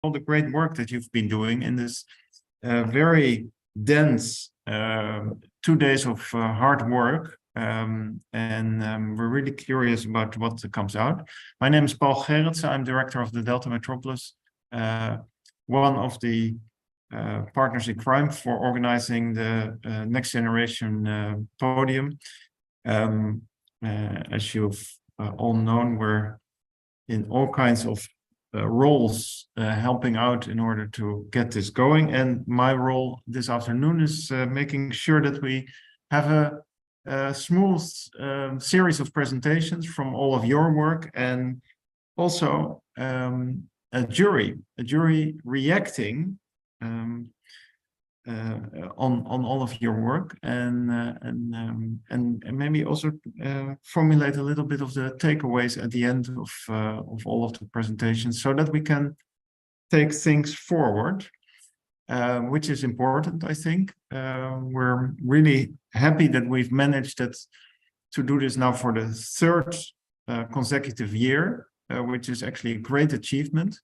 all the great work that you've been doing in this very dense 2 days of hard work. We're really curious about what comes out. My name is Paul Gerritsen. I'm director of the Delta Metropolis, one of the partners in crime for organizing the next generation podium. As you've all known, we're in all kinds of roles helping out in order to get this going. And my role this afternoon is making sure that we have a smooth series of presentations from all of your work, and also a jury reacting on all of your work, and maybe also formulate a little bit of the takeaways at the end of all of the presentations, so that we can take things forward, which is important, I think. We're really happy that we've managed to do this now for the third consecutive year, which is actually a great achievement.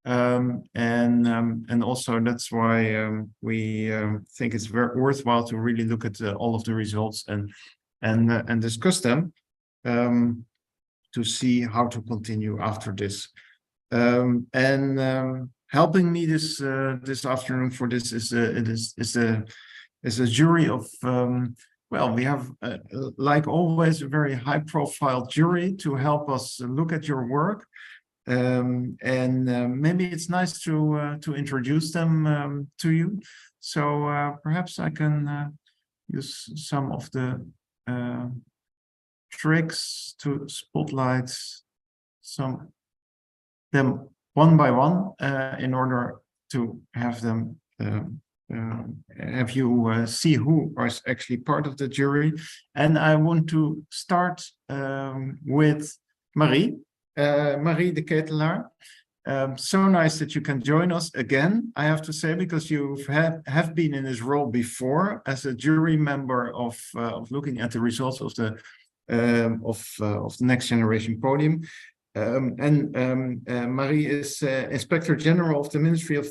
And also that's why we think it's very worthwhile to really look at all of the results and discuss them to see how to continue after this. Helping me this afternoon for this is a jury of well, we have like always a very high-profile jury to help us look at your work. Maybe it's nice to introduce them to you. So perhaps I can use some of the tricks to spotlight them one by one in order to have them have you see who is actually part of the jury. And I want to start with Marie. Marie de Ketelaar. So nice that you can join us again, I have to say, because you have been in this role before as a jury member of looking at the results of the next generation podium. Marie is Inspector General of the Ministry of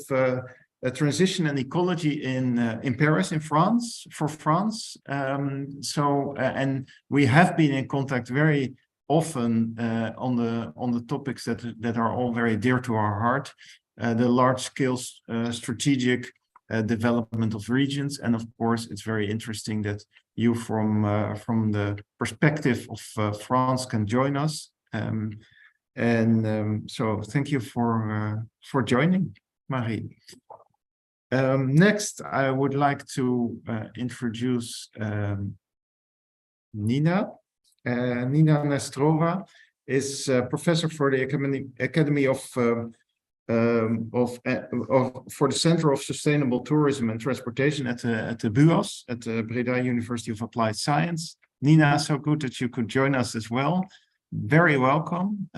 Transition and Ecology in Paris, in France, for France. And we have been in contact very often on the topics that are all very dear to our heart, the large-scale strategic development of regions, and of course it's very interesting that you from the perspective of France can join us, so thank you for joining, Marie. Next, I would like to introduce Nina. Nina Nestrova is professor for the Academy for the Center of Sustainable Tourism and Transportation at the BUAS, at the Breda University of Applied Science. Nina, so good that you could join us as well. Very welcome.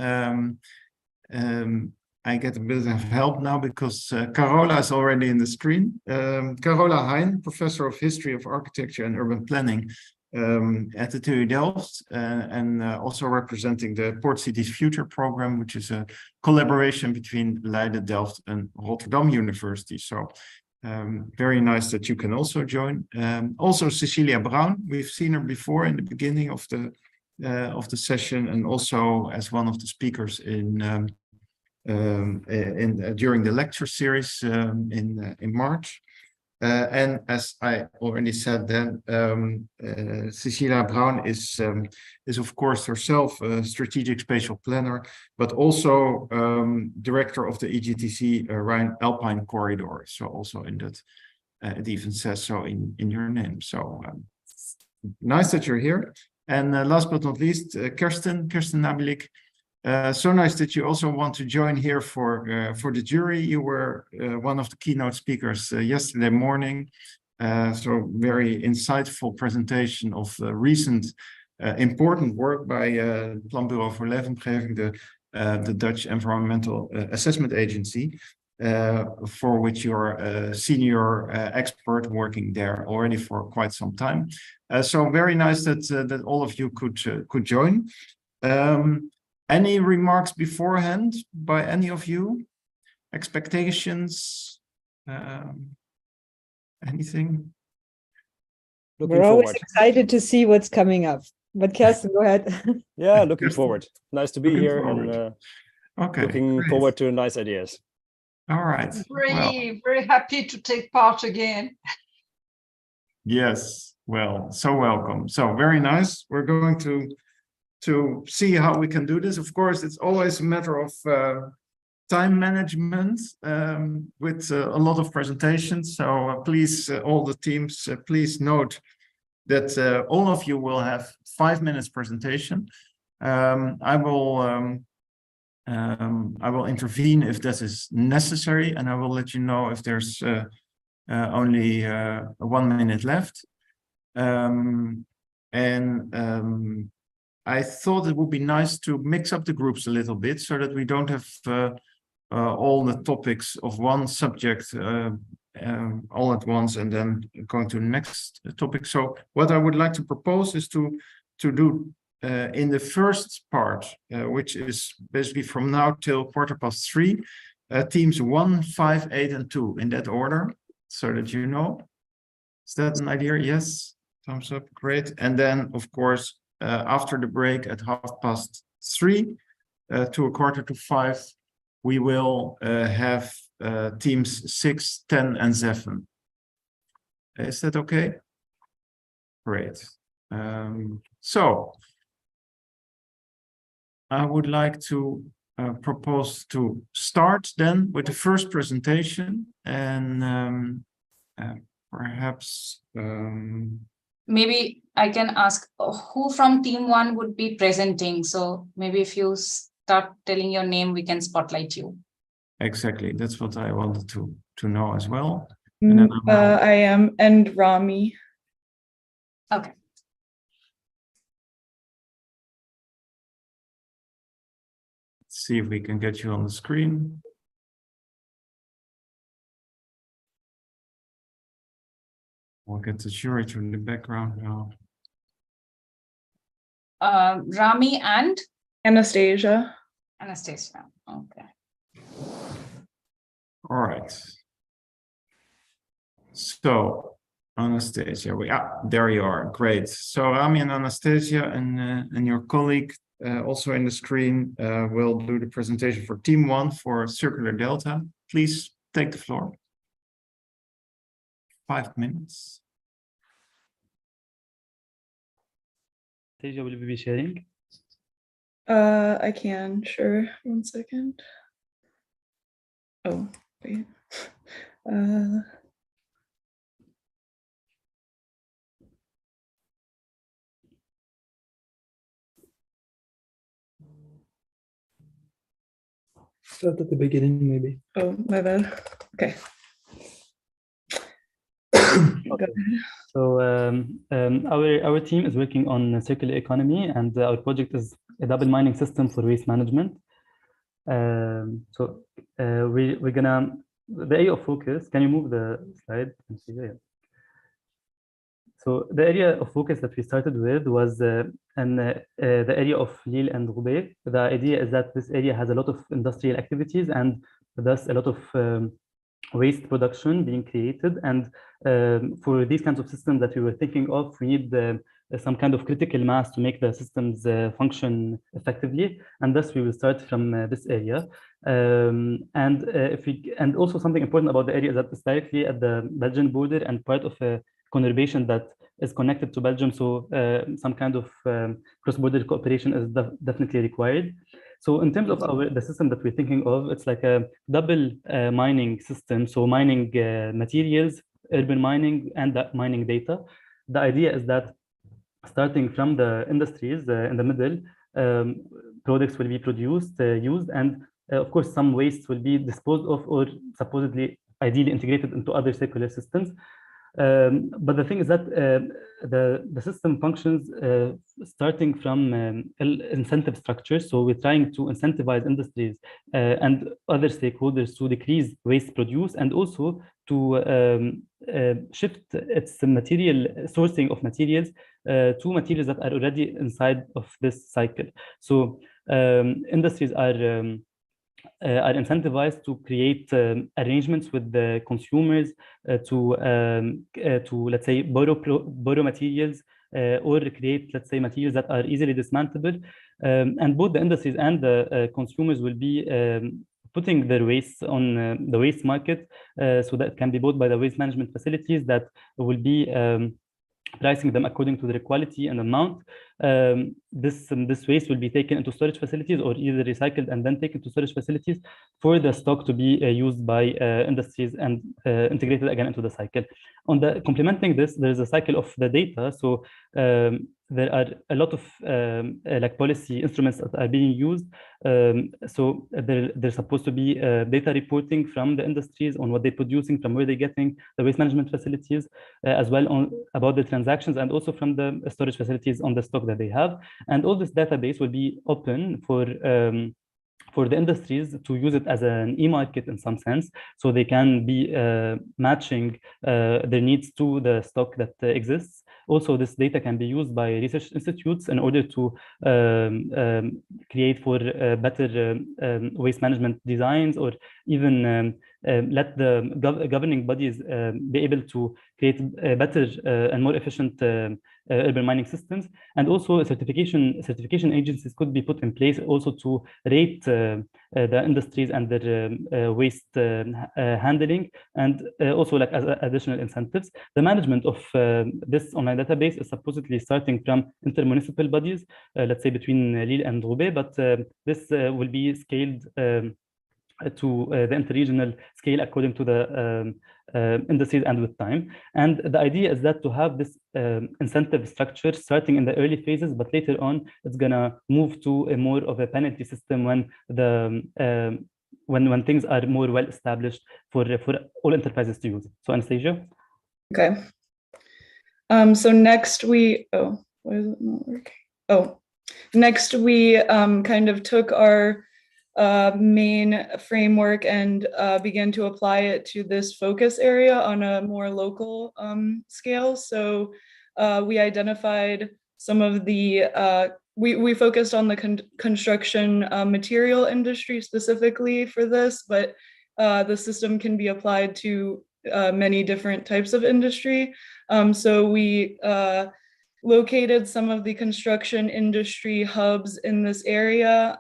I get a bit of help now because Carola is already in the screen. Carola Hein, professor of History of Architecture and Urban Planning at the TU Delft, and also representing the Port Cities Future program, which is a collaboration between Leiden, Delft, and Rotterdam University. So very nice that you can also join. Also Cecilia Braun, we've seen her before in the beginning of the session, and also as one of the speakers during the lecture series in March. And as I already said, then Cecilia Braun is of course herself a strategic spatial planner, but also director of the EGTC Rhine-Alpine corridor. So also in that, it even says so in your name. So nice that you're here. And last but not least, Kirsten Nabilik. So nice that you also want to join here for the jury. You were one of the keynote speakers yesterday morning. So very insightful presentation of recent important work by Planbureau voor Leefomgeving, the Dutch Environmental Assessment Agency, for which you're a senior expert working there already for quite some time. So very nice that all of you could join. Any remarks beforehand by any of you? expectations? Anything? Looking We're always forward. excited to see what's coming up. But Kerstin, go ahead. Yeah, looking Kirsten. forward. Nice to be Looking here forward. and Okay. looking great. forward to nice ideas. All right. Well, Very happy to take part again. yes. Well, so welcome. So very nice. We're going to see how we can do this. Of course, it's always a matter of time management with a lot of presentations. So please, all the teams, please note that all of you will have 5 minutes presentation. I will intervene if this is necessary, and I will let you know if there's only 1 minute left. I thought it would be nice to mix up the groups a little bit so that we don't have all the topics of one subject all at once and then going to the next topic. So what I would like to propose is to do in the first part, which is basically from now till 3:15, teams 1, 5, 8, and 2 in that order, so that you know. Is that an idea? Yes. Thumbs up. Great. And then, of course, after the break at 3:30 to 4:45, we will have teams 6, 10, and 7. Is that okay? Great. So I would like to propose to start then with the first presentation, and perhaps maybe I can ask who from team 1 would be presenting. So maybe if you start telling your name, we can spotlight you. exactly, that's what I wanted to know as well. And then I am, and Rami. Okay. see if we can get you on the screen. We'll get the jury to the background now. Rami and Anastasia. Anastasia. Okay. All right. So Anastasia, there you are. Great. So Rami and Anastasia and your colleague also in the screen will do the presentation for Team 1 for Circular Delta. Please take the floor. 5 minutes. Anastasia, will you be sharing? I can, sure. 1 second. Oh, wait. Start at the beginning, maybe. Oh, my bad. Okay. Okay. So our team is working on a circular economy, and our project is a double mining system for waste management. We're gonna, the area of focus, can you move the slide? So the area of focus that we started with was the area of Lille and Roubaix. The idea is that this area has a lot of industrial activities and thus a lot of waste production being created. And for these kinds of systems that we were thinking of, we need some kind of critical mass to make the systems function effectively. And thus we will start from this area. And also something important about the area is that it's directly at the Belgian border and part of a conurbation that is connected to Belgium. So some kind of cross-border cooperation is definitely required. So in terms of the system that we're thinking of, it's like a double mining system. So mining materials, urban mining, and mining data. The idea is that starting from the industries in the middle, products will be produced, used, and of course, some waste will be disposed of or supposedly ideally integrated into other circular systems. But the thing is that the system functions starting from incentive structures. So we're trying to incentivize industries and other stakeholders to decrease waste produced, and also to shift its material sourcing of materials to materials that are already inside of this cycle. So industries are are incentivized to create arrangements with the consumers to let's say borrow materials or create, let's say, materials that are easily dismantleable. And both the industries and the consumers will be putting their waste on the waste market, so that can be bought by the waste management facilities that will be pricing them according to their quality and amount. This waste will be taken into storage facilities or either recycled and then taken to storage facilities for the stock to be used by industries and integrated again into the cycle. On the complementing this, there is a cycle of the data. So there are a lot of like policy instruments that are being used. So there's supposed to be data reporting from the industries on what they're producing, from where they're getting the waste management facilities, as well on about the transactions, and also from the storage facilities on the stock that they have. And all this database will be open for the industries to use it as an e-market in some sense, so they can be matching their needs to the stock that exists. Also, this data can be used by research institutes in order to create for better waste management designs, or even let the governing bodies be able to create better and more efficient urban mining systems. And also certification agencies could be put in place also to rate the industries and their waste handling, and also like as additional incentives. The management of this online database is supposedly starting from intermunicipal bodies, let's say between Lille and Roubaix, but this will be scaled to the interregional scale according to the indices and with time. And the idea is that to have this incentive structure starting in the early phases, but later on it's gonna move to a more of a penalty system when the when things are more well established for all enterprises to use. So Anastasia. Okay. So next we, oh, why is it not working? Oh, next we kind of took our main framework and began to apply it to this focus area on a more local scale. So we identified some of the, we focused on the construction material industry specifically for this, but the system can be applied to many different types of industry. So we located some of the construction industry hubs in this area,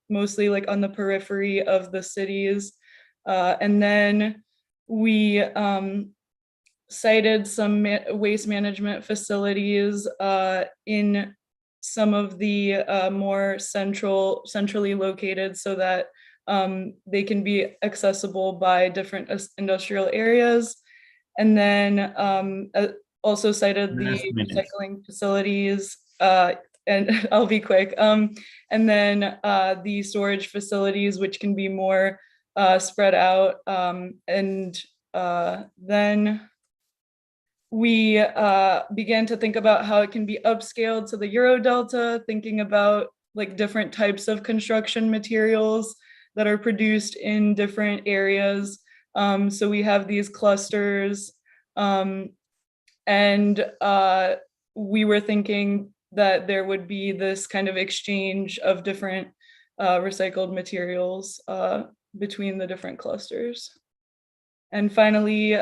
mostly like on the periphery of the cities. And then we cited some waste management facilities in some of the more centrally located, so that they can be accessible by different industrial areas. And then also cited the recycling facilities, and I'll be quick. And then the storage facilities, which can be more spread out. And then we began to think about how it can be upscaled to the Eurodelta, thinking about like different types of construction materials that are produced in different areas. So we have these clusters, and we were thinking that there would be this kind of exchange of different recycled materials between the different clusters. And finally,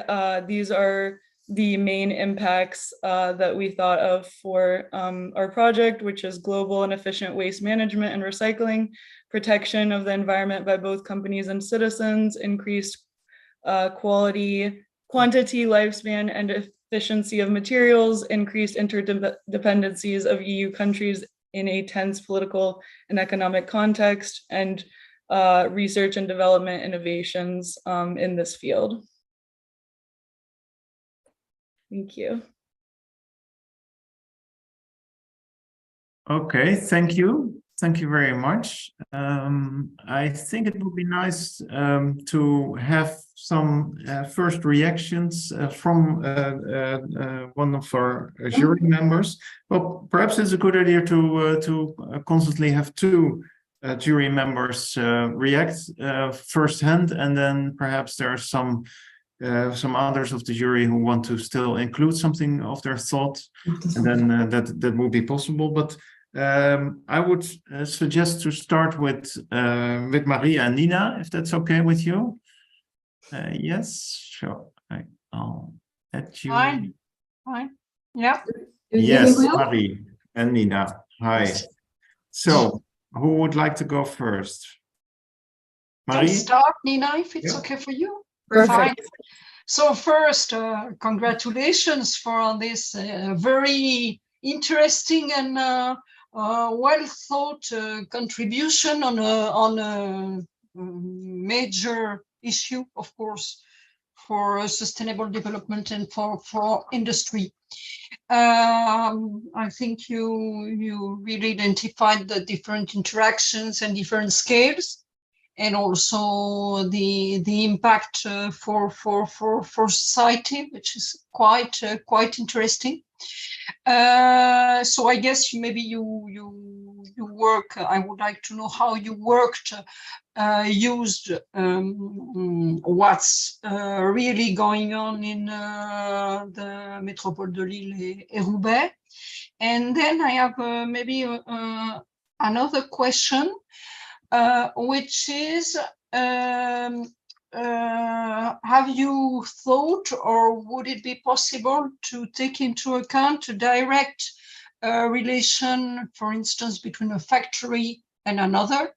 these are the main impacts that we thought of for our project, which is global and efficient waste management and recycling, protection of the environment by both companies and citizens, increased quantity, lifespan, and efficiency of materials, increased interdependencies of EU countries in a tense political and economic context, and research and development innovations in this field. Thank you. Okay, thank you. Thank you very much. I think it would be nice to have some first reactions from one of our jury members. Well, perhaps it's a good idea to constantly have two jury members react firsthand, and then perhaps there are some others of the jury who want to still include something of their thoughts, and then that will be possible. But I would suggest to start with Maria and Nina, if that's okay with you. Yes, sure. I'll let you. Fine. Yeah. Yes, will? Marie and Nina. Hi. So, who would like to go first? Can Marie? start, Nina, if it's Yeah. okay for you. Perfect. Fine. So first, congratulations for this very interesting and well thought contribution on a major issue, of course, for sustainable development and for industry. I think you really identified the different interactions and different scales, and also the impact for society, which is quite interesting. So I guess maybe you work. I would like to know how you worked, used what's really going on in the Métropole de Lille et Roubaix. And then I have maybe another question, which is, have you thought, or would it be possible to take into account a direct relation, for instance, between a factory and another?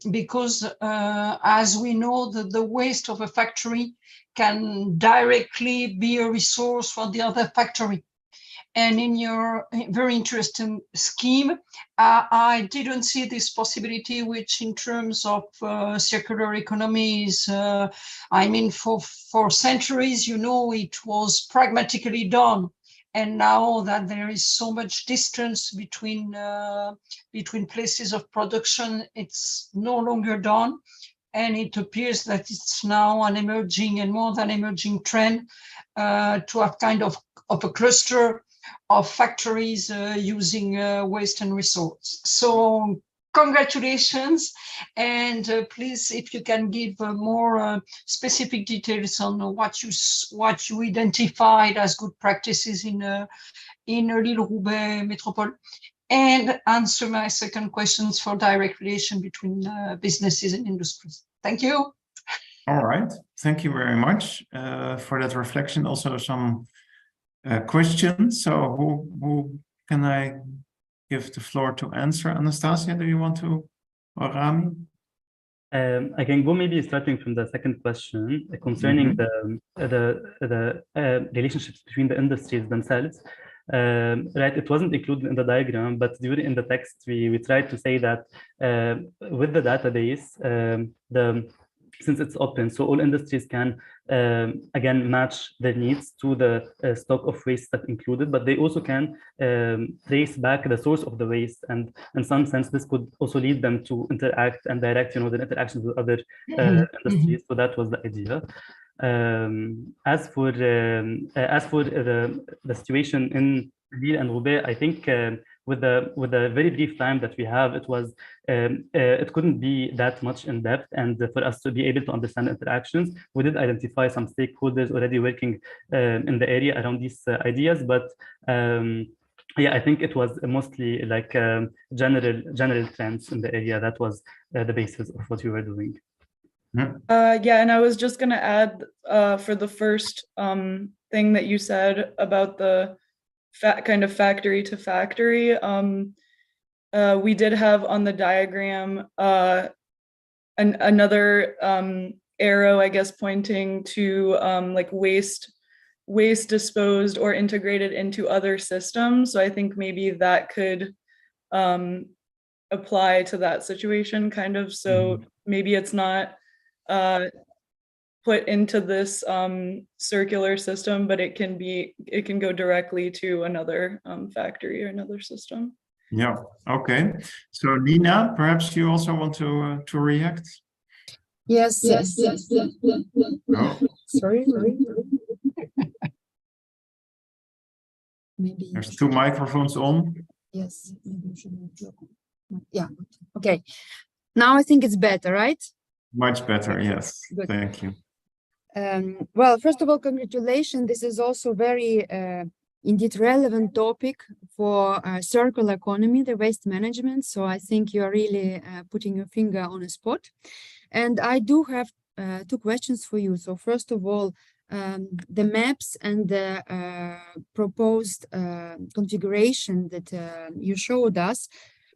Because as we know, the waste of a factory can directly be a resource for the other factory. And in your very interesting scheme, I didn't see this possibility, which in terms of circular economies, I mean, for centuries, you know, it was pragmatically done. And now that there is so much distance between places of production, it's no longer done. And it appears that it's now an emerging and more than emerging trend to have kind of a cluster of factories using waste and resource. So congratulations, and please, if you can give more specific details on what you identified as good practices in Lille-Roubaix Métropole, and answer my second questions for direct relation between businesses and industries. Thank you. All right. Thank you very much for that reflection. Also some questions. So who can I give the floor to answer? Anastasia, do you want to, or Rami? I can go maybe starting from the second question concerning the relationships between the industries themselves. Right, it wasn't included in the diagram, but in the text we tried to say that with the database, since it's open, so all industries can again match their needs to the stock of waste that included, but they also can trace back the source of the waste, and in some sense this could also lead them to interact and direct, the interactions with other industries. So that was the idea. As for the situation in Lille and Roubaix, I think with the very brief time that we have, it couldn't be that much in depth, and for us to be able to understand interactions, we did identify some stakeholders already working in the area around these ideas, but yeah, I think it was mostly like general trends in the area. That was the basis of what we were doing. Yeah, and I was just going to add for the first thing that you said about the kind of factory to factory, we did have on the diagram another arrow, I guess, pointing to like waste disposed or integrated into other systems. So I think maybe that could apply to that situation kind of. So maybe it's not put into this circular system, but it can go directly to another factory or another system. Yeah. Okay. So Nina, perhaps you also want to react. Yes. Oh. Sorry. Maybe There's two microphones on. yes. Maybe you should. Yeah. Okay. Now I think it's better, right? Much better. Yes. Good. Thank you. Well, first of all, congratulations. This is also very indeed relevant topic for circular economy, the waste management. So I think you are really putting your finger on a spot. And I do have two questions for you. So first of all, the maps and the proposed configuration that you showed us,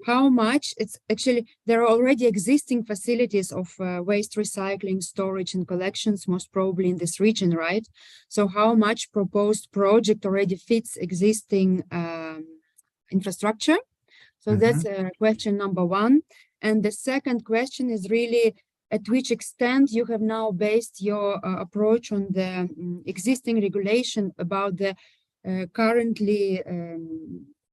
how much it's actually, there are already existing facilities of waste recycling, storage and collections, most probably in this region, right? So how much proposed project already fits existing infrastructure? So that's question number one. And the second question is really, at which extent you have now based your approach on the existing regulation about the currently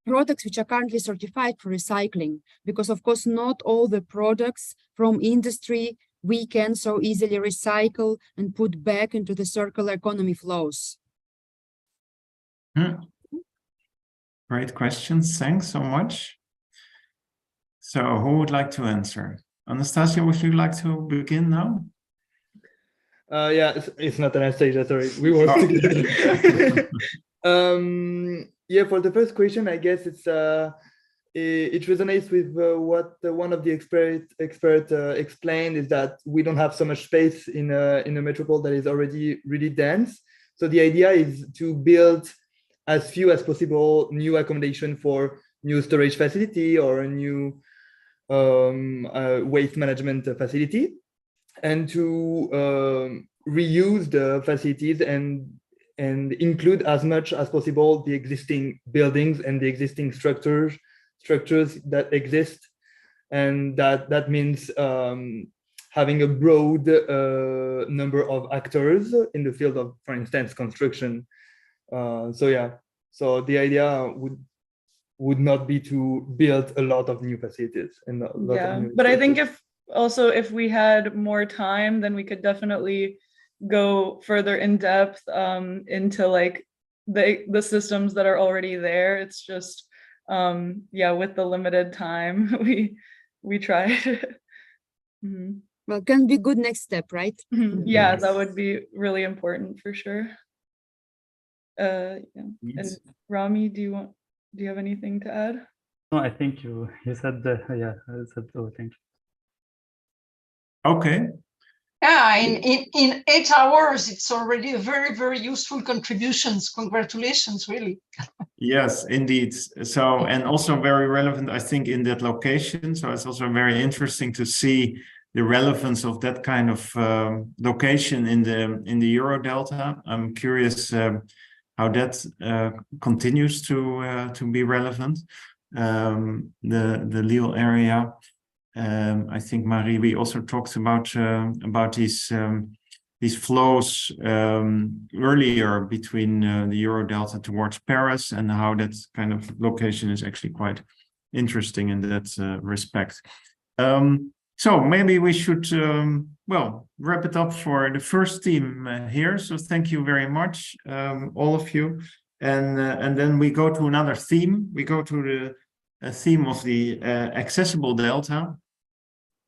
products which are currently certified for recycling, because of course not all the products from industry we can so easily recycle and put back into the circular economy flows. Great questions, thanks so much. So who would like to answer? Anastasia, would you like to begin now? Yeah, it's not Anastasia, sorry, we work together. Yeah, for the first question, I guess it resonates with what one of the expert explained, is that we don't have so much space in a metropole that is already really dense. So the idea is to build as few as possible new accommodation for new storage facility or a new waste management facility, and to reuse the facilities and include as much as possible the existing buildings and the existing structures that exist. And that means having a broad number of actors in the field of, for instance, construction. So yeah, so the idea would not be to build a lot of new facilities and a lot of new but I think structures. if we had more time, then we could definitely go further in depth into like the systems that are already there. It's just yeah, with the limited time we tried. Well, can be good next step, right? Yeah, that would be really important for sure. Yeah. And Rami, do you have anything to add? No, I think you said yeah, I said, oh, thank you. Okay. Yeah, in 8 hours, it's already a very, very useful contributions. Congratulations, really. Yes, indeed. So, and also very relevant, I think, in that location. So it's also very interesting to see the relevance of that kind of location in the Eurodelta. I'm curious how that continues to be relevant. The Lille area. I think, Marie, we also talked about these flows earlier between the Eurodelta towards Paris, and how that kind of location is actually quite interesting in that respect. So maybe we should, well, wrap it up for the first team here. So thank you very much, all of you. And then we go to another theme. We go to the theme of the accessible delta.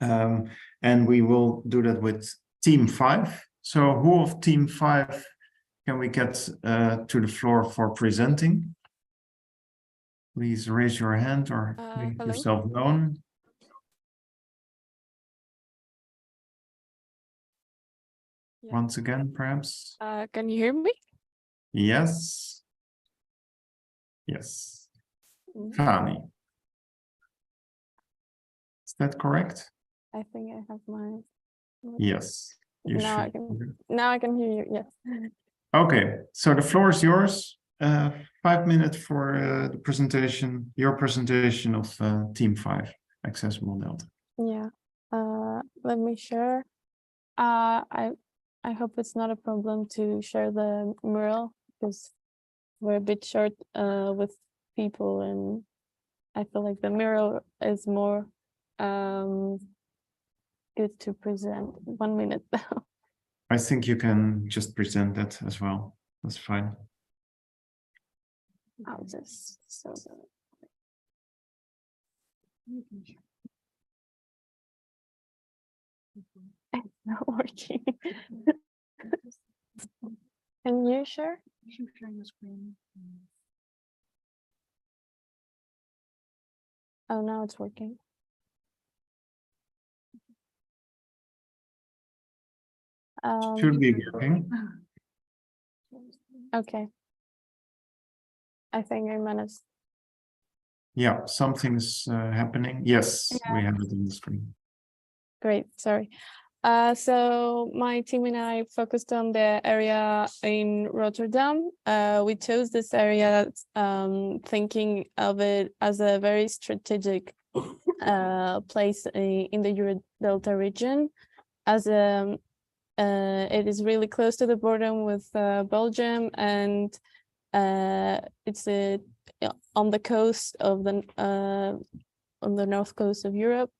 And we will do that with team 5. So who of team 5 can we get to the floor for presenting? Please raise your hand or make yourself known. Yeah. Once again, perhaps. Can you hear me? Yes. Yes. Fani. Is that correct? I think I have my. Yes. Now I can hear you. Yes. Okay. So the floor is yours. 5 minutes for the presentation. Your presentation of Team 5 Accessible Delta. Yeah. Let me share. I hope it's not a problem to share the mural, because we're a bit short with people, and I feel like the mural is more good to present. 1 minute. I think you can just present that as well. That's fine. I'll just so it's not working. Can you share? Oh, now it's working. Should be working. Okay. I think I managed. Yeah, something's happening. Yes, we have it on the screen. Great, sorry. So my team and I focused on the area in Rotterdam. We chose this area thinking of it as a very strategic place in the Eurodelta region, as it is really close to the border with Belgium, and it's on the coast of the on the north coast of Europe,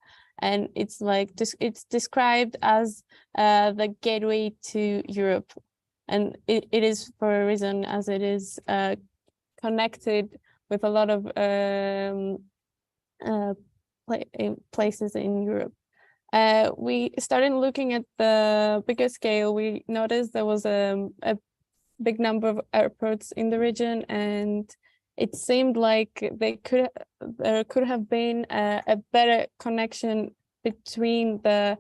and it's like it's described as the gateway to Europe, and it is for a reason, as it is connected with a lot of places in Europe. We started looking at the bigger scale. We noticed there was a big number of airports in the region, and it seemed like there could have been a better connection between the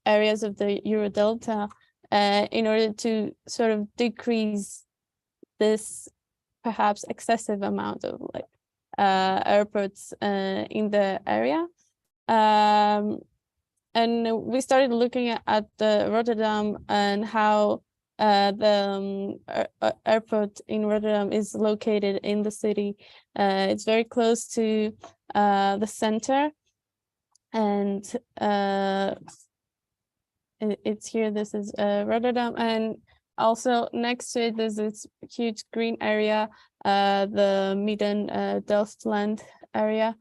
areas of the Eurodelta in order to sort of decrease this perhaps excessive amount of like airports in the area. And we started looking at the Rotterdam and how the airport in Rotterdam is located in the city. It's very close to the center, and it's here. This is Rotterdam, and also next to it there's this huge green area, the Midden-Delftland area,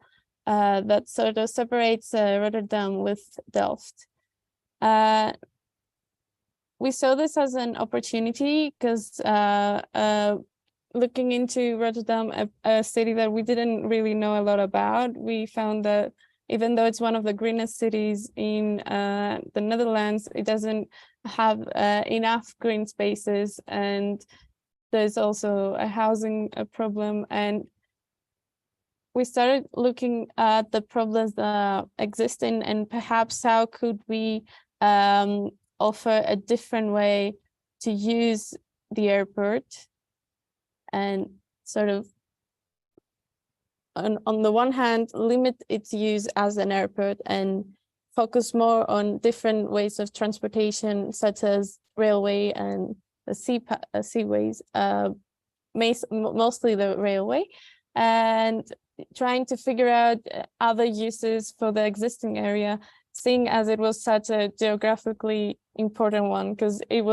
that sort of separates Rotterdam with Delft. We saw this as an opportunity because looking into Rotterdam, a city that we didn't really know a lot about, we found that even though it's one of the greenest cities in the Netherlands, it doesn't have enough green spaces, and there's also a housing problem. And we started looking at the problems that exist and perhaps how could we offer a different way to use the airport, and sort of on the one hand limit its use as an airport and focus more on different ways of transportation, such as railway and the seaways, mostly the railway, and trying to figure out other uses for the existing area, seeing as it was such a geographically important one, because it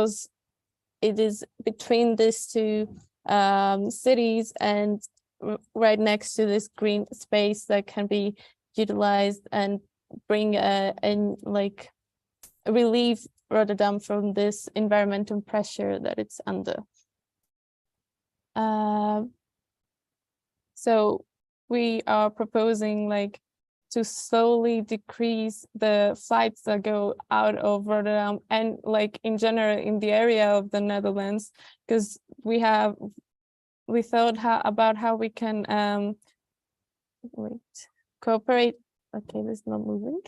is between these two cities and right next to this green space that can be utilized and bring and like relieve Rotterdam from this environmental pressure that it's under. So we are proposing like to slowly decrease the flights that go out of Rotterdam and like in general in the area of the Netherlands, because we thought about how we can cooperate. Okay, this is not moving.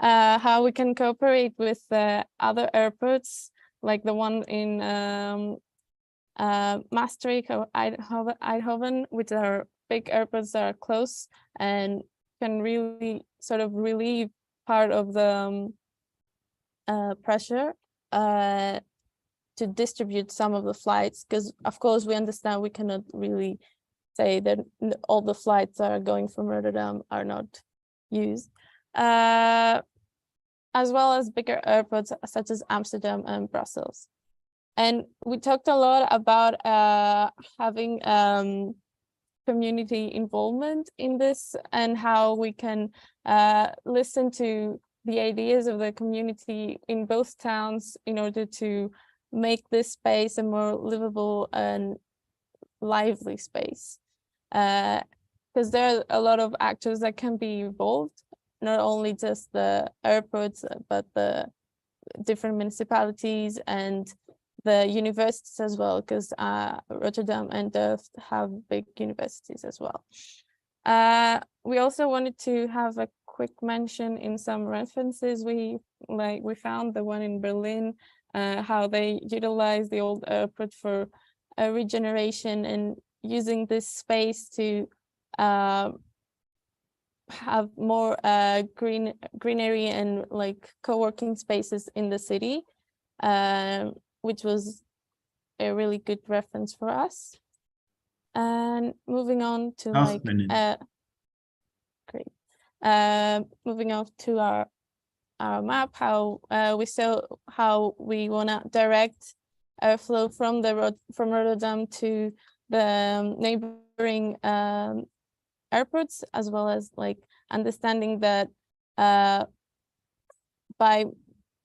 How we can cooperate with other airports, like the one in Maastricht or Eindhoven, which are big airports that are close and can really sort of relieve part of the pressure to distribute some of the flights, because of course we understand we cannot really say that all the flights that are going from Rotterdam are not used, as well as bigger airports such as Amsterdam and Brussels. And we talked a lot about having community involvement in this and how we can listen to the ideas of the community in both towns in order to make this space a more livable and lively space. Because there are a lot of actors that can be involved, not only just the airports, but the different municipalities and the universities as well, because Rotterdam and Delft have big universities as well. We also wanted to have a quick mention in some references we found, the one in Berlin, how they utilize the old airport for regeneration and using this space to have more greenery and like co-working spaces in the city, which was a really good reference for us. And moving on to great. Moving on to our map, how we saw how we want to direct airflow from from Rotterdam to the neighboring airports, as well as like understanding that by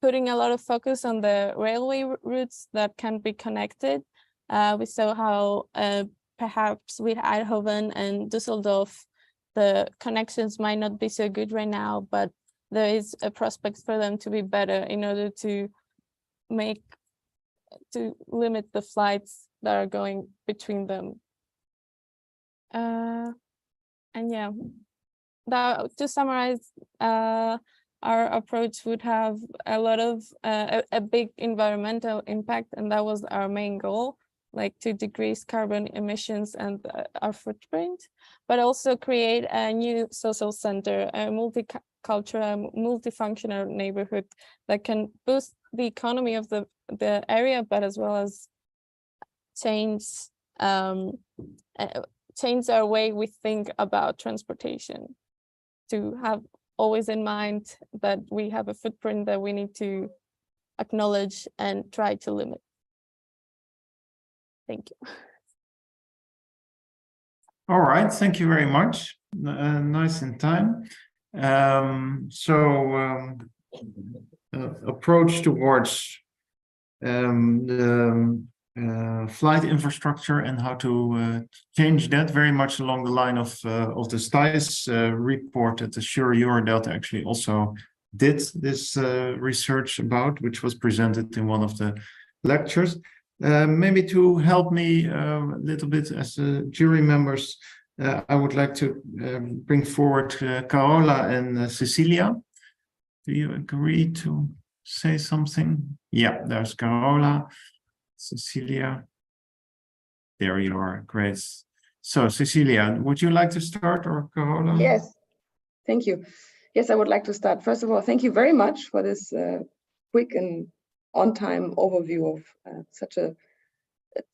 putting a lot of focus on the railway routes that can be connected, we saw how perhaps with Eindhoven and Düsseldorf, the connections might not be so good right now, but there is a prospect for them to be better in order to limit the flights that are going between them. And yeah, to summarize, our approach would have a lot of a big environmental impact, and that was our main goal, like to decrease carbon emissions and our footprint, but also create a new social center, a multicultural, multifunctional neighborhood that can boost the economy of the area, but as well as change our way we think about transportation, to have always in mind that we have a footprint that we need to acknowledge and try to limit. Thank you. All right, thank you very much. Nice in time. Approach towards the flight infrastructure and how to change that, very much along the line of the STICE report that the Eurodelta actually also did this research about, which was presented in one of the lectures. Maybe to help me a little bit as jury members, I would like to bring forward Carola and Cecilia. Do you agree to say something? Yeah, there's Carola, Cecilia. There you are, great. So Cecilia, would you like to start, or Carola? Yes, thank you. Yes, I would like to start. First of all, thank you very much for this quick and on-time overview of such a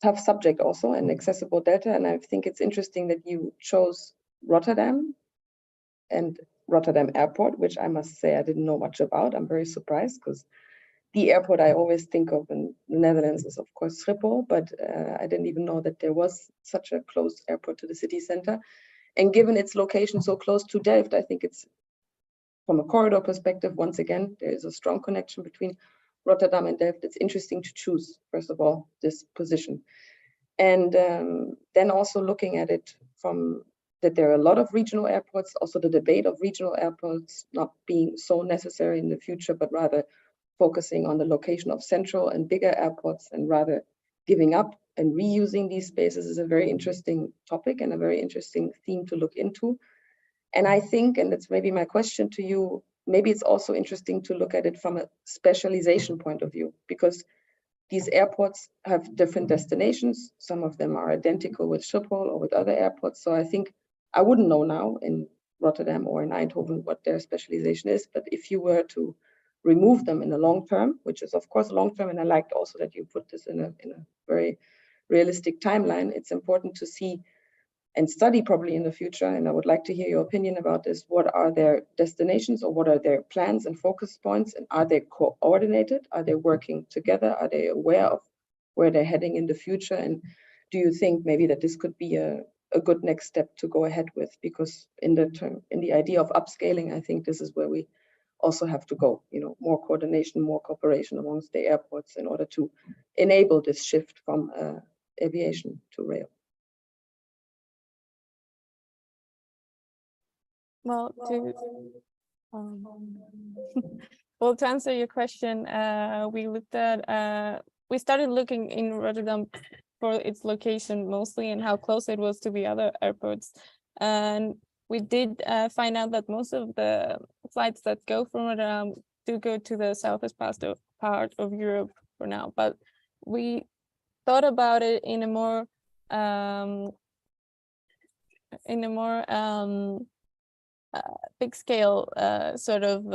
tough subject also, and accessible data. And I think it's interesting that you chose Rotterdam and Rotterdam Airport, which I must say I didn't know much about. I'm very surprised, because the airport I always think of in the Netherlands is, of course, Schiphol, but I didn't even know that there was such a close airport to the city center. And given its location so close to Delft, I think it's, from a corridor perspective, once again, there is a strong connection between Rotterdam and Delft. It's interesting to choose, first of all, this position. And then also looking at it from that there are a lot of regional airports, also the debate of regional airports not being so necessary in the future, but rather focusing on the location of central and bigger airports, and rather giving up and reusing these spaces is a very interesting topic and a very interesting theme to look into. And I think, and that's maybe my question to you, maybe it's also interesting to look at it from a specialization point of view, because these airports have different destinations. Some of them are identical with Schiphol or with other airports. So I think I wouldn't know now in Rotterdam or in Eindhoven what their specialization is, but if you were to remove them in the long term, which is of course long term, and I liked also that you put this in a very realistic timeline, it's important to see and study probably in the future, and I would like to hear your opinion about this. What are their destinations, or what are their plans and focus points, and are they coordinated? Are they working together? Are they aware of where they're heading in the future? And do you think maybe that this could be a good next step to go ahead with? Because in the idea of upscaling, I think this is where we also have to go, more coordination, more cooperation amongst the airports in order to enable this shift from aviation to rail. Well, well, to answer your question, we started looking in Rotterdam for its location mostly, and how close it was to the other airports. And we did find out that most of the flights that go from Rotterdam do go to the southeast part of Europe for now. But we thought about it in a more big scale sort of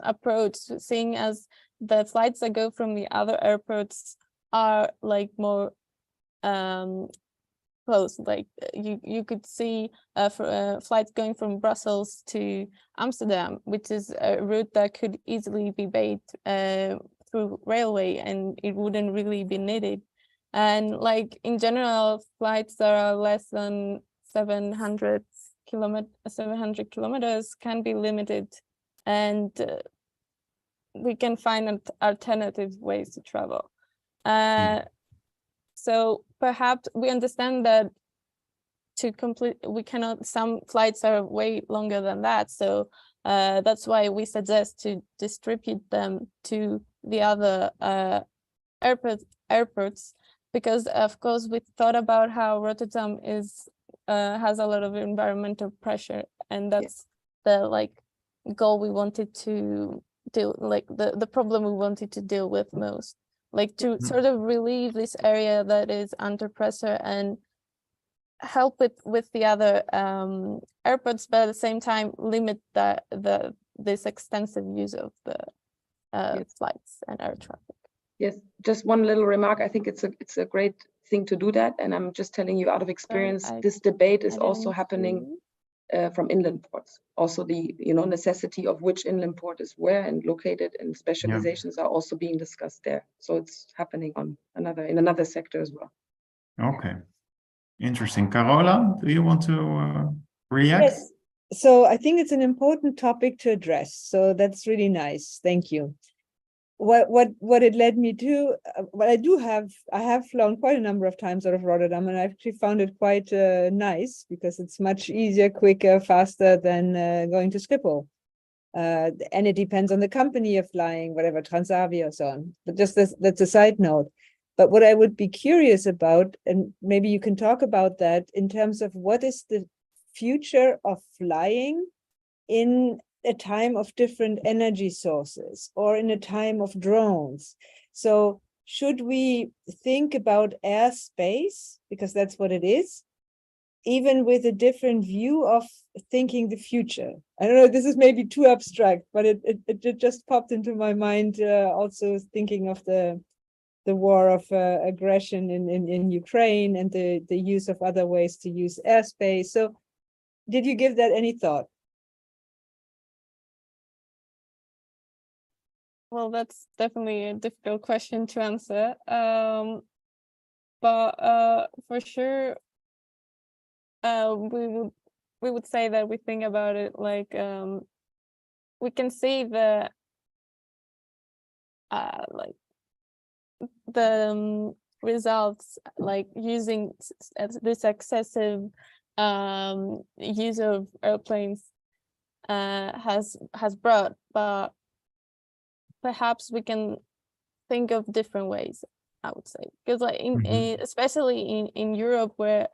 approach, seeing as the flights that go from the other airports are like more close. Like you could see flights going from Brussels to Amsterdam, which is a route that could easily be made through railway, and it wouldn't really be needed. And like in general, flights that are less than 700 kilometers can be limited, and we can find alternative ways to travel. So perhaps we understand that we cannot, some flights are way longer than that. So that's why we suggest to distribute them to the other airports, because of course we thought about how Rotterdam has a lot of environmental pressure, and that's the like goal we wanted to deal, like the problem we wanted to deal with most, like to sort of relieve this area that is under pressure and help with the other airports, but at the same time limit this extensive use of the flights and air traffic. Yes, just one little remark. I think it's a great thing to do that, and I'm just telling you out of experience, this debate is also happening from inland ports. Also the necessity of which inland port is where and located, and specializations are also being discussed there. So it's happening on in another sector as well. Okay, interesting. Carola, do you want to react? Yes. So I think it's an important topic to address. So that's really nice. Thank you. What it led me to, I have flown quite a number of times out of Rotterdam, and I actually found it quite nice, because it's much easier, quicker, faster than going to Schiphol. And it depends on the company you're flying, whatever, Transavia or so on. But just that's a side note. But what I would be curious about, and maybe you can talk about that in terms of what is the future of flying in a time of different energy sources, or in a time of drones. So should we think about airspace, because that's what it is, even with a different view of thinking the future? I don't know, this is maybe too abstract, but it just popped into my mind, also thinking of the war of aggression in Ukraine, and the use of other ways to use airspace. So did you give that any thought? Well, that's definitely a difficult question to answer. But for sure, we would say that we think about it like we can see the results, like using this excessive use of airplanes has brought, but perhaps we can think of different ways, I would say, because like especially in Europe, where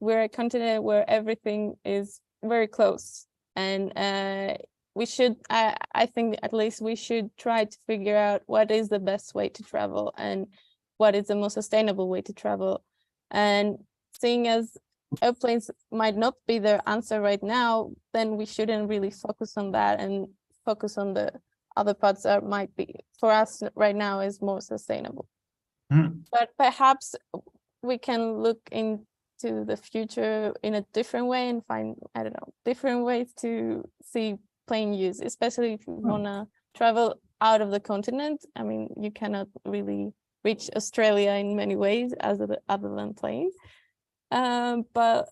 we're a continent where everything is very close, and we should, I think at least we should try to figure out what is the best way to travel and what is the most sustainable way to travel. And seeing as airplanes might not be their answer right now, then we shouldn't really focus on that and focus on the other parts that might be, for us right now, is more sustainable. But perhaps we can look into the future in a different way and find, I don't know, different ways to see plane use, especially if you want to travel out of the continent. I mean, you cannot really reach Australia in many ways other than plane. But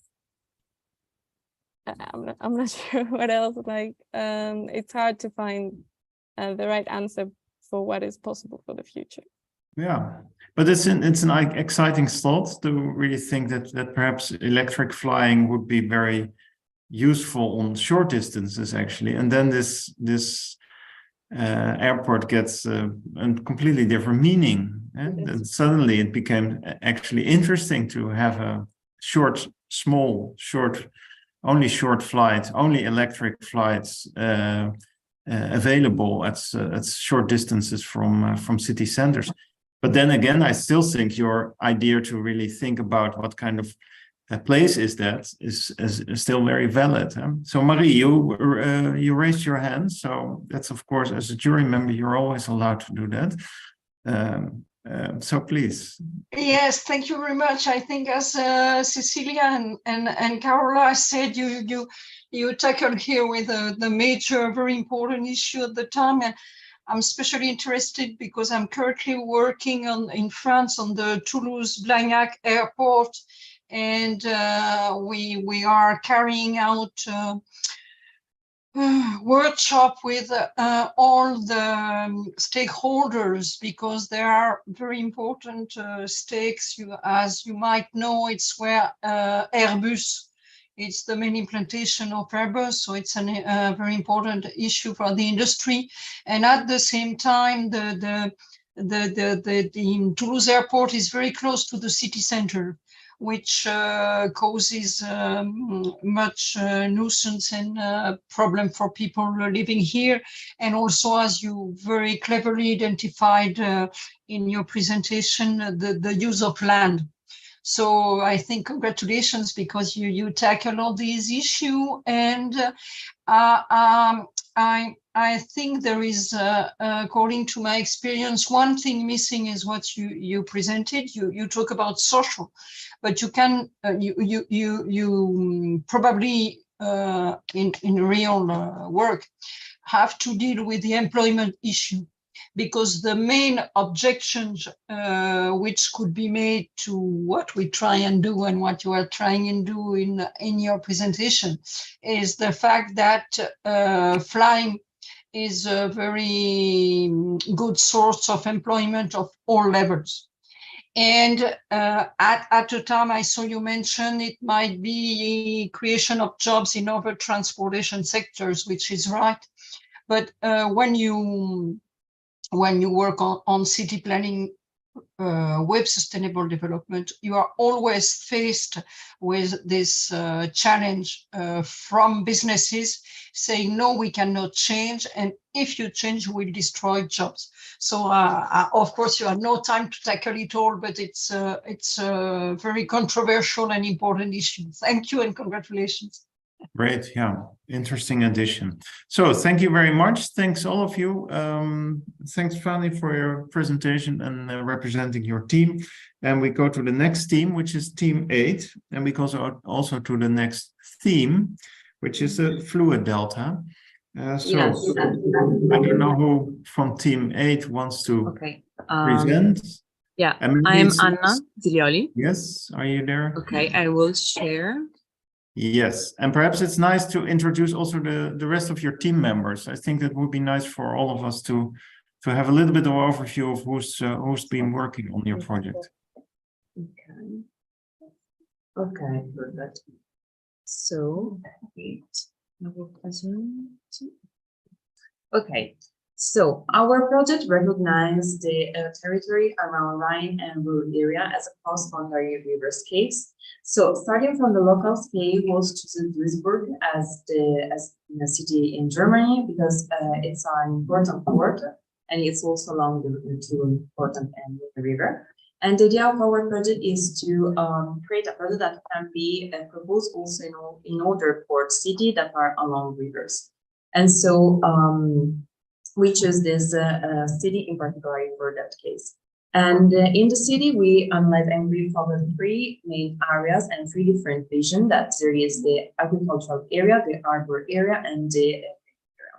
I'm not sure what else. Like, it's hard to find the right answer for what is possible for the future. Yeah, but it's an exciting thought to really think that perhaps electric flying would be very useful on short distances, actually, and then this airport gets a completely different meaning, and suddenly it became actually interesting to have a small short only short flights, only electric flights available at short distances from city centers. But then again, I still think your idea to really think about what kind of place is that is still very valid. Huh? So Marie, you raised your hand. So that's, of course, as a jury member, you're always allowed to do that. So please. Yes, thank you very much. I think as Cecilia and Carola said, you tackled here with the major, very important issue at the time. And I'm especially interested because I'm currently working in France on the Toulouse-Blagnac airport, and we are carrying out workshop with all the stakeholders, because there are very important stakes. As you might know, it's where Airbus, it's the main implantation of Airbus, so it's a very important issue for the industry. And at the same time, the Toulouse airport is very close to the city center, which causes much nuisance and problem for people living here. And also, as you very cleverly identified in your presentation, the use of land. So I think congratulations, because you tackle all these issues. And I think there is, according to my experience, one thing missing is what you presented. You talk about social, but you can you probably in real work have to deal with the employment issue, because the main objections which could be made to what we try and do and what you are trying and do in your presentation is the fact that flying is a very good source of employment of all levels. And at the time I saw you mention it might be creation of jobs in other transportation sectors, which is right. But when you work on city planning with sustainable development, you are always faced with this challenge from businesses saying, no, we cannot change. And if you change, you will destroy jobs. So of course, you have no time to tackle it all, but it's a very controversial and important issue. Thank you and congratulations. Great, yeah, interesting addition. So thank you very much. Thanks all of you. Thanks, Fanny, for your presentation and representing your team. And we go to the next team, which is team 8. And we go also to the next theme, which is the fluid delta. So yes. I don't know who from team 8 wants to present. Yeah, I am Anna Zilioli. Yes, are you there? Okay, I will share. Yes, and perhaps it's nice to introduce also the rest of your team members. I think that would be nice for all of us to have a little bit of overview of who's been working on your project. Okay, perfect. So, I will present. Okay, so our project recognizes the territory around Rhine and Ruhr area as a cross-boundary river scales. So starting from the local scale was chosen Duisburg as a city in Germany, because it's an important port and it's also along the two important ends of the river. And the idea of our project is to create a project that can be proposed also in other port cities that are along rivers. And so we chose this city in particular for that case. And in the city, we analyze and we follow 3 main areas and 3 different visions. That there is the agricultural area, the harbor area, and the area.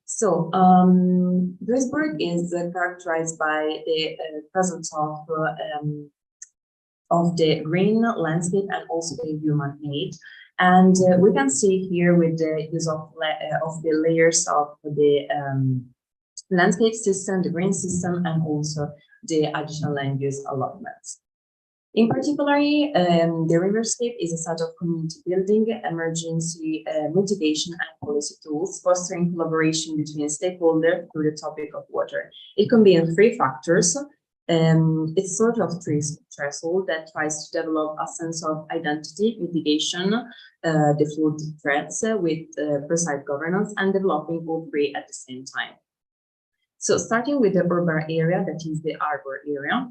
So Duisburg is characterized by the presence of the green landscape and also the human made. And we can see here with the use of the layers of the landscape system, the green system, and also the additional land use allotments. In particular, the riverscape is a set of community building, emergency mitigation, and policy tools, fostering collaboration between stakeholders through the topic of water. It can be in 3 factors. It's sort of threshold that tries to develop a sense of identity, mitigation, the flood threats with precise governance, and developing all three at the same time. So starting with the urban area, that is the arbor area.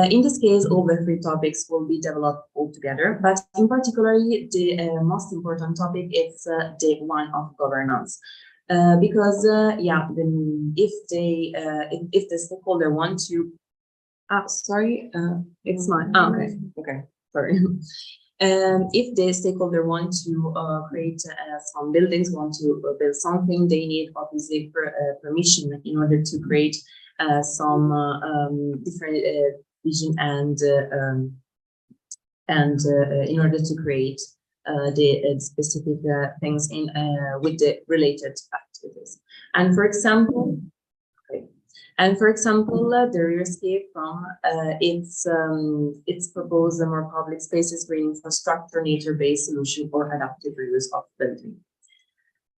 In this case, all the three topics will be developed all together, but in particular, the most important topic is the one of governance. Because if the stakeholder want to it's mine. Okay, sorry. If the stakeholder want to create some buildings, want to build something, they need obviously permission in order to create some different vision and in order to create the specific things in with the related activities. And for example, the Riverscape from its proposed more public spaces, green infrastructure, nature-based solution for adaptive reuse of building.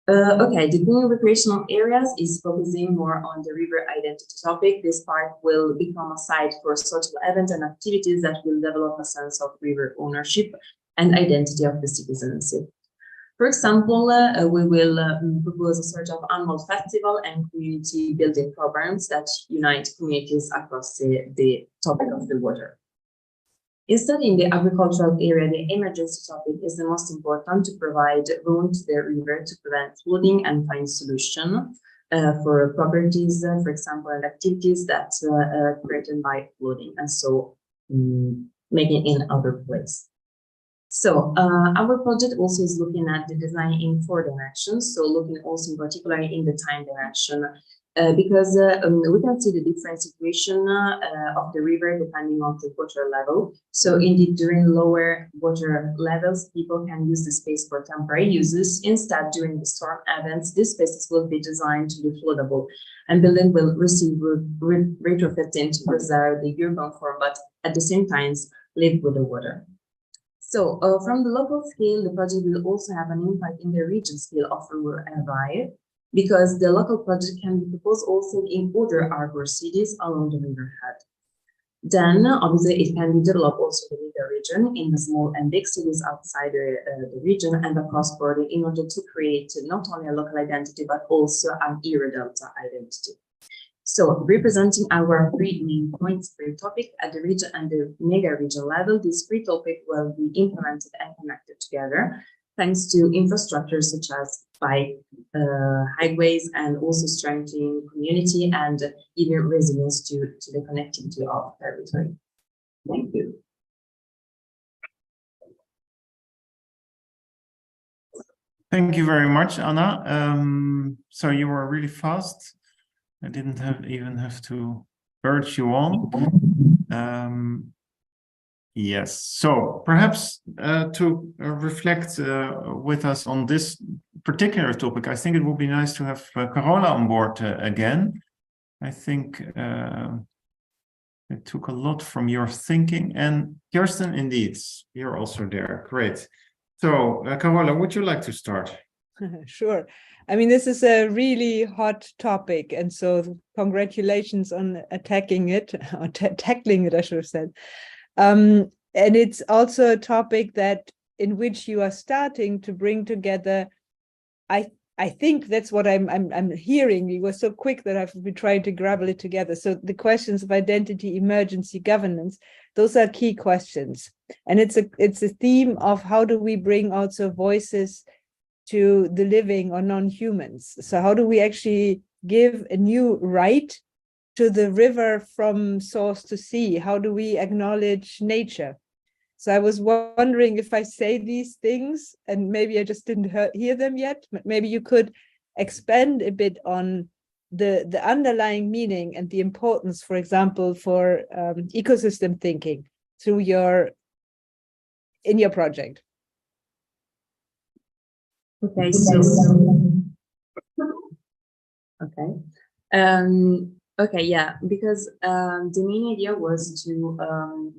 The green recreational areas is focusing more on the river identity topic. This part will become a site for social events and activities that will develop a sense of river ownership and identity of the citizenship. For example, we will propose a sort of annual festival and community building programs that unite communities across the topic of the water. Instead, in the agricultural area, the emergency topic is the most important to provide room to the river to prevent flooding and find solution for properties, for example, and activities that are threatened by flooding, and so making in other places. So our project also is looking at the design in 4 dimensions, so looking also in particular in the time dimension, because we can see the different situation of the river depending on the water level. So indeed, during lower water levels, people can use the space for temporary uses. Instead, during the storm events, these spaces will be designed to be floodable, and building will receive retrofitting to preserve the urban form, but at the same time live with the water. So from the local scale, the project will also have an impact in the region scale of rural area, because the local project can be proposed also in other arbor cities along the riverhead. Then obviously it can be developed also in the region, in the small and big cities outside the region and across border, in order to create not only a local identity, but also an Eurodelta identity. So representing our 3 main points per topic at the region and the mega region level, these 3 topics will be implemented and connected together thanks to infrastructure such as bike, highways, and also strengthening community and even resilience to the connectivity of territory. Thank you. Thank you very much, Anna. So you were really fast. I didn't even have to urge you on. Yes, so perhaps to reflect with us on this particular topic, I think it would be nice to have Carola on board again. I think it took a lot from your thinking, and Kirsten, indeed, you're also there. Great. So Carola, would you like to start? Sure. I mean, this is a really hot topic, and so congratulations on attacking it, or tackling it, I should have said. And it's also a topic that in which you are starting to bring together. I think that's what I'm hearing. You were so quick that I've been trying to gravel it together. So the questions of identity, emergency, governance, those are key questions, and it's a theme of how do we bring also voices to the living or non-humans. So how do we actually give a new right to the river from source to sea? How do we acknowledge nature? So I was wondering if I say these things, and maybe I just didn't hear them yet, but maybe you could expand a bit on the underlying meaning and the importance, for example, for ecosystem thinking through in your project. Okay, so because the main idea was to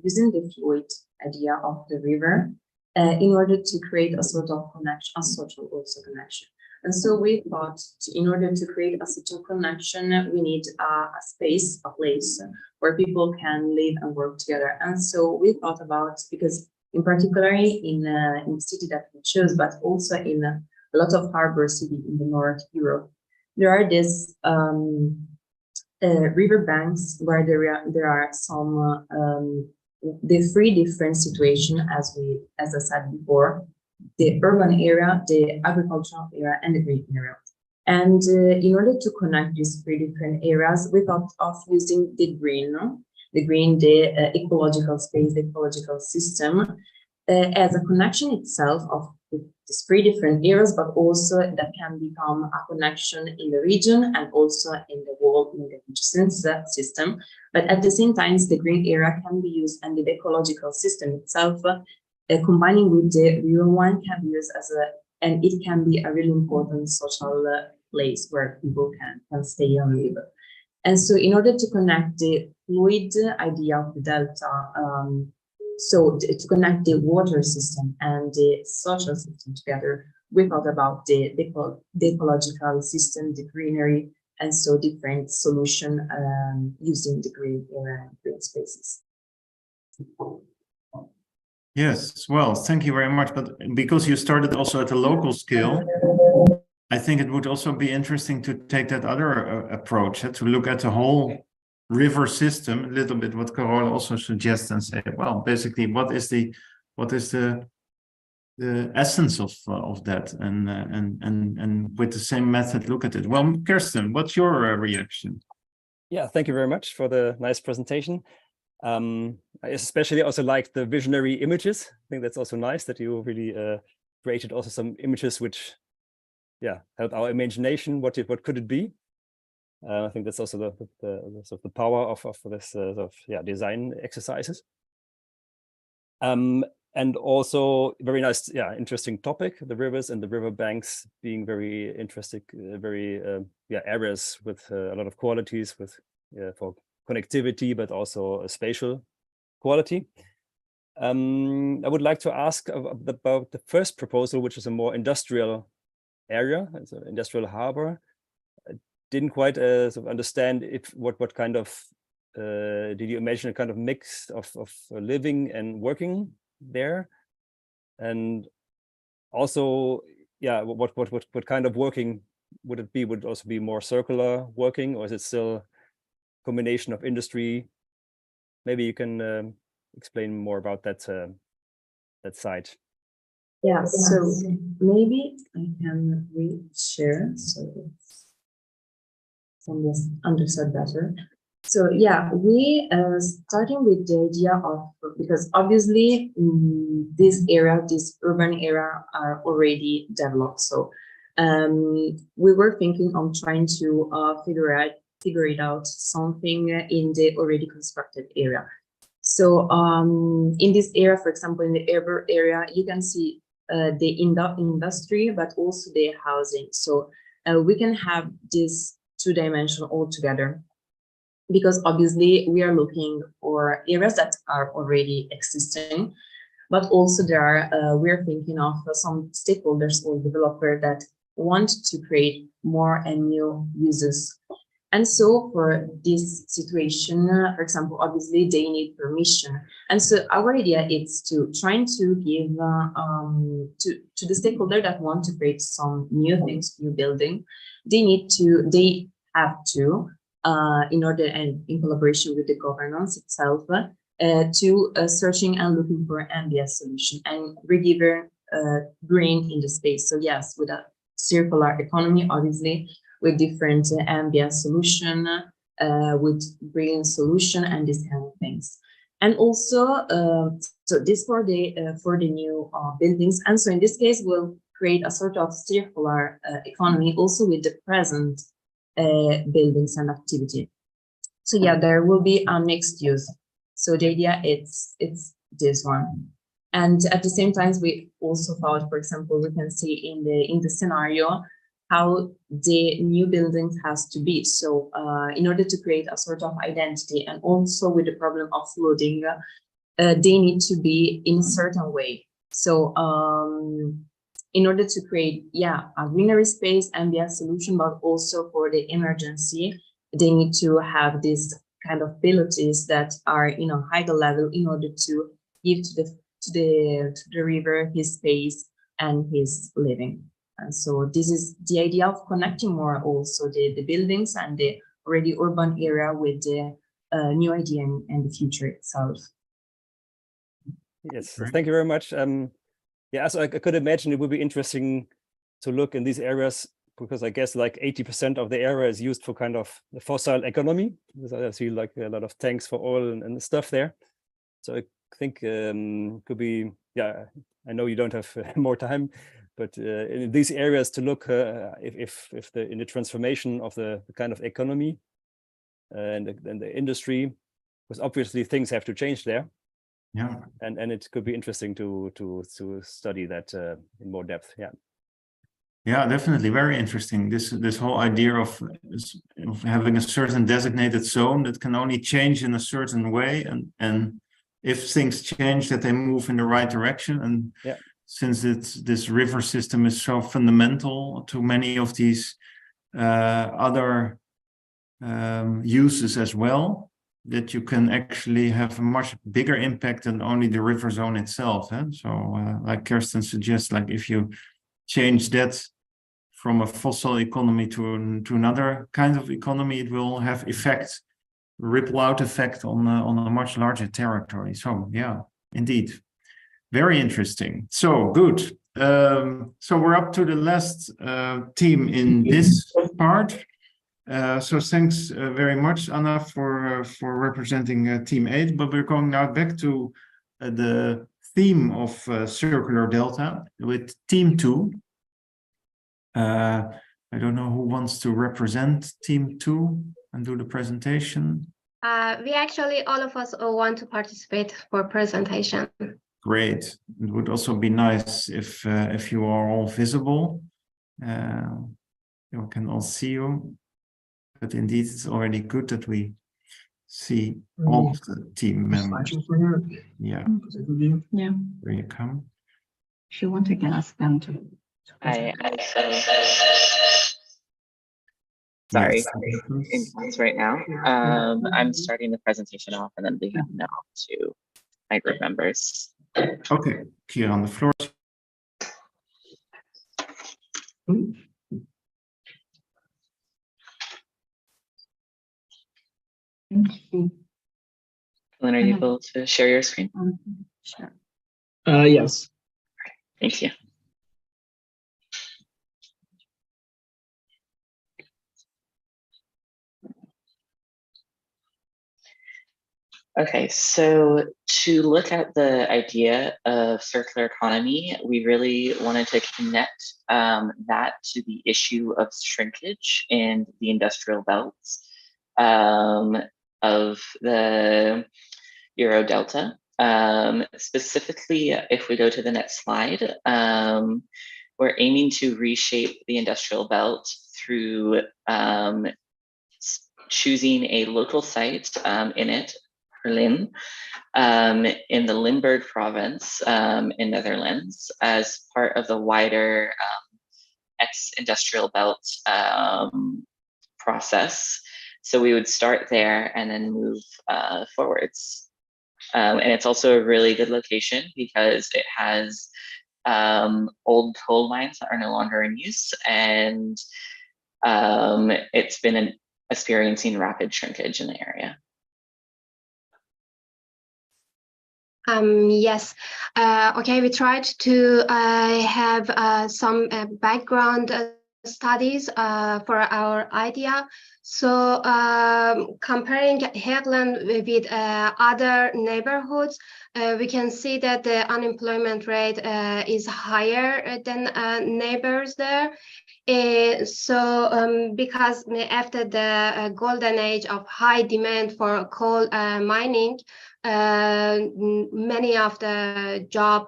using the fluid idea of the river in order to create a sort of connection, a social also connection. And so we thought in order to create a such a connection, we need a space, a place where people can live and work together. And so we thought about, because in particular in the city that we chose, but also in a lot of harbor city in the North Europe, there are these river banks where there are some the three different situations, as I said before: the urban area, the agricultural area, and the green area. And in order to connect these three different areas, we thought of using the green, the ecological space, the ecological system, as a connection itself of these three different areas, but also that can become a connection in the region and also in the world, in the system. But at the same time, the green area can be used, and the ecological system itself, combining with the rural one, can be used as and it can be a really important social place where people can stay and live. And so in order to connect the fluid idea of the delta, so to connect the water system and the social system together, we thought about the ecological system, the greenery, and so different solution using the green area and green spaces. Yes, well, thank you very much. But because you started also at a local scale, I think it would also be interesting to take that other approach, to look at the whole river system, a little bit what Carole also suggests, and say, well, basically, what is the essence of that, and with the same method look at it. Well, Kirsten, what's your reaction? Yeah, thank you very much for the nice presentation. I especially also like the visionary images. I think that's also nice that you really created also some images which, yeah, help our imagination. What could it be? I think that's also the power of this design exercises. And also very nice, interesting topic, the rivers and the river banks being very interesting, areas with a lot of qualities for connectivity, but also a spatial quality. I would like to ask about the first proposal, which is a more industrial area, it's an industrial harbor. I didn't quite sort of understand what kind of did you imagine a kind of mix of living and working there, and also what kind of working would it be? Would it also be more circular working, or is it still a combination of industry? Maybe you can explain more about that side. Yeah, so maybe I can share so can just understand better. So yeah, we starting with the idea of, because obviously this urban area are already developed. So we were thinking on trying to figure it out something in the already constructed area. So in this area, for example, in the urban area, you can see the industry, but also the housing. So we can have this two-dimensional all together, because obviously we are looking for areas that are already existing, but also there are we're thinking of some stakeholders or developers that want to create more and new uses. And so for this situation, for example, obviously they need permission. And so our idea is to trying to give to the stakeholder that want to create some new things, new building, they have to, in order and in collaboration with the governance itself, to searching and looking for an ambient solution and give green in the space. So yes, with a circular economy, obviously, with different ambient solution, with green solution and these kind of things. And also, so this for the new buildings. And so in this case, we'll create a sort of circular economy also with the present buildings and activity. So yeah, there will be a mixed use. So the idea it's this one. And at the same time, we also thought, for example, we can see in the scenario how the new buildings has to be. So in order to create a sort of identity, and also with the problem of flooding, they need to be in a certain way. So in order to create, a greenery space and be a solution, but also for the emergency, they need to have these kind of abilities that are, higher level in order to give to the river his space and his living. And so this is the idea of connecting more also the buildings and the already urban area with the new idea and the future itself. Yes, thank you very much. Yeah, so I could imagine it would be interesting to look in these areas, because I guess like 80% of the area is used for kind of the fossil economy. Because I see like a lot of tanks for oil and stuff there. So I think could be, yeah, I know you don't have more time, but in these areas to look if in the transformation of the kind of economy and the industry, because obviously things have to change there. Yeah. And it could be interesting to study that in more depth. Yeah. Yeah, definitely very interesting. This whole idea of having a certain designated zone that can only change in a certain way, and if things change, that they move in the right direction. And yeah, since this river system is so fundamental to many of these other uses as well, that you can actually have a much bigger impact than only the river zone itself. So like Kirsten suggests, like if you change that from a fossil economy to another kind of economy, it will have effect, ripple out effect on a much larger territory. So yeah, indeed, very interesting. So good. So we're up to the last team in this part. So thanks very much, Anna, for representing Team 8. But we're going now back to the theme of Circular Delta with Team 2. I don't know who wants to represent Team 2 and do the presentation. We actually, all of us want to participate for presentation. Great. It would also be nice if you are all visible. You can all see you. But indeed, it's already good that we see all of the team members. Yeah. Yeah. Where you come. If you want, I can ask them to. Sorry, Yes. in class right now. I'm starting the presentation off and then leaving it off to my group members. Okay, Kira on the floor. Lynn, are you able to share your screen? Sure. Yes. Thank you. Okay, so to look at the idea of circular economy, we really wanted to connect that to the issue of shrinkage in the industrial belts of the Eurodelta. Specifically, if we go to the next slide, we're aiming to reshape the industrial belt through choosing a local site in it, Berlin, in the Limburg province in Netherlands, as part of the wider ex-industrial belt process. So we would start there and then move forwards. And it's also a really good location because it has old coal mines that are no longer in use, and it's been experiencing rapid shrinkage in the area. Yes. Okay, we tried to have some background studies for our idea. So comparing Heerlen with other neighborhoods, we can see that the unemployment rate is higher than neighbors there. So because after the golden age of high demand for coal mining, many of the jobs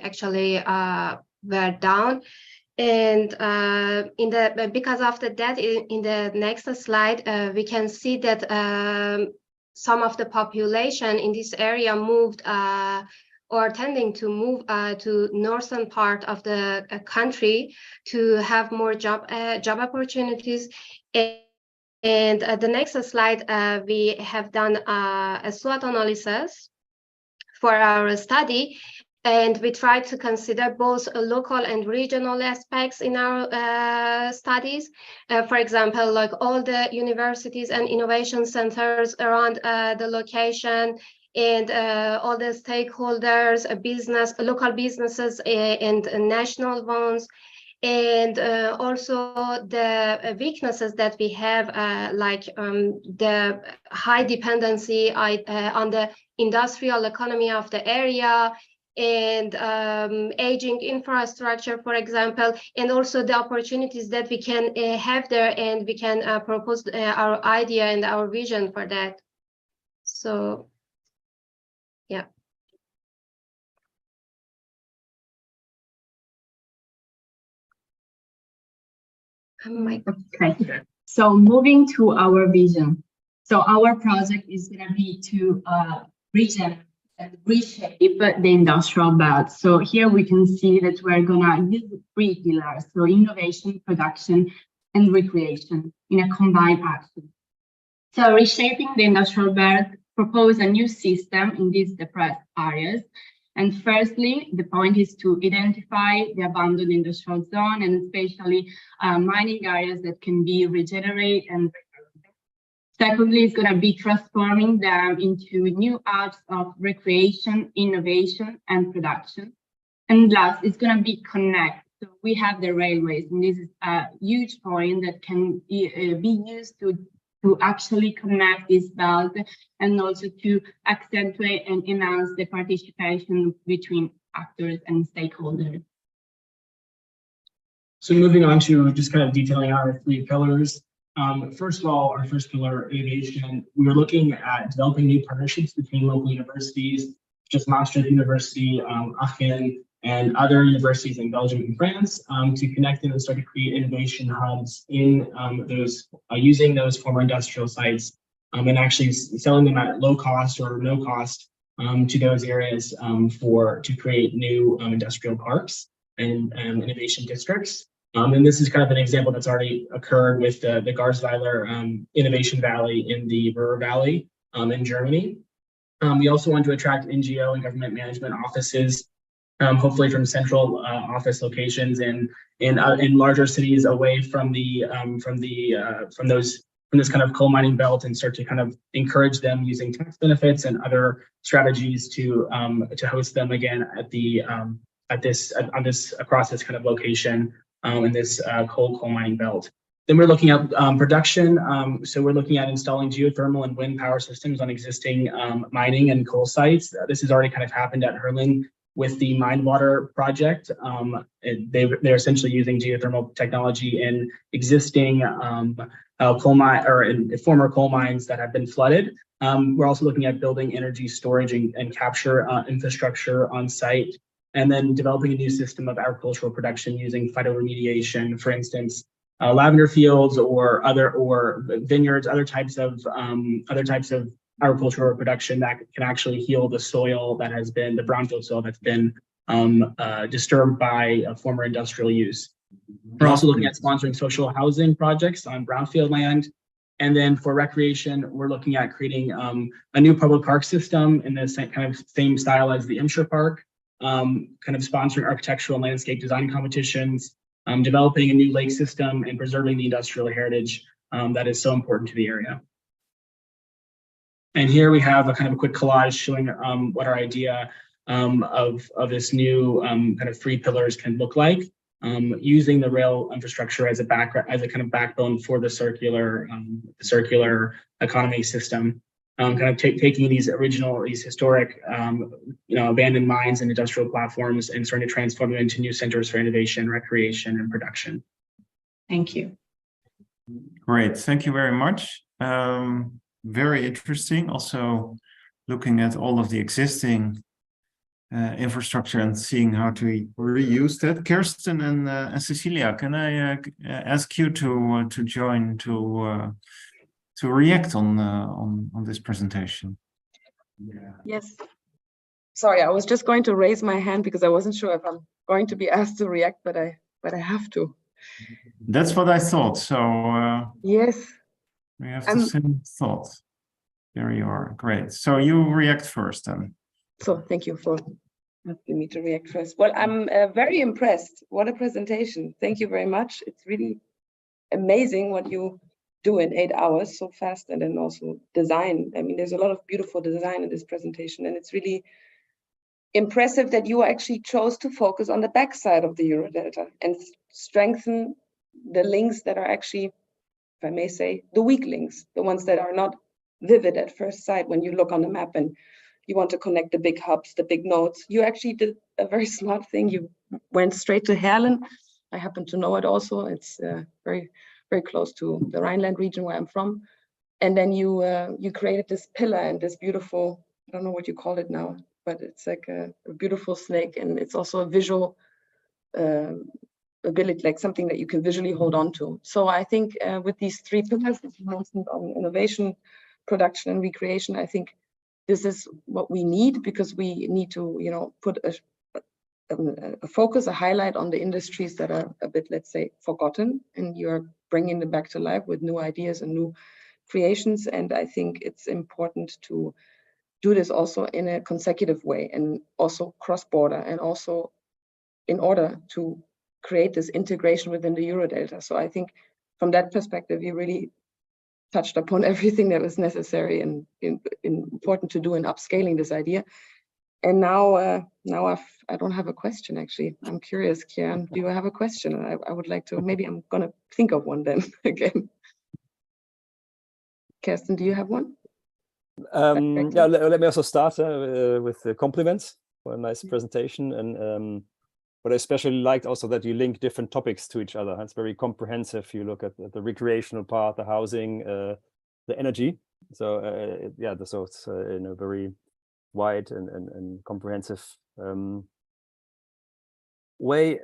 actually were down. And because of that, in the next slide, we can see that some of the population in this area moved or tending to move to northern part of the country to have more job opportunities. And the next slide, we have done a SWOT analysis for our study, and we try to consider both local and regional aspects in our studies. For example, like all the universities and innovation centers around the location, and all the stakeholders, local businesses and national ones. And also the weaknesses that we have, like the high dependency on the industrial economy of the area, and aging infrastructure, for example, and also the opportunities that we can have there, and we can propose our idea and our vision for that. So, yeah. Okay, so moving to our vision. So our project is going to be to regen and reshape the industrial belt. So here we can see that we're going to use 3 pillars, so innovation, production, and recreation in a combined action. So reshaping the industrial belt propose a new system in these depressed areas. And firstly, the point is to identify the abandoned industrial zone, and especially mining areas that can be regenerated and secondly, it's going to be transforming them into new hubs of recreation, innovation, and production. And last, it's going to be connect. So we have the railways, and this is a huge point that can be used to actually connect this belt, and also to accentuate and enhance the participation between actors and stakeholders. So moving on to just kind of detailing our 3 pillars. First of all, our first pillar, innovation, we were looking at developing new partnerships between local universities, just Maastricht University, Aachen, and other universities in Belgium and France, to connect them and start to create innovation hubs in using those former industrial sites, and actually selling them at low cost or no cost to those areas to create new industrial parks and innovation districts. And this is kind of an example that's already occurred with the Garzweiler Innovation Valley in the Ruhr Valley in Germany. We also want to attract NGO and government management offices, hopefully from central office locations in larger cities away from this kind of coal mining belt, and start to kind of encourage them using tax benefits and other strategies to host them again across this kind of location in this coal mining belt. Then we're looking at production. So we're looking at installing geothermal and wind power systems on existing mining and coal sites. This has already kind of happened at Herling with the Mindwater project. They're essentially using geothermal technology in existing coal mine or in former coal mines that have been flooded. We're also looking at building energy storage and capture infrastructure on site, and then developing a new system of agricultural production using phytoremediation, for instance, lavender fields or vineyards, other types of agricultural production that can actually heal the soil that has been the brownfield soil that's been disturbed by former industrial use. We're also looking at sponsoring social housing projects on brownfield land. And then for recreation, we're looking at creating a new public park system in the same style as the Imscher Park, kind of sponsoring architectural and landscape design competitions, developing a new lake system, and preserving the industrial heritage that is so important to the area. And here we have a kind of a quick collage showing what our idea of this new kind of 3 pillars can look like, using the rail infrastructure as a kind of backbone for the circular economy system. Kind of taking these historic, abandoned mines and industrial platforms and starting to transform them into new centers for innovation, recreation, and production. Thank you. Great, thank you very much. Very interesting. Also, looking at all of the existing infrastructure and seeing how to reuse that. Kirsten and Cecilia, can I ask you to join to react on this presentation? Yes. sorry, I was just going to raise my hand because I wasn't sure if I'm going to be asked to react, but I have to. That's what I thought. So yes, we have the same thought. There you are. Great. So you react first then. So thank you for asking me to react first. Well, I'm very impressed. What a presentation. Thank you very much. It's really amazing what you do in 8 hours so fast, and then also design. I mean, there's a lot of beautiful design in this presentation, and it's really impressive that you actually chose to focus on the backside of the Eurodelta and strengthen the links that are actually, if I may say, the weak links, the ones that are not vivid at first sight when you look on the map and you want to connect the big hubs, the big nodes. You actually did a very smart thing. You went straight to Herlen. I happen to know it also. It's very, very close to the Rhineland region where I'm from. And then you created this pillar and this beautiful, I don't know what you call it now, but it's like a beautiful snake, and it's also a visual ability, like something that you can visually hold on to. So I think with these 3 pillars that you mentioned on innovation, production, and recreation, I think this is what we need, because we need to, you know, put a focus, a highlight on the industries that are a bit, let's say, forgotten, and you're bringing them back to life with new ideas and new creations. And I think it's important to do this also in a consecutive way, and also cross-border, and also in order to create this integration within the Eurodelta. So I think from that perspective, you really touched upon everything that was necessary and important to do in upscaling this idea. And now I don't have a question, actually. I'm curious, Kieran, do you have a question? I would like to, maybe I'm gonna think of one then again. Kirsten, do you have one? Yeah, let me also start with the compliments for a nice presentation. And what I especially liked also that you link different topics to each other. It's very comprehensive. You look at the recreational part, the housing, the energy. So yeah, so it's in a very wide and comprehensive way.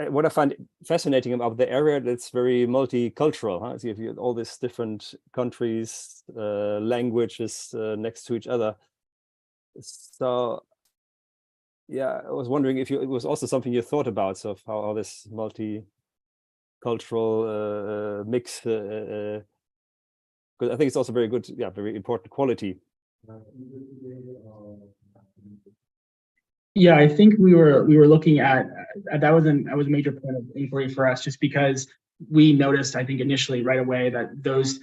What I find fascinating about the area, that's very multicultural. Huh? So you have all these different countries, languages next to each other. So yeah, I was wondering if it was also something you thought about, so how this multicultural mix. Because I think it's also very good, yeah, very important quality. Yeah, I think we were looking at that was a major point of inquiry for us, just because we noticed, I think initially right away, that both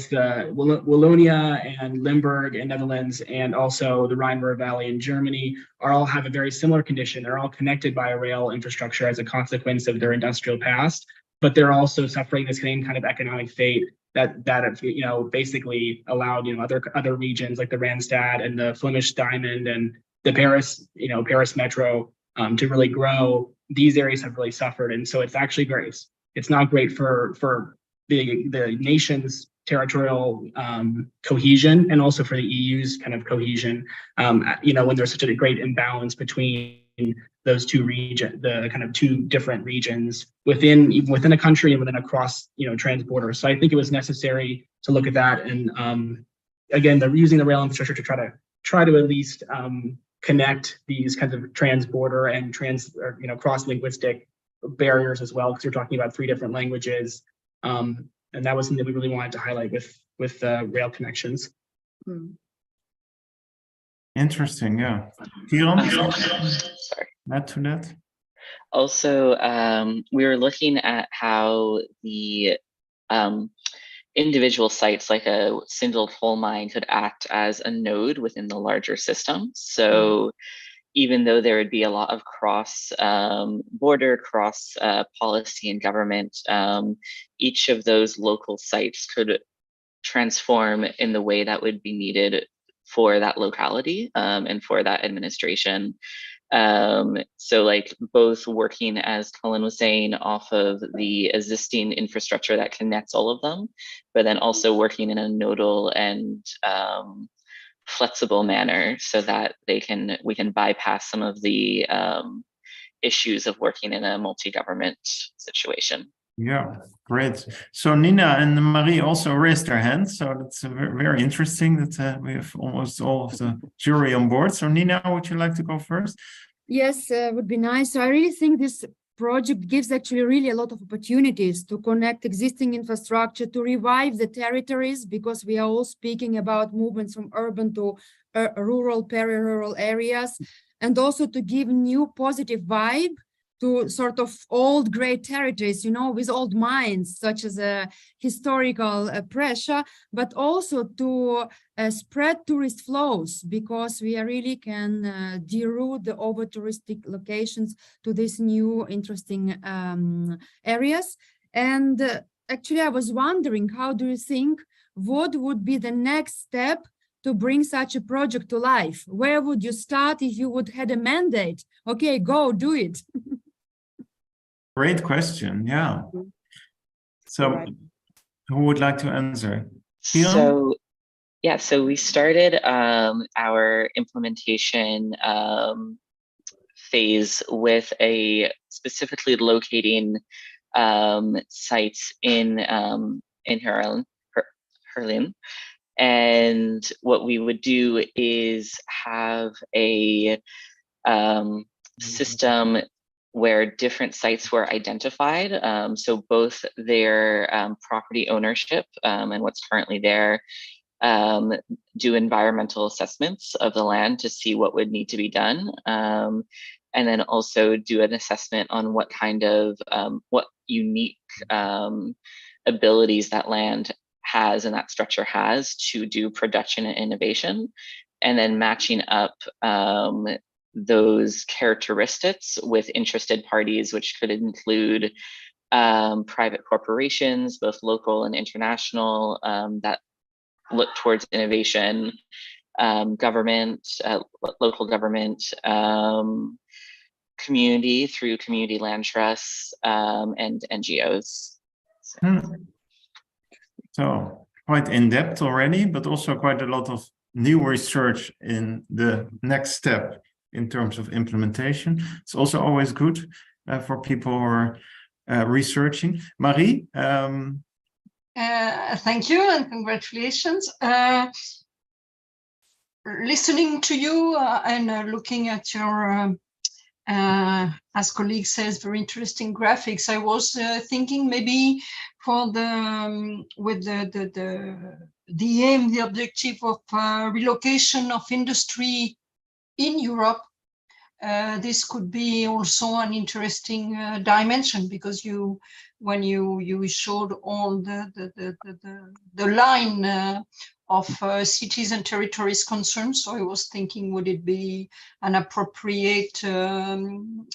Wallonia and Limburg in Netherlands, and also the Rhine River Valley in Germany all have a very similar condition. They're all connected by a rail infrastructure as a consequence of their industrial past, but they're also suffering the same kind of economic fate that you know, basically allowed, you know, other regions like the Randstad and the Flemish Diamond and the Paris Metro to really grow. These areas have really suffered, and so it's actually it's not great for the nation's territorial cohesion, and also for the EU's kind of cohesion. You know, when there's such a great imbalance between those two regions, the kind of two different regions within a country and within across, you know, transborder. So I think it was necessary to look at that, and again, using the rail infrastructure to try to at least connect these kinds of transborder and cross-linguistic barriers as well, because we're talking about 3 different languages. And that was something that we really wanted to highlight with rail connections. Interesting, yeah. Kieran, sorry. add to that? Also, we were looking at how the individual sites, like a single coal mine, could act as a node within the larger system. So even though there would be a lot of cross-border, policy and government, each of those local sites could transform in the way that would be needed for that locality and for that administration. So like both working, as Colin was saying, off of the existing infrastructure that connects all of them, but then also working in a nodal and flexible manner so that we can bypass some of the issues of working in a multi-government situation. Yeah, great. So Nina and Marie also raised their hands. So that's very interesting that we have almost all of the jury on board. So Nina, would you like to go first? Yes, would be nice. So I really think this project gives actually really a lot of opportunities to connect existing infrastructure, to revive the territories, because we are all speaking about movements from urban to rural, peri-rural areas, and also to give new positive vibe to sort of old great territories, you know, with old mines, such as a historical pressure, but also to spread tourist flows, because we really can deroute the over touristic locations to these new interesting areas. And actually, I was wondering, how do you think, what would be the next step to bring such a project to life? Where would you start if you would had a mandate? Okay, go do it. Great question. Yeah. So who would like to answer? So yeah, so we started our implementation phase with specifically locating sites in Herlin. And what we would do is have a system where different sites were identified. So both their property ownership and what's currently there, do environmental assessments of the land to see what would need to be done. And then also do an assessment on what kind of, what unique abilities that land has and that structure has to do production and innovation. And then matching up those characteristics with interested parties, which could include private corporations, both local and international, that look towards innovation, government, local government, community through community land trusts, and NGOs. So quite in depth already, but also quite a lot of new research in the next step in terms of implementation. It's also always good for people who are researching. Marie? Thank you and congratulations. Listening to you and looking at your, as colleague says, very interesting graphics, I was thinking maybe for the with the aim, the objective of relocation of industry in Europe, this could be also an interesting dimension, because when you showed all the line of cities and territories concerned, so I was thinking, would it be an appropriate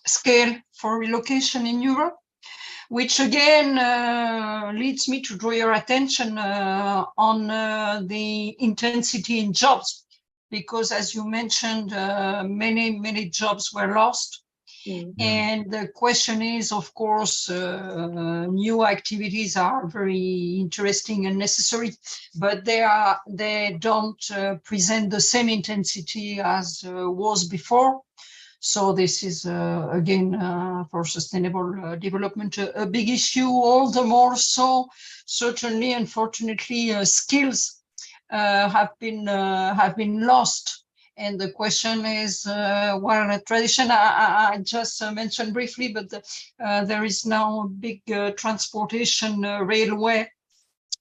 scale for relocation in Europe? Which again leads me to draw your attention on the intensity in jobs, because as you mentioned, many jobs were lost. And the question is, of course, new activities are very interesting and necessary, but they don't present the same intensity as was before. So this is, again, for sustainable development, a big issue, all the more so, certainly, unfortunately, skills have been lost. And the question is, well, a tradition I just mentioned briefly, but there is now a big transportation railway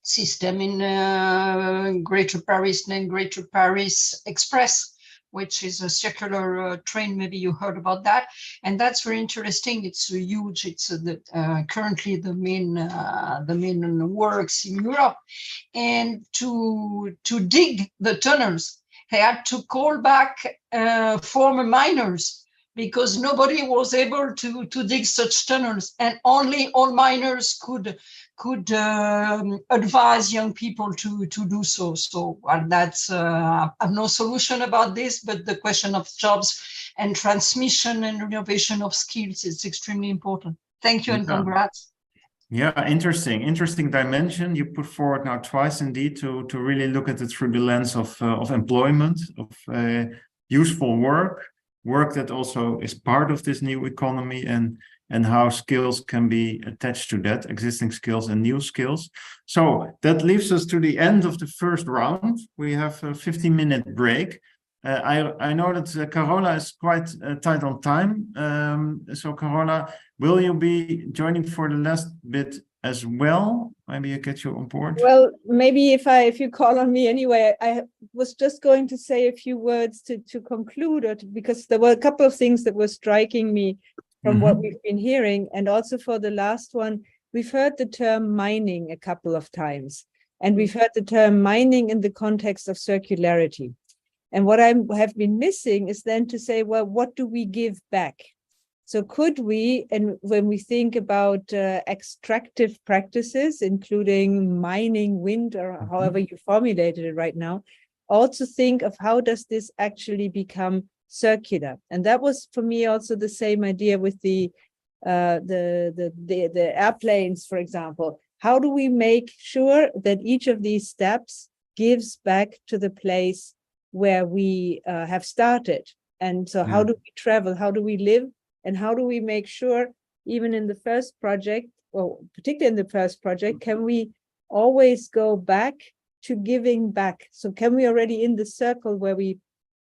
system in Greater Paris, named Greater Paris Express, which is a circular train. Maybe you heard about that, and that's very interesting. It's huge. It's currently the main works in Europe, and to dig the tunnels, they had to call back former miners, because nobody was able to dig such tunnels, and only all miners could advise young people to do so. So well, that's I have no solution about this, but the question of jobs and transmission and renovation of skills is extremely important. Thank you and congrats. Yeah, interesting dimension you put forward now twice, indeed, to really look at it through the lens of employment, of useful work that also is part of this new economy, and and how skills can be attached to that, existing skills and new skills. So that leaves us to the end of the first round. We have a 15-minute break. I know that Carola is quite tight on time. So Carola, will you be joining for the last bit as well? Maybe I get you on board. Well, maybe if you call on me anyway, I was just going to say a few words to conclude, because there were a couple of things that were striking me from what we've been hearing. And also for the last one, we've heard the term mining a couple of times, and we've heard the term mining in the context of circularity. And what I have been missing is then to say, well, what do we give back? So could we, and when we think about extractive practices, including mining, wind, or however you formulated it right now, also think of how does this actually become circular? And that was for me also the same idea with the airplanes, for example. How do we make sure that each of these steps gives back to the place where we have started? And so how do we travel? How do we live? And how do we make sure, even in the first project, or particularly in the first project, can we always go back to giving back? So can we already in the circle where we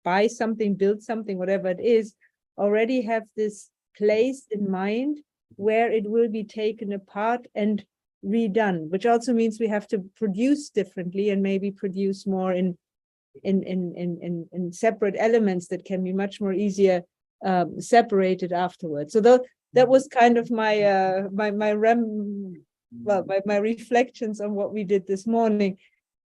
buy something, build something, whatever it is, already have this place in mind where it will be taken apart and redone, which also means we have to produce differently and maybe produce more in separate elements that can be much more easier separated afterwards. So that was kind of my my reflections on what we did this morning.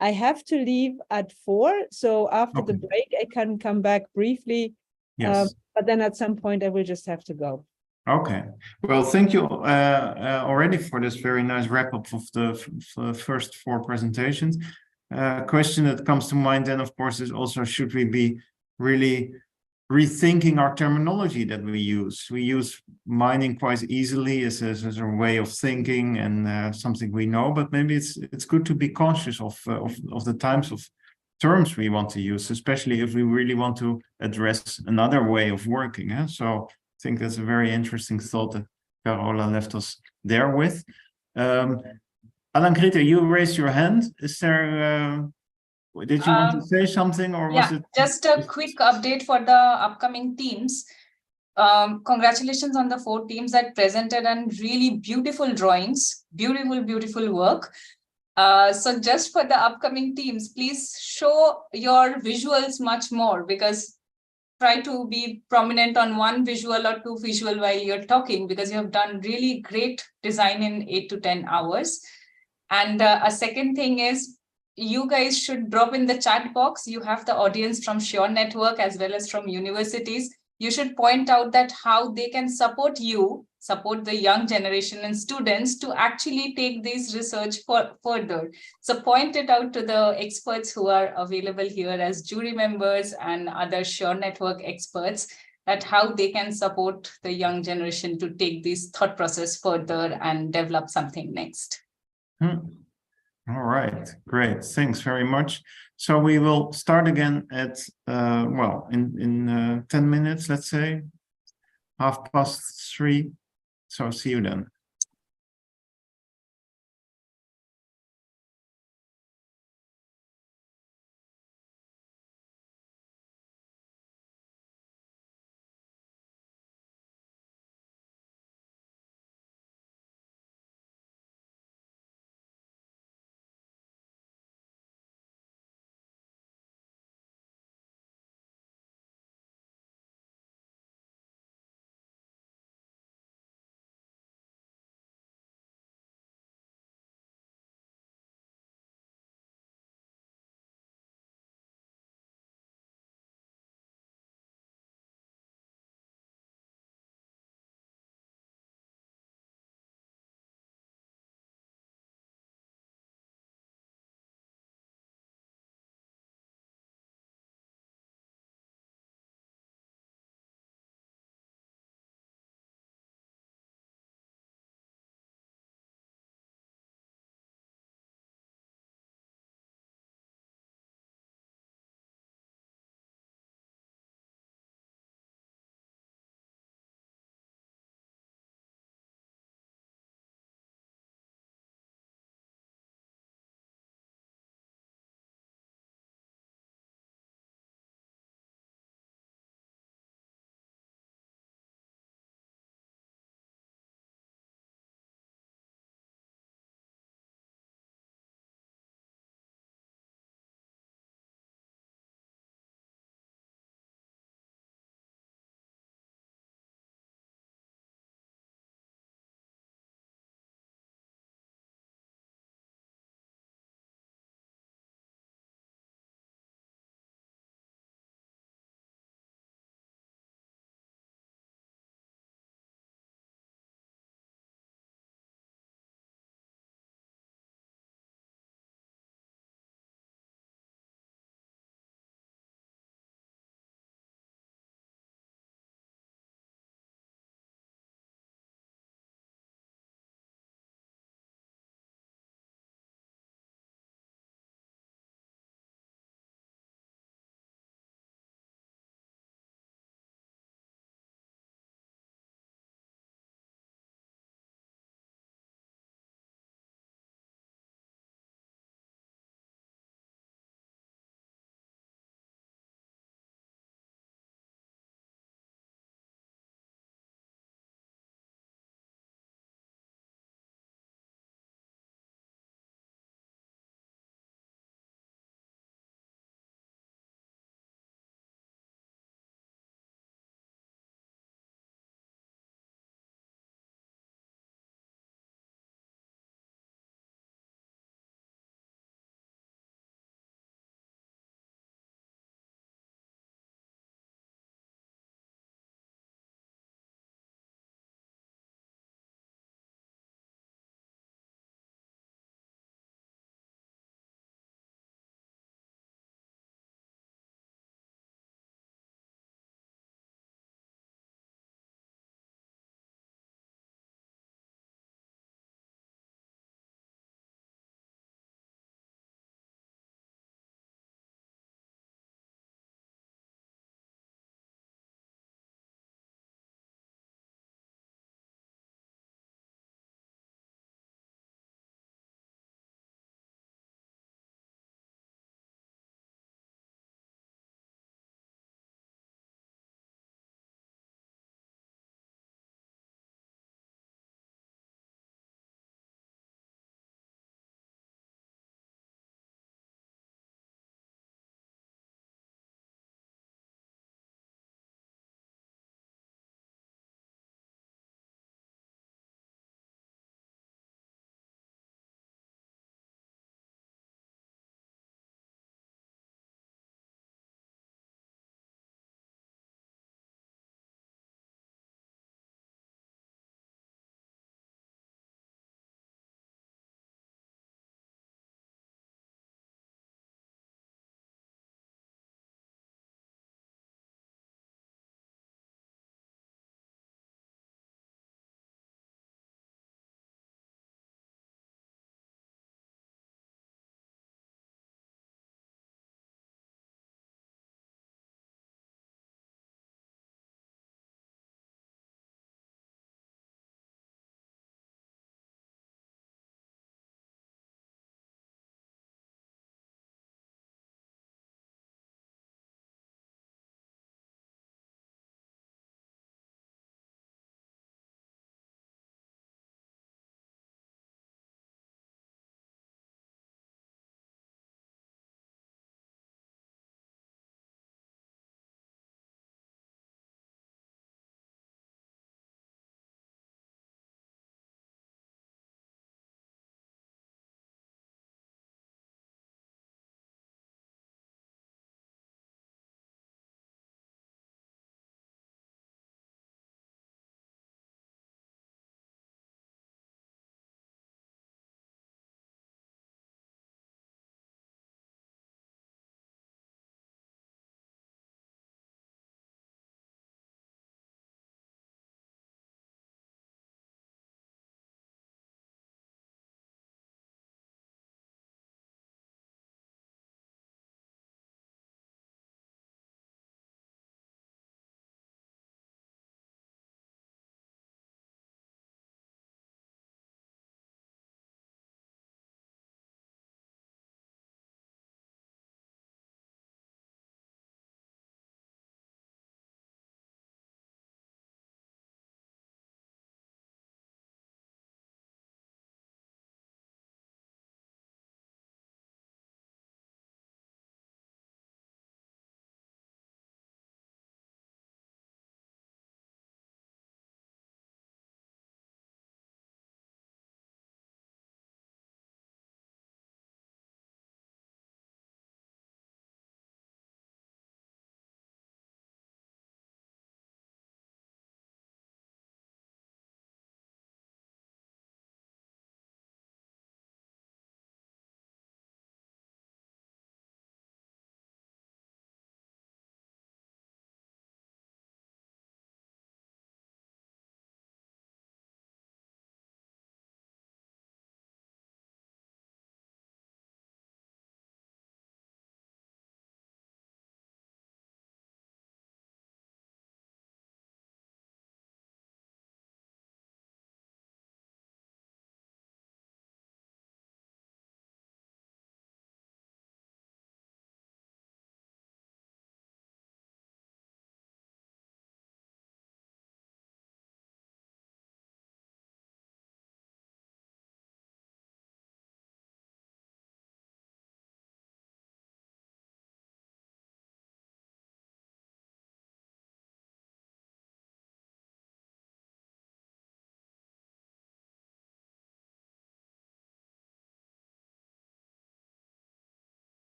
I have to leave at 4, so after the break I can come back briefly. Yes. But then at some point I will just have to go. Okay. Well, thank you already for this very nice wrap up of the first 4 presentations. Question that comes to mind then, of course, is also, should we be really rethinking our terminology that we use? We use mining quite easily as a way of thinking and something we know, but maybe it's good to be conscious of the types of terms we want to use, especially if we really want to address another way of working. So I think that's a very interesting thought that Carola left us there with. Alan-Grete, you raised your hand. Is there, did you want to say something, or was it? Just a quick update for the upcoming teams. Congratulations on the 4 teams that presented and really beautiful drawings, beautiful work. So just for the upcoming teams, please show your visuals much more, because try to be prominent on 1 visual or 2 visual while you're talking, because you have done really great design in 8 to 10 hours. And a second thing is, you guys should drop in the chat box. You have the audience from Sure Network as well as from universities. You should point out that how they can support you, support the young generation and students to actually take this research further. So point it out to the experts who are available here as jury members and other Sure Network experts, that how they can support the young generation to take this thought process further and develop something next. All right, great. Thanks very much. So we will start again at, well, in 10 minutes, let's say, 3:30. So see you then.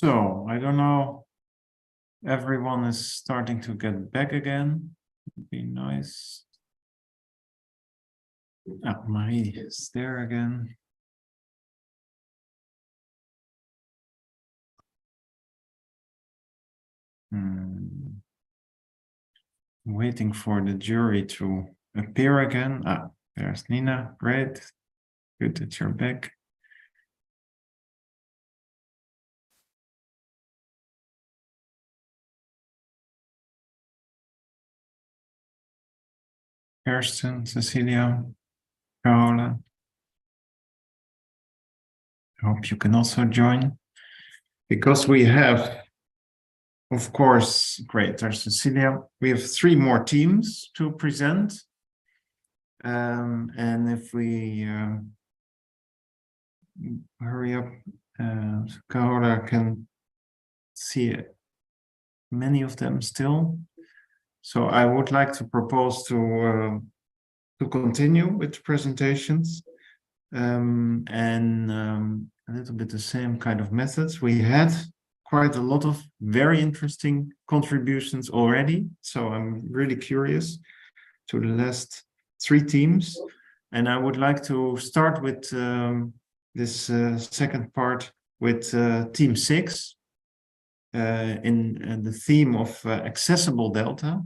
So I don't know. Everyone is starting to get back again. Would be nice. Oh, Marie is there again. Waiting for the jury to appear again. Ah, there's Nina. Great. Good that you're back. Kirsten, Cecilia, Carola. I hope you can also join. Because we have, of course, great, there's Cecilia. We have 3 more teams to present. And if we hurry up, Carola can see many of them still. So I would like to propose to continue with the presentations. A little bit the same kind of methods. We had quite a lot of very interesting contributions already. So I'm really curious to the last 3 teams. And I would like to start with this second part with Team 6 in the theme of accessible delta.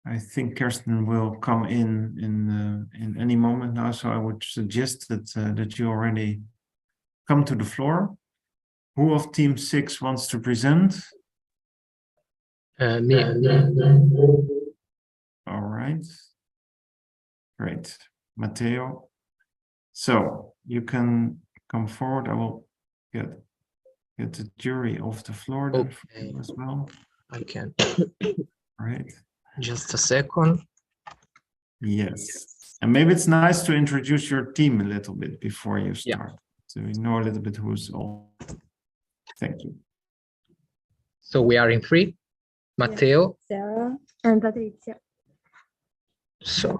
I think Kirsten will come in any moment now, so I would suggest that you already come to the floor. Who of Team 6 wants to present? Me. All right. Great. Matteo. So you can come forward. I will get the jury off the floor then as well. I can. Right. Just a second. Yes. And maybe it's nice to introduce your team a little bit before you start. So we know a little bit who's all. Thank you. So we are in 3. Matteo. Sarah and Patrizia. So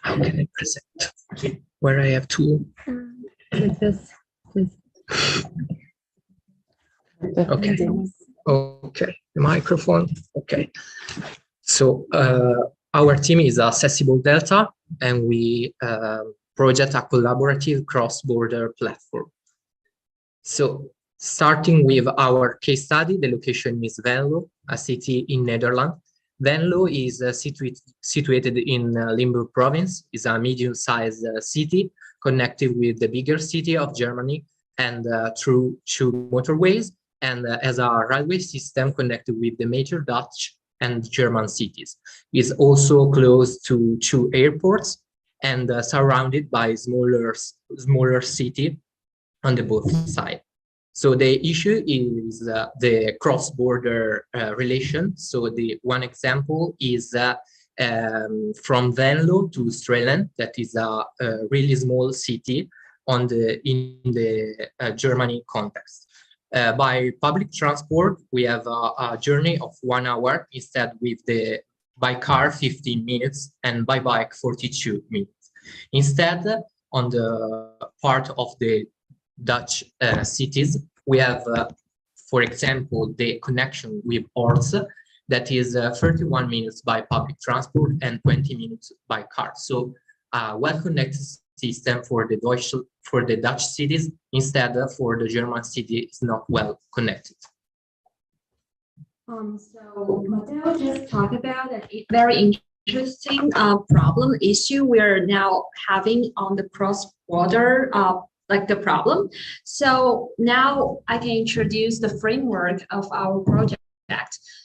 how can I present? Where I have to. Like this, please. Okay. Okay. The microphone. Okay. So our team is Accessible Delta, and we project a collaborative cross-border platform. So starting with our case study, the location is Venlo, a city in Netherlands. Venlo is situated in Limburg province, is a medium-sized city connected with the bigger city of Germany and through 2 motorways, and has a railway system connected with the major Dutch and German cities. Is also close to 2 airports and surrounded by smaller city on the both sides. So the issue is the cross-border relation. So the one example is from Venlo to Strehlen, that is a really small city in the Germany context. By public transport, we have a journey of 1 hour instead with by car 15 minutes and by bike 42 minutes. Instead, on the part of the Dutch cities, we have, for example, the connection with Orts, that is 31 minutes by public transport and 20 minutes by car. So well-connected system for the Dutch cities, instead for the German city is not well connected. So Matteo just talked about a very interesting problem issue we are now having on the cross-border like the problem. So now I can introduce the framework of our project.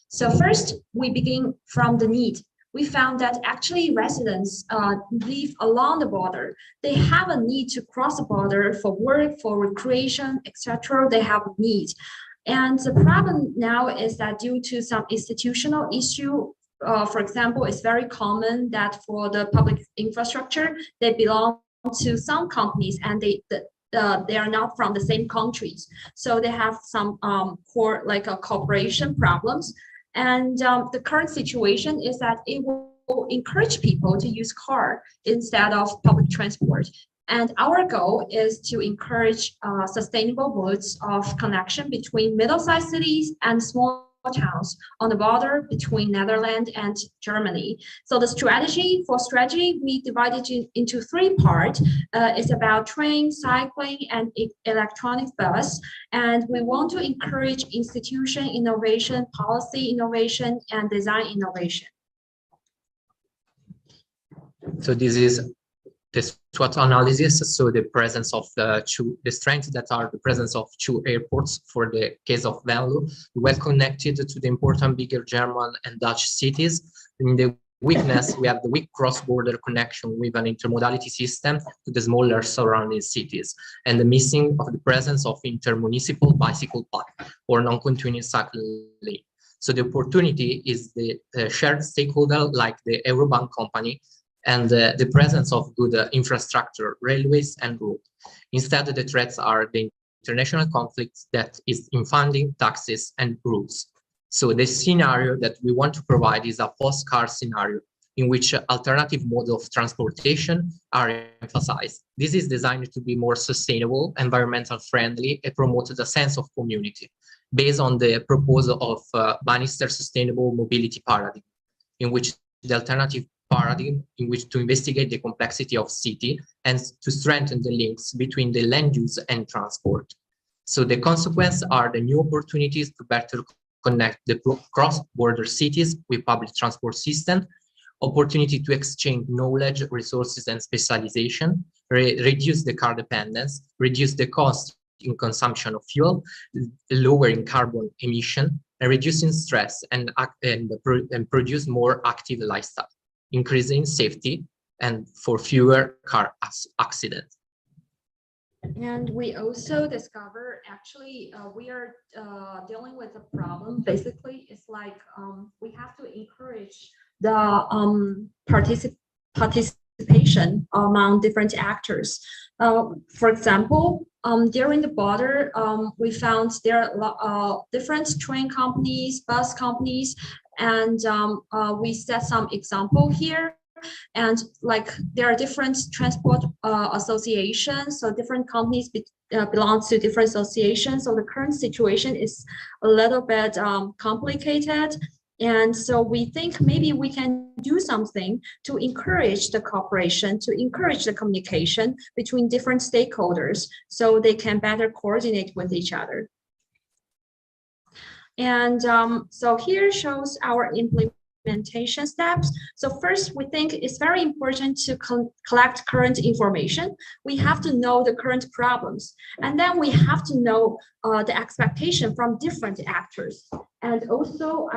So first, we begin from the need. We found that actually residents live along the border. They have a need to cross the border for work, for recreation, etc. They have needs. And the problem now is that due to some institutional issue, for example, it's very common that for the public infrastructure, they belong to some companies and they are not from the same countries. So they have some core cooperation problems. And the current situation is that it will encourage people to use car instead of public transport. And our goal is to encourage sustainable modes of connection between middle-sized cities and small towns on the border between Netherlands and Germany. So the strategy, we divided it into 3 parts. It's about train, cycling, and electronic bus. And we want to encourage institution innovation, policy innovation, and design innovation. So this is the SWOT analysis. So the presence of the strengths that are the presence of 2 airports for the case of Venlo, well connected to the important bigger German and Dutch cities. In the weakness, we have the weak cross-border connection with an intermodality system to the smaller surrounding cities, and the missing of the presence of intermunicipal bicycle path or non-continuous cycle lane. So the opportunity is the shared stakeholder like the Eurobank company, and the presence of good infrastructure, railways and road. Instead, the threats are the international conflicts that is in funding, taxes and rules. So the scenario that we want to provide is a post-car scenario in which alternative modes of transportation are emphasized. This is designed to be more sustainable, environmental friendly, and promote a sense of community based on the proposal of Bannister Sustainable Mobility Paradigm, in which the alternative paradigm in which to investigate the complexity of city and to strengthen the links between the land use and transport. So the consequences are the new opportunities to better connect the cross-border cities with public transport system, opportunity to exchange knowledge, resources, and specialization, reduce the car dependence, reduce the cost in consumption of fuel, lowering carbon emission, and reducing stress and produce more active lifestyle, increasing safety and for fewer car accidents. And we also discover actually we are dealing with a problem. Basically, it's like we have to encourage the participation among different actors. For example, during the border, we found there are different train companies, bus companies, and we set some example here. And like there are different transport associations, so different companies belong to different associations. So the current situation is a little bit complicated. And so we think maybe we can do something to encourage the cooperation, to encourage the communication between different stakeholders so they can better coordinate with each other. And so here shows our implementation steps. So first, we think it's very important to collect current information. We have to know the current problems, and then we have to know the expectation from different actors. And also,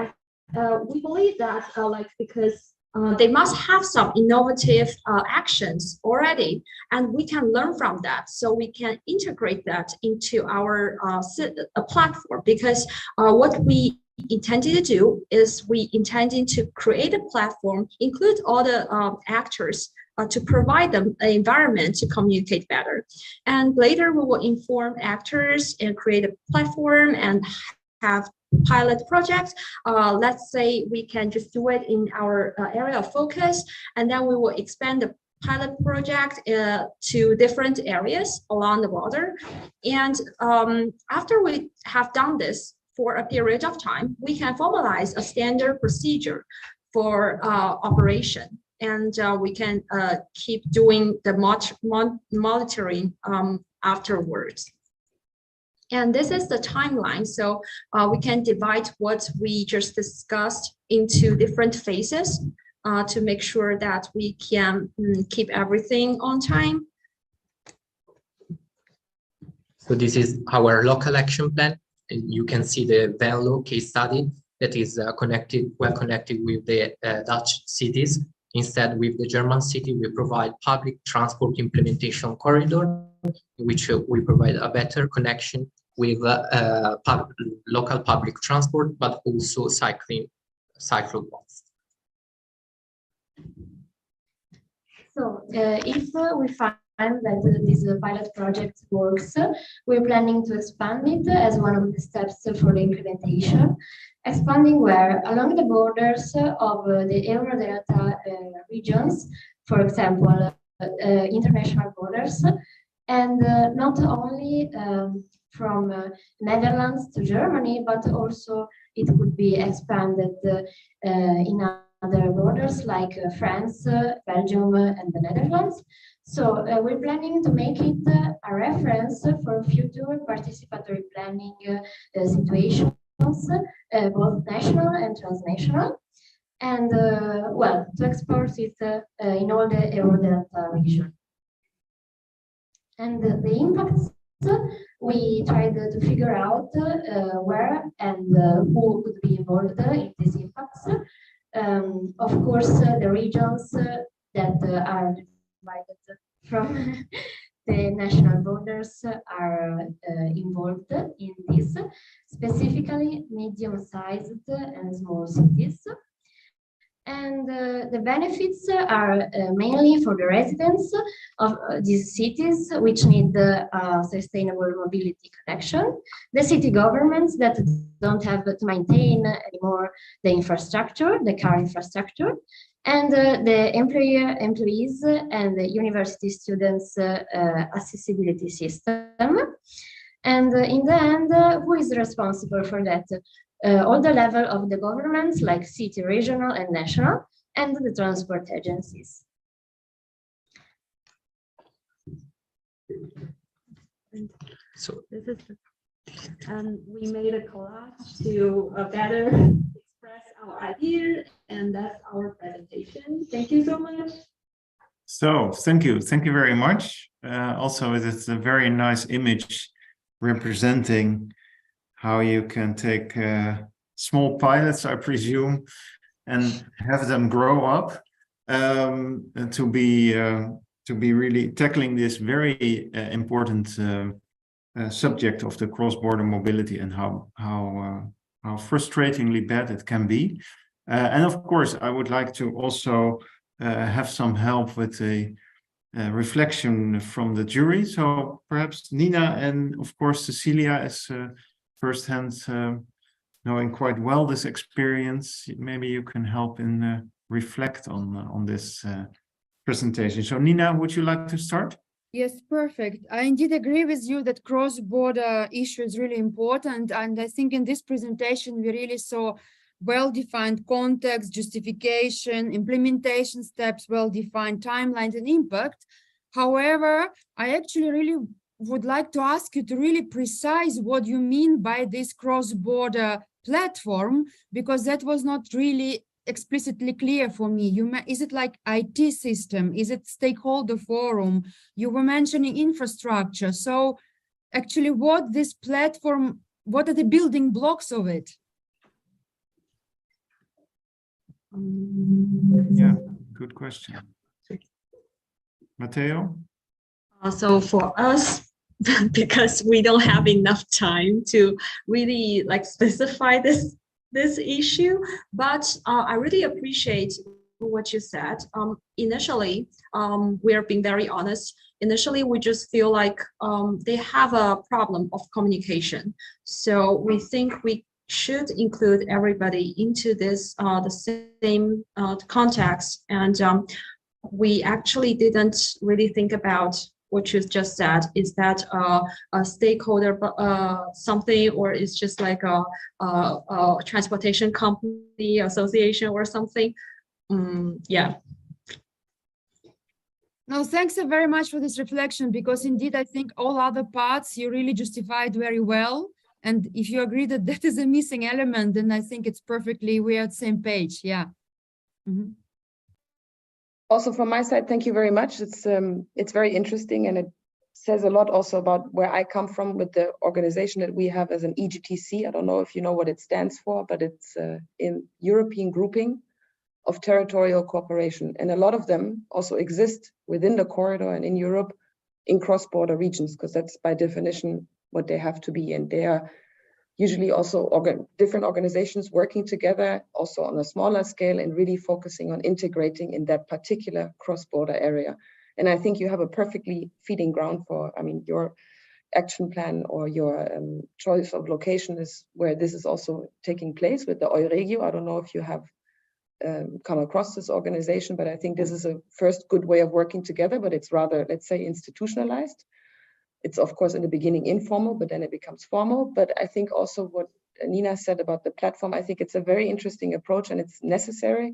we believe that because they must have some innovative actions already, and we can learn from that. So we can integrate that into our platform, because what we intended to do is we intended to create a platform, include all the actors to provide them an environment to communicate better. And later we will inform actors and create a platform and have pilot projects. Let's say we can just do it in our area of focus, and then we will expand the pilot project to different areas along the border. And after we have done this for a period of time, we can formalize a standard procedure for operation. And we can keep doing the monitoring afterwards. And this is the timeline. So we can divide what we just discussed into different phases to make sure that we can keep everything on time. So this is our local action plan. And you can see the Venlo case study that is well connected with the Dutch cities. Instead, with the German city, we provide public transport implementation corridor, in which we provide a better connection with local public transport, but also cycle paths. So if we find that this pilot project works, we're planning to expand it as one of the steps for the implementation. Expanding where? Along the borders of the Eurodelta regions, for example, international borders, and not only from Netherlands to Germany, but also it could be expanded in other borders like France, Belgium, and the Netherlands. So we're planning to make it a reference for future participatory planning situations, both national and transnational, and well, to export it in all the Eurodelta region. And the impacts, we tried to figure out where and who could be involved in these impacts. Of course, the regions that are divided from the national borders are involved in this, specifically medium-sized and small cities. And the benefits are mainly for the residents of these cities, which need sustainable mobility connection, the city governments that don't have to maintain anymore the infrastructure, the car infrastructure, and the employees and the university students' accessibility system. And in the end, who is responsible for that? All the level of the governments like city, regional, and national, and the transport agencies. So this is we made a collage to better express our idea, and that's our presentation. Thank you so much. So thank you very much. Also, it's a very nice image representing how you can take small pilots, I presume, and have them grow up to be really tackling this very important subject of the cross-border mobility and how frustratingly bad it can be. And of course, I would like to also have some help with a reflection from the jury. So perhaps Nina and of course Cecilia as firsthand knowing quite well this experience, maybe you can help in reflect on this presentation. So Nina, would you like to start? Yes, perfect. I indeed agree with you that cross-border issue is really important. And I think in this presentation, we really saw well-defined context, justification, implementation steps, well-defined timelines and impact. However, I actually really would like to ask you to really precise what you mean by this cross-border platform, because that was not really explicitly clear for me. Is it like IT system? Is it stakeholder forum? You were mentioning infrastructure. So actually what this platform, what are the building blocks of it? Yeah, good question. Matteo? So for us, because we don't have enough time to really like specify this issue, but I really appreciate what you said. Initially, we are being very honest. Initially, we just feel like they have a problem of communication. So we think we should include everybody into this the same context, and we actually didn't really think about what you just said. Is that a stakeholder something, or is just like a transportation company association or something? Yeah. No, thanks very much for this reflection, because indeed I think all other parts you really justified very well. And if you agree that that is a missing element, then I think it's perfectly, we're at the same page. Yeah. Mm-hmm. Also from my side, thank you very much. It's very interesting, and it says a lot also about where I come from with the organization that we have as an EGTC. I don't know if you know what it stands for, but it's in European Grouping of Territorial Cooperation. And a lot of them also exist within the corridor and in Europe in cross-border regions, because that's by definition what they have to be. And they are usually also different organizations working together, also on a smaller scale, and really focusing on integrating in that particular cross-border area. And I think you have a perfectly feeding ground for, I mean, your action plan or your choice of location is where this is also taking place with the Euregio. I don't know if you have come across this organization, but I think this is a first good way of working together, but it's rather, let's say, institutionalized. It's of course in the beginning informal, but then it becomes formal. But I think also what Nina said about the platform, I think it's a very interesting approach and it's necessary.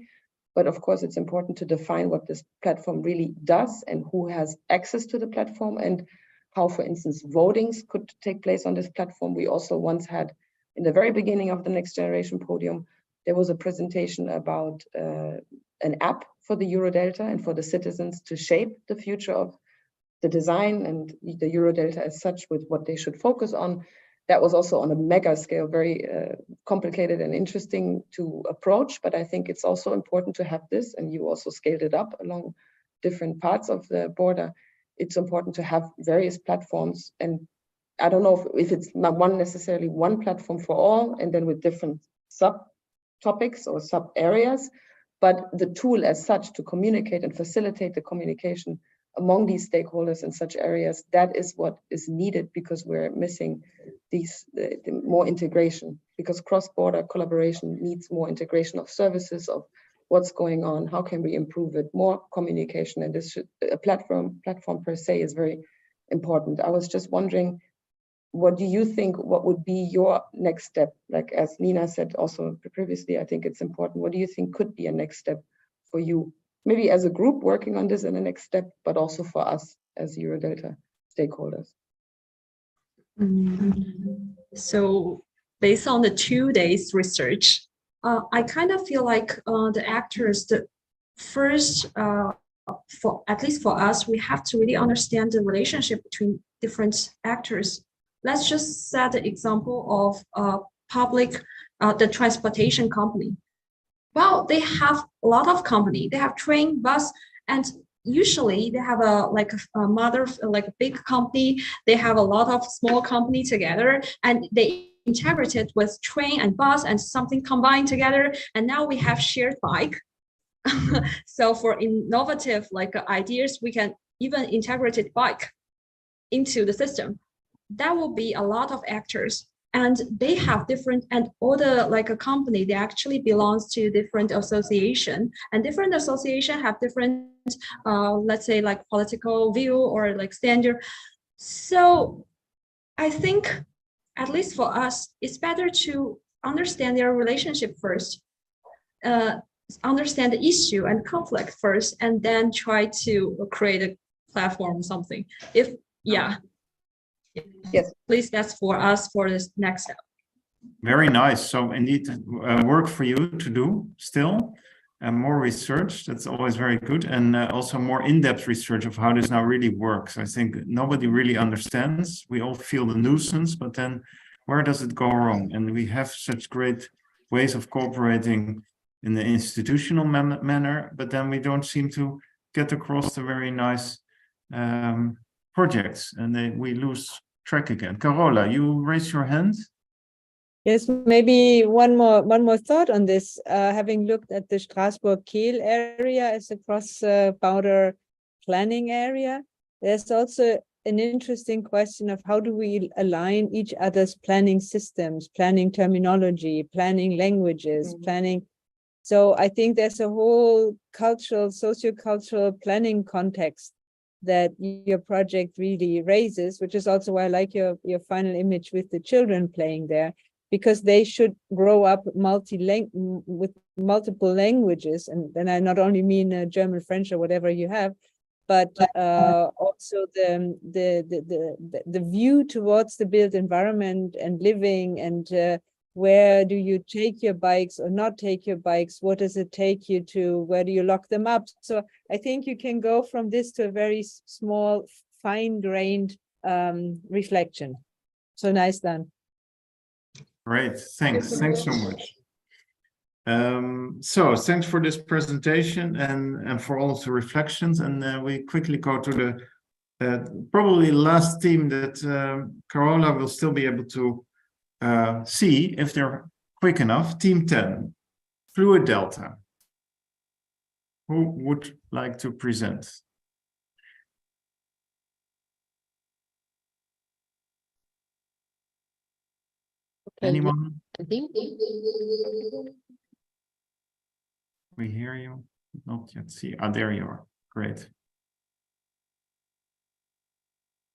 But of course, it's important to define what this platform really does and who has access to the platform and how, for instance, votings could take place on this platform. We also once had, in the very beginning of the Next Generation Podium, there was a presentation about an app for the Eurodelta and for the citizens to shape the future of the design and the Eurodelta as such with what they should focus on. That was also on a mega scale, very complicated and interesting to approach, but I think it's also important to have this, and you also scaled it up along different parts of the border. It's important to have various platforms, and I don't know if it's not necessarily one platform for all, and then with different sub-topics or sub-areas, but the tool as such to communicate and facilitate the communication among these stakeholders in such areas, that is what is needed, because we're missing these more integration, because cross-border collaboration needs more integration of services, of what's going on, how can we improve it, more communication, and this should, a platform per se is very important. I was just wondering, what do you think, what would be your next step? Like as Nina said also previously, I think it's important. What do you think could be a next step for you? Maybe as a group working on this in the next step, but also for us as Eurodelta stakeholders. So based on the 2 days research, I kind of feel like the actors, the first, for at least for us, we have to really understand the relationship between different actors. Let's just set the example of public, the transportation company. Well, they have a lot of company. They have train, bus, and usually they have a big company. They have a lot of small company together, and they integrated with train and bus and something combined together. And now we have shared bike. So for innovative ideas, we can even integrate bike into the system. That will be a lot of actors. And they have different, and all the a company, they actually belongs to different association, and different association have different, let's say political view or standard. So I think, at least for us, it's better to understand their relationship first, understand the issue and conflict first, and then try to create a platform or something. Yes, please, that's for us for this next step. Very nice. So indeed, work for you to do still, and more research. That's always very good, and also more in-depth research of how this now really works. I think nobody really understands. We all feel the nuisance, but then where does it go wrong? And we have such great ways of cooperating in the institutional manner, but then we don't seem to get across the very nice projects, and we lose track again. Carola, you raise your hand. Yes, maybe one more thought on this. Having looked at the Strasbourg-Kehl area as a cross-border planning area, there's also an interesting question of how do we align each other's planning systems, planning terminology, planning languages, planning. So I think there's a whole cultural, sociocultural planning context that your project really raises, which is also why I like your final image with the children playing there, because they should grow up with multiple languages. And then I not only mean German, French, or whatever you have, but also the view towards the built environment and living, and where do you take your bikes or not take your bikes? What does it take you to? Where do you lock them up? So I think you can go from this to a very small, fine-grained reflection. So nice done. Great, thanks so much. So thanks for this presentation and for all of the reflections. And we quickly go to the probably last theme that Carola will still be able to see if they're quick enough. Team 10, Fluid Delta. Who would like to present? Okay, Anyone? I think We hear you. Not yet see. Ah, there you are. Great.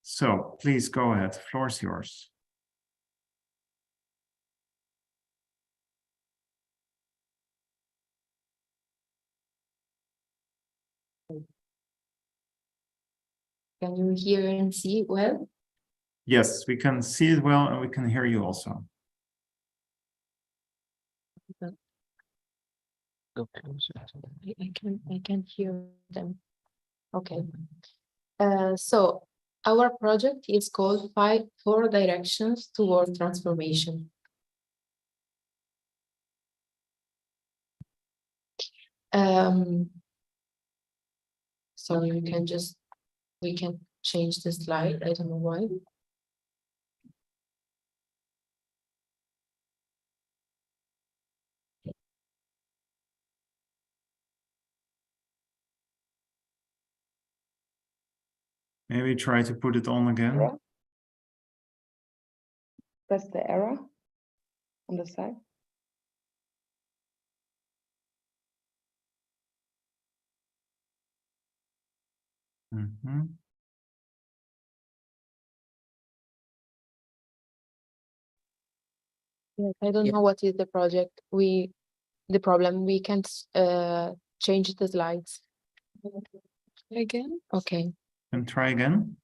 So please go ahead. The floor is yours. Can you hear and see well? Yes, we can see it well and we can hear you also. Go closer. I can't hear them. Okay. So our project is called 4 Directions Toward Transformation. Sorry, we can change the slide. I don't know why. Maybe try to put it on again. Press the arrow on the side. Mm-hmm. Yes, I don't know what is the project. The problem. We can't change the slides. Again? Okay. And try again.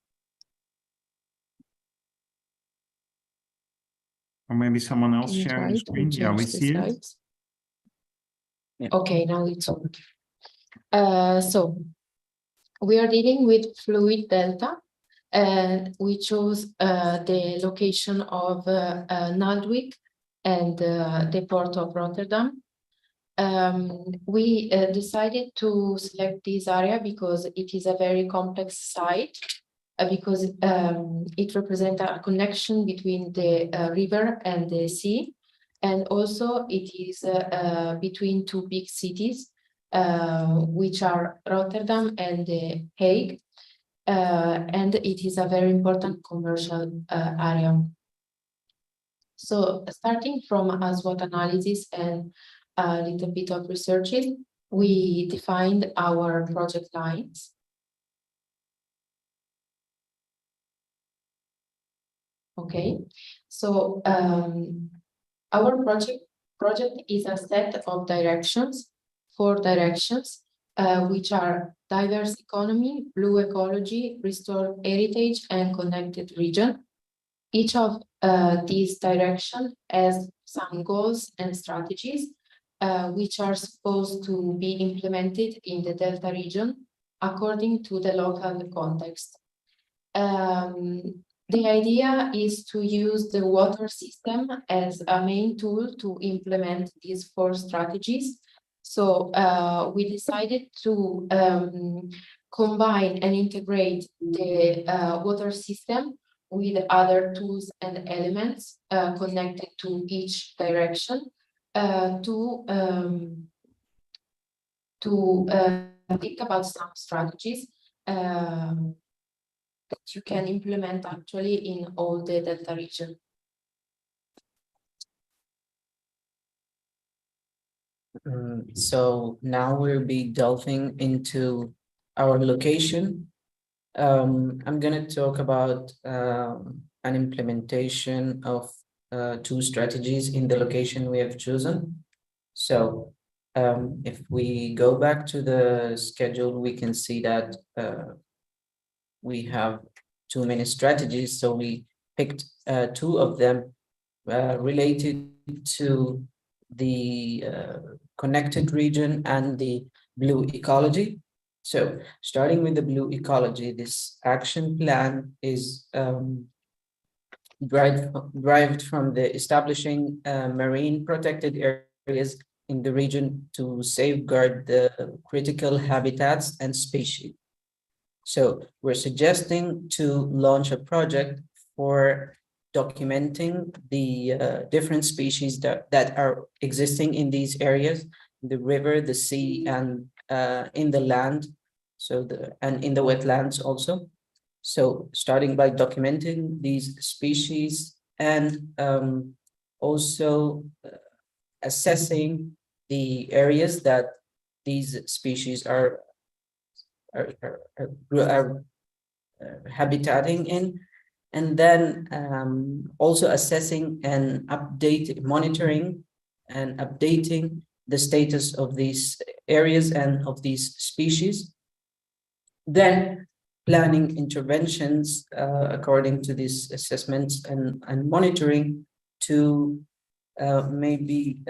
Or maybe someone else Can you sharing try the it screen. and Yeah, we change the see it. slides? Okay, now it's on. So we are dealing with fluid delta. We chose the location of Naldwick and the port of Rotterdam. We decided to select this area because it is a very complex site, because it represents a connection between the river and the sea. And also it is between 2 big cities, which are Rotterdam and The Hague. And it is a very important commercial area. So starting from a SWOT analysis and a little bit of researching, we defined our project lines. Okay, so our project is a set of directions, 4 directions, which are diverse economy, blue ecology, restored heritage, and connected region. Each of these directions has some goals and strategies, which are supposed to be implemented in the Delta region according to the local context. The idea is to use the water system as a main tool to implement these 4 strategies. So we decided to combine and integrate the water system with other tools and elements connected to each direction to think about some strategies that you can implement actually in all the Delta region. So now we'll be delving into our location. I'm going to talk about an implementation of 2 strategies in the location we have chosen. So if we go back to the schedule, we can see that we have 2 main strategies. So we picked 2 of them related to the connected region and the blue ecology. So starting with the blue ecology, this action plan is derived from the establishing marine protected areas in the region to safeguard the critical habitats and species. So we're suggesting to launch a project for documenting the different species that are existing in these areas, the river, the sea, and in the land, and in the wetlands also. So starting by documenting these species and also assessing the areas that these species are habitating in, and then also assessing and monitoring and updating the status of these areas and of these species. Then planning interventions according to these assessments and monitoring to maybe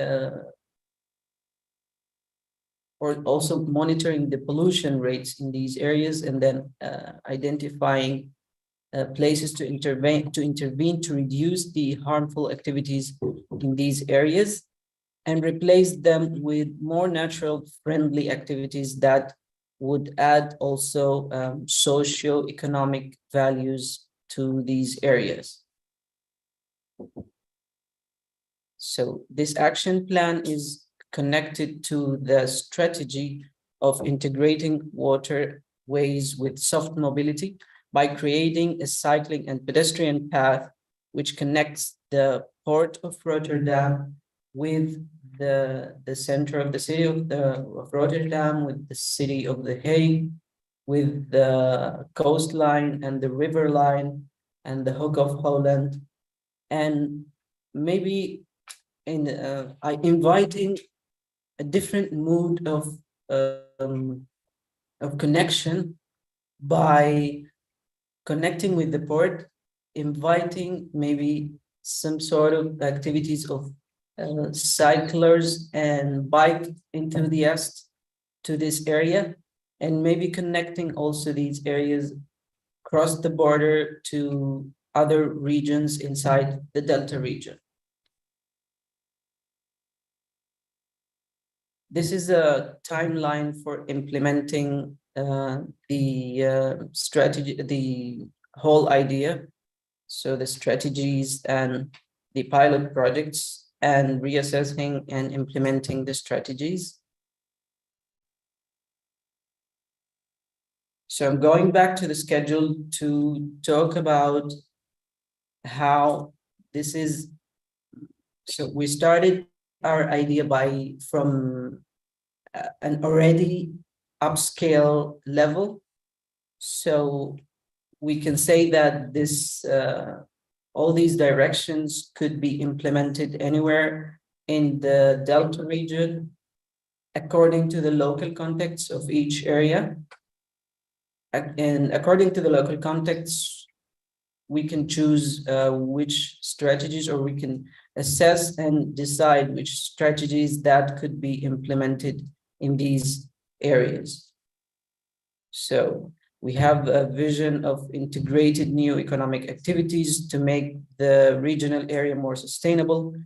or also monitoring the pollution rates in these areas, and then identifying places to intervene to reduce the harmful activities in these areas and replace them with more natural friendly activities that would add also socio-economic values to these areas. So this action plan is connected to the strategy of integrating waterways with soft mobility by creating a cycling and pedestrian path which connects the port of Rotterdam with the center of the city of Rotterdam, with the city of The Hague, with the coastline and the river line and the Hook of Holland, and maybe inviting a different mood of connection by connecting with the port, inviting maybe some sort of activities of cyclers and bike enthusiasts to this area, and maybe connecting also these areas across the border to other regions inside the Delta region. This is a timeline for implementing the strategy, the whole idea. So the strategies and the pilot projects and reassessing and implementing the strategies. So I'm going back to the schedule to talk about how this is. So we started our idea from an already upscale level. So we can say that this all these directions could be implemented anywhere in the Delta region according to the local context of each area. And according to the local context, we can choose which strategies, or we can assess and decide which strategies that could be implemented in these areas. So we have a vision of integrated new economic activities to make the regional area more sustainable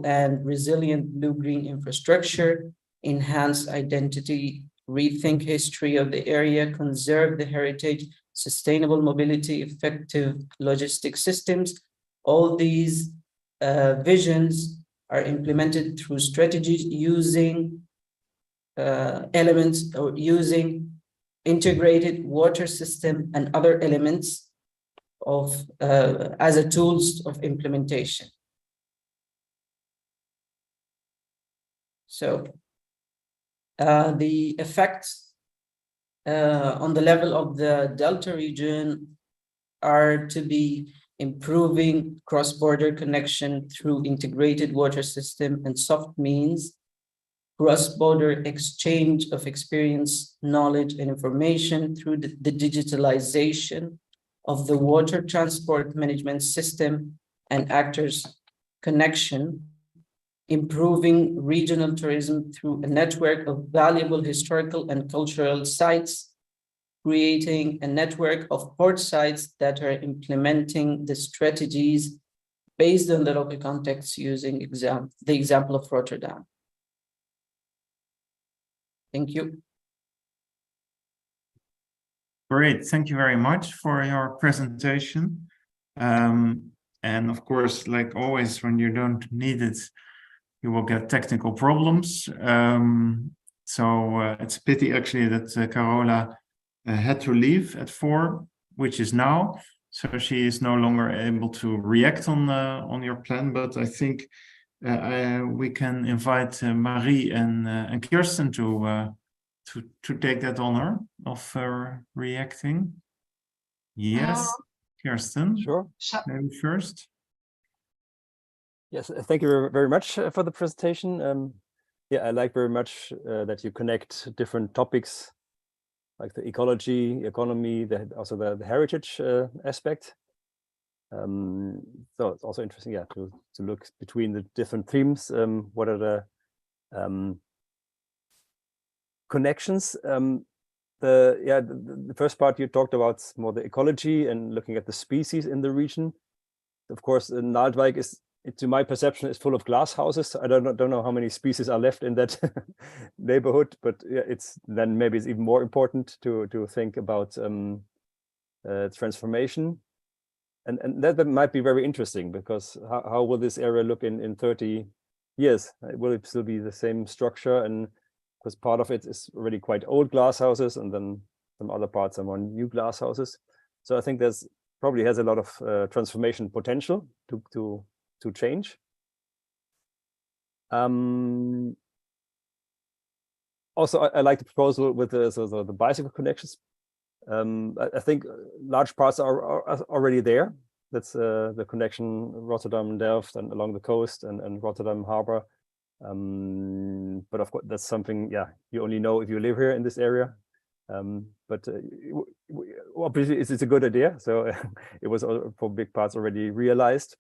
and resilient blue-green infrastructure, enhance identity, rethink history of the area, conserve the heritage, sustainable mobility, effective logistic systems. All these visions are implemented through strategies using elements or using integrated water system and other elements of as a tools of implementation. So the effects on the level of the Delta region are to be improving cross-border connection through integrated water system and soft means, cross-border exchange of experience, knowledge, and information through the digitalization of the water transport management system and actors' connection, improving regional tourism through a network of valuable historical and cultural sites, creating a network of port sites that are implementing the strategies based on the local context using the example of Rotterdam. Thank you. Great, thank you very much for your presentation. And of course, like always, when you don't need it, you will get technical problems. So it's a pity actually that Carola had to leave at 4, which is now. So she is no longer able to react on your plan, but I think we can invite Marie and Kirsten to take that honor of reacting. Yes, Kirsten. Sure. Maybe first. Yes, thank you very much for the presentation. Yeah, I like very much that you connect different topics like the ecology, economy, also the heritage aspect. So it's also interesting, yeah, to look between the different themes. What are the connections? The first part you talked about more the ecology and looking at the species in the region. Of course, Naaldwijk is, to my perception, is full of glass houses. I don't know how many species are left in that neighborhood, but yeah, it's even more important to think about transformation, and that might be very interesting, because how will this area look in 30 years? Will it still be the same structure? And because part of it is already quite old glass houses, and then some other parts are more new glass houses. So I think there's probably has a lot of transformation potential to change. Also, I like the proposal with the bicycle connections. I think large parts are already there. That's the connection Rotterdam, Delft, and along the coast, and Rotterdam Harbor. But of course, that's something, yeah, you only know if you live here in this area. But obviously, it's a good idea. So it was for big parts already realized.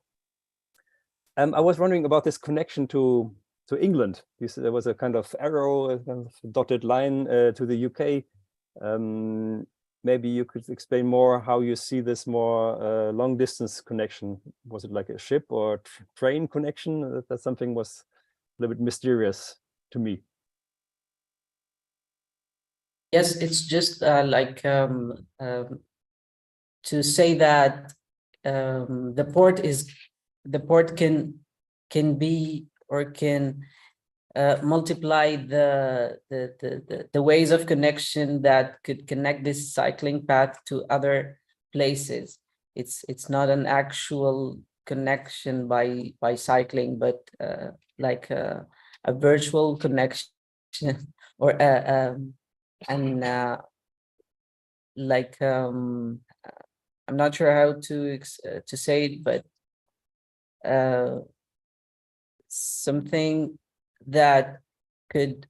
I was wondering about this connection to England. You said there was a kind of arrow, a kind of dotted line to the UK. Maybe you could explain more how you see this more long distance connection. Was it like a ship or train connection? That something was a little bit mysterious to me. Yes, it's just like to say that the port can be or can multiply the ways of connection that could connect this cycling path to other places. It's not an actual connection by cycling, but like a virtual connection or like I'm not sure how to say it, but something that could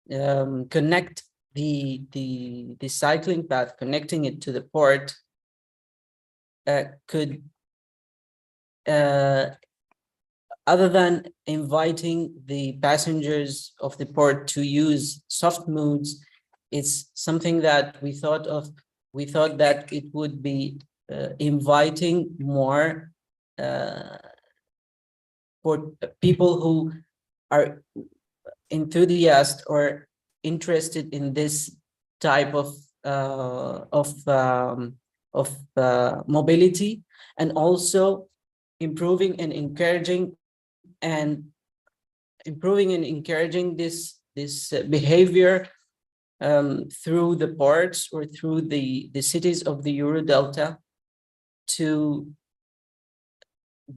connect the cycling path, connecting it to the port, could other than inviting the passengers of the port to use soft modes, it's something that we thought that it would be inviting more for people who are enthusiastic or interested in this type of mobility, and also improving and encouraging this behavior through the ports or through the cities of the Eurodelta, to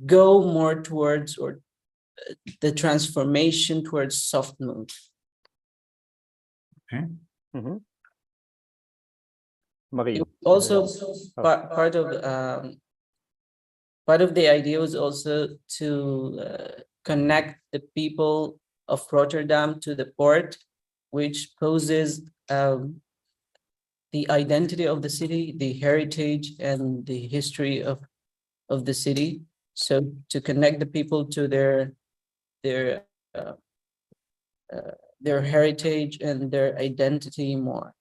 go more towards or the transformation towards soft mode. Okay. Mm-hmm. Marie. Also, part of the idea was also to connect the people of Rotterdam to the port, which poses the identity of the city, the heritage and the history of the city. So to connect the people to their heritage and their identity more.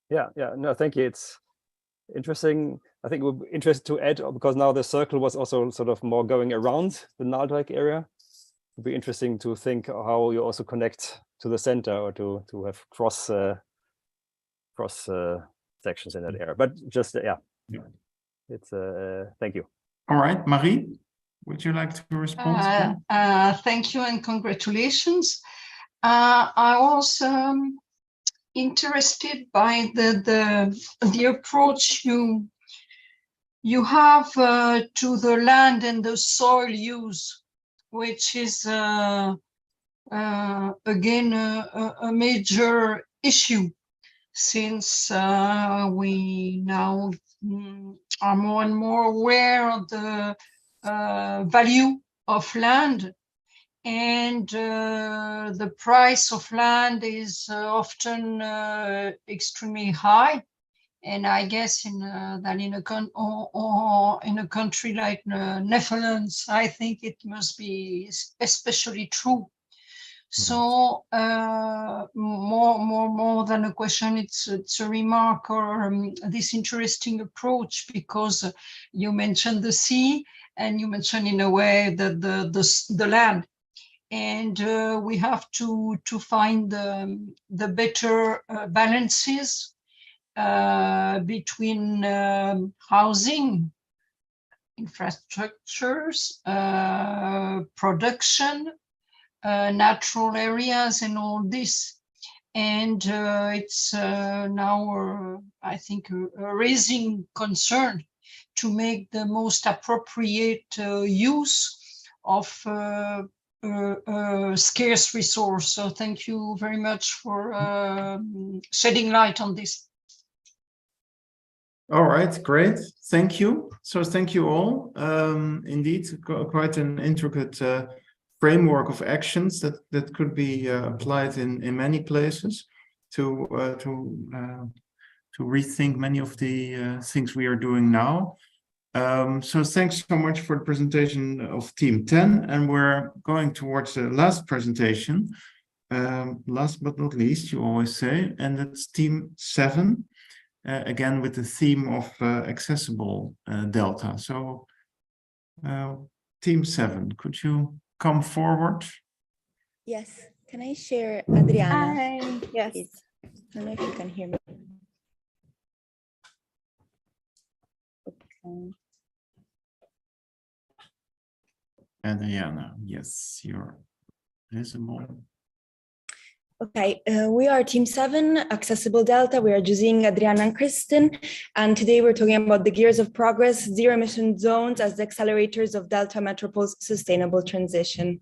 Yeah, no, thank you. It's interesting. I think it would be interesting to add, because now the circle was also sort of more going around the Naaldwijk area. It would be interesting to think how you also connect to the center, or to have cross sections in that area. But just yeah. It's thank you. All right, Marie, would you like to respond? Thank you and congratulations. I was interested by the approach you have to the land and the soil use which is again a major issue, since we now are more and more aware of the value of land, and the price of land is often extremely high. And I guess that in a country like Netherlands, I think it must be especially true. So more than a question, it's a remark, or this interesting approach, because you mentioned the sea, and you mentioned in a way that the land, and we have to find the better balances between housing, infrastructures, production, natural areas, and all this. And it's now, I think, a raising concern to make the most appropriate use of scarce resource. So thank you very much for shedding light on this. All right, great. Thank you. So thank you all. Indeed, quite an intricate framework of actions that could be applied in many places to rethink many of the things we are doing now. So thanks so much for the presentation of Team 10, and we're going towards the last presentation. Last but not least, you always say, and that's Team 7. Again, with the theme of accessible Delta. So Team 7, could you come forward? Yes, can I share, Adriana? Hi. Yes. Please? I don't know if you can hear me. Okay. Adriana, yes, you're visible. Okay, we are Team 7, Accessible Delta. We are Josine, Adriana, and Kristen. And today we're talking about the gears of progress, zero emission zones as the accelerators of Delta Metropole's sustainable transition.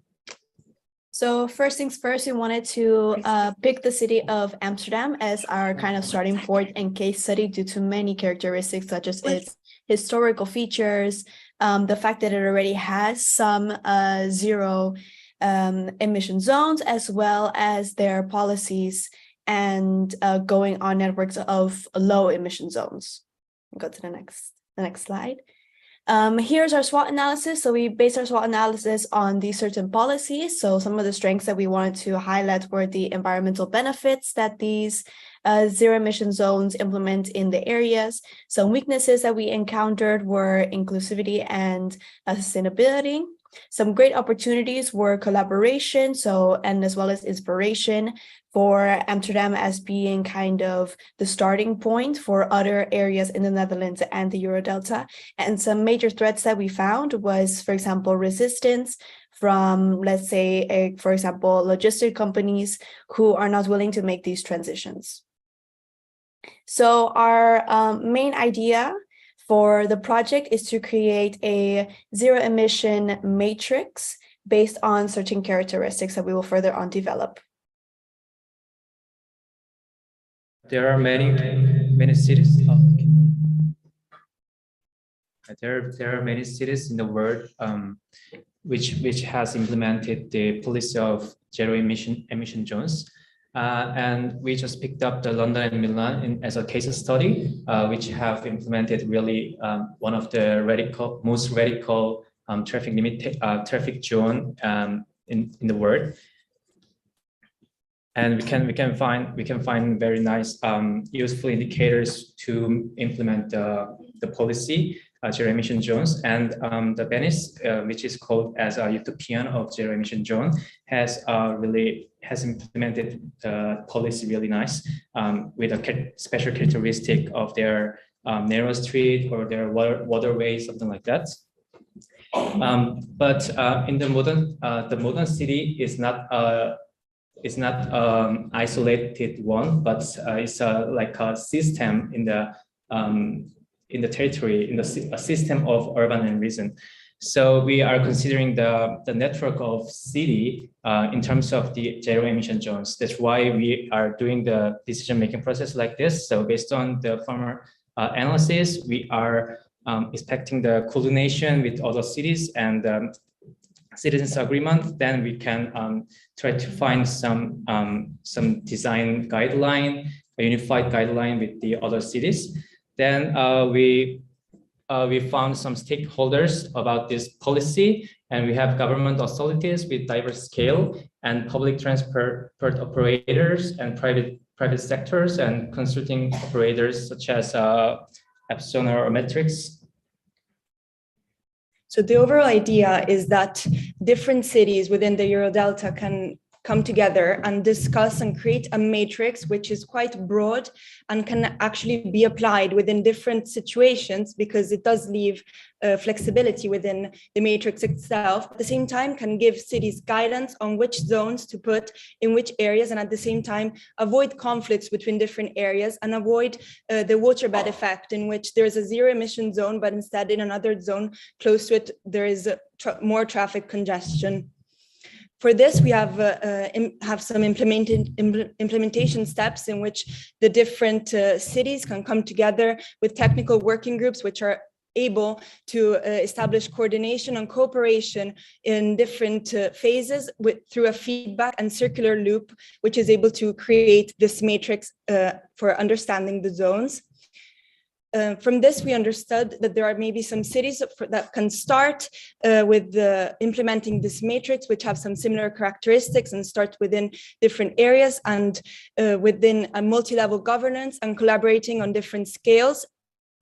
So first things first, we wanted to pick the city of Amsterdam as our kind of starting point and case study due to many characteristics such as its historical features, the fact that it already has some zero emission zones, as well as their policies and going on networks of low emission zones. Go to the next slide. Here's our SWOT analysis. So we based our SWOT analysis on these certain policies. So some of the strengths that we wanted to highlight were the environmental benefits that these zero emission zones implement in the areas. Some weaknesses that we encountered were inclusivity and sustainability. Some great opportunities were collaboration, and as well as inspiration for Amsterdam as being kind of the starting point for other areas in the Netherlands and the Eurodelta. And some major threats that we found was, for example, resistance from, let's say, for example, logistic companies who are not willing to make these transitions. So our main idea for the project is to create a zero emission matrix based on certain characteristics that we will further on develop. There are many cities. There are many cities in the world which has implemented the policy of zero emission zones. And we just picked up the London and Milan as a case study, which have implemented really one of the most radical traffic zone in the world. And we can find very nice useful indicators to implement the policy zero emission zones. And the Venice, which is called as a utopian of zero emission zone, has implemented the policy really nice with a special characteristic of their narrow street or their waterways, something like that. But in the modern city is not isolated one, but it's like a system in the territory, a system of urban and region. So we are considering the network of city in terms of the zero emission zones. That's why we are doing the decision-making process like this. So based on the former analysis, we are expecting the coordination with other cities and citizens agreement. Then we can try to find some design guideline, a unified guideline with the other cities. Then we found some stakeholders about this policy, and we have government authorities with diverse scale and public transport operators and private sectors and consulting operators such as Epson or Metrics. So the overall idea is that different cities within the Eurodelta can come together and discuss and create a matrix which is quite broad and can actually be applied within different situations, because it does leave flexibility within the matrix itself. At the same time, can give cities guidance on which zones to put in which areas, and at the same time avoid conflicts between different areas and avoid the waterbed effect, in which there is a zero emission zone, but instead in another zone close to it, there is more traffic congestion. For this, we have some implementation steps in which the different cities can come together with technical working groups, which are able to establish coordination and cooperation in different phases through a feedback and circular loop, which is able to create this matrix for understanding the zones. From this, we understood that there are maybe some cities that can start with implementing this matrix, which have some similar characteristics and start within different areas and within a multi-level governance and collaborating on different scales,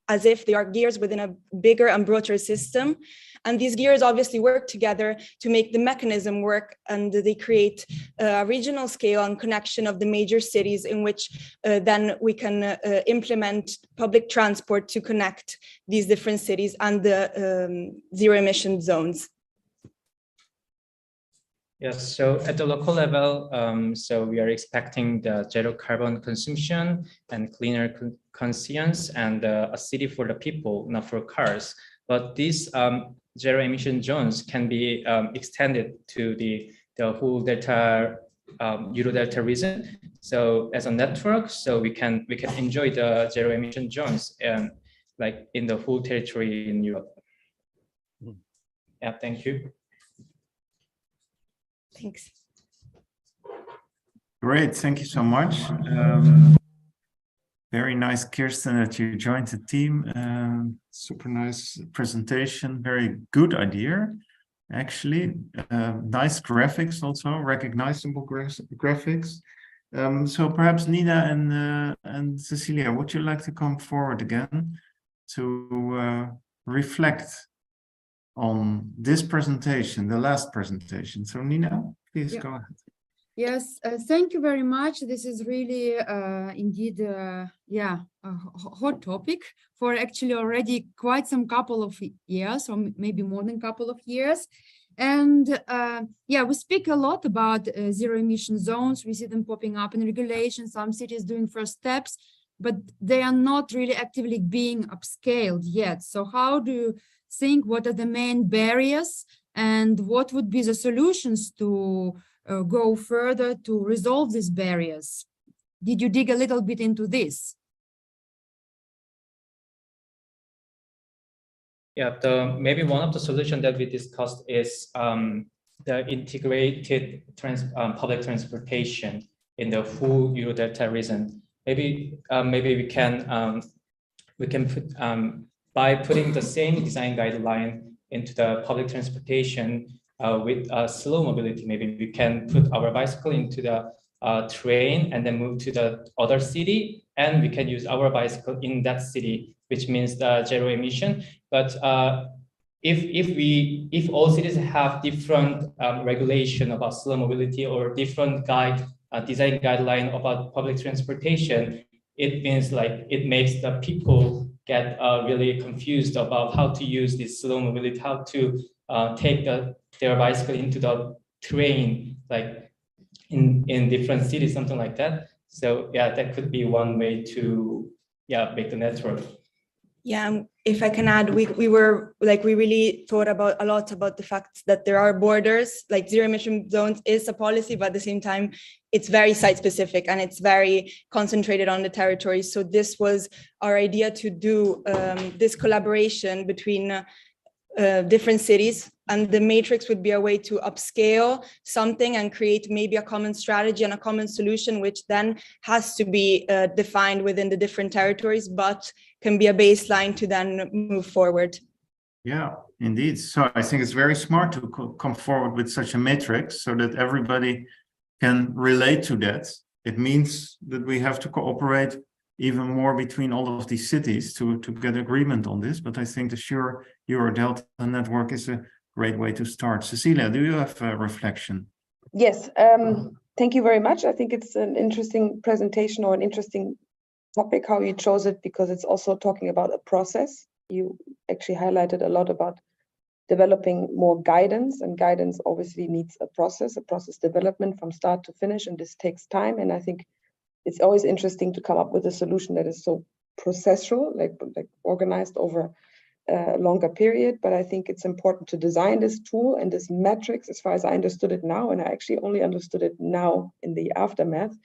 as if they are gears within a bigger and broader system. And these gears obviously work together to make the mechanism work, and they create a regional scale and connection of the major cities in which then we can implement public transport to connect these different cities and the zero emission zones. Yes, so at the local level, so we are expecting the zero carbon consumption and cleaner conscience and a city for the people, not for cars. But these zero emission zones can be extended to the whole Delta, Eurodelta region. So as a network, so we can enjoy the zero emission zones and like in the whole territory in Europe. Yeah, thank you. Thanks. Great, thank you so much. Very nice, Kirsten, that you joined the team. Super nice presentation, very good idea, actually. Nice graphics also, recognizable graphics. So perhaps Nina and Cecilia, would you like to come forward again to reflect on this presentation, the last presentation? So Nina, please go ahead. Yes, thank you very much. This is really indeed, a hot topic for actually already quite some couple of years, or maybe more than a couple of years. And we speak a lot about zero emission zones. We see them popping up in regulations, some cities doing first steps, but they are not really actively being upscaled yet. So how do you think, what are the main barriers and what would be the solutions to go further to resolve these barriers? Did you dig a little bit into this? Yeah, maybe one of the solutions that we discussed is the integrated public transportation in the whole Eurodelta region. Maybe we can put by putting the same design guideline into the public transportation with slow mobility. Maybe we can put our bicycle into the train and then move to the other city, and we can use our bicycle in that city, which means the zero emission. But if all cities have different regulation about slow mobility or different design guideline about public transportation, it means like it makes the people get really confused about how to use this slow mobility, how to take their bicycle into the train, like in different cities, something like that. So yeah, that could be one way to make the network. Yeah, if I can add, we really thought a lot about the fact that there are borders, like zero emission zones is a policy, but at the same time, it's very site specific and it's very concentrated on the territory. So this was our idea to do this collaboration between different cities, and the matrix would be a way to upscale something and create maybe a common strategy and a common solution, which then has to be defined within the different territories, but can be a baseline to then move forward. Yeah, indeed. So I think it's very smart to come forward with such a matrix so that everybody can relate to that. It means that we have to cooperate even more between all of these cities to get agreement on this. But I think the Sure Eurodelta network is a great way to start. Cecilia, do you have a reflection? Yes, thank you very much. I think it's an interesting presentation or an interesting topic, how you chose it, because it's also talking about a process. You actually highlighted a lot about developing more guidance, and guidance obviously needs a process development from start to finish, and this takes time. And I think it's always interesting to come up with a solution that is so processual, like organized over a longer period. But I think it's important to design this tool and this metrics, as far as I understood it now, and I actually only understood it now in the aftermath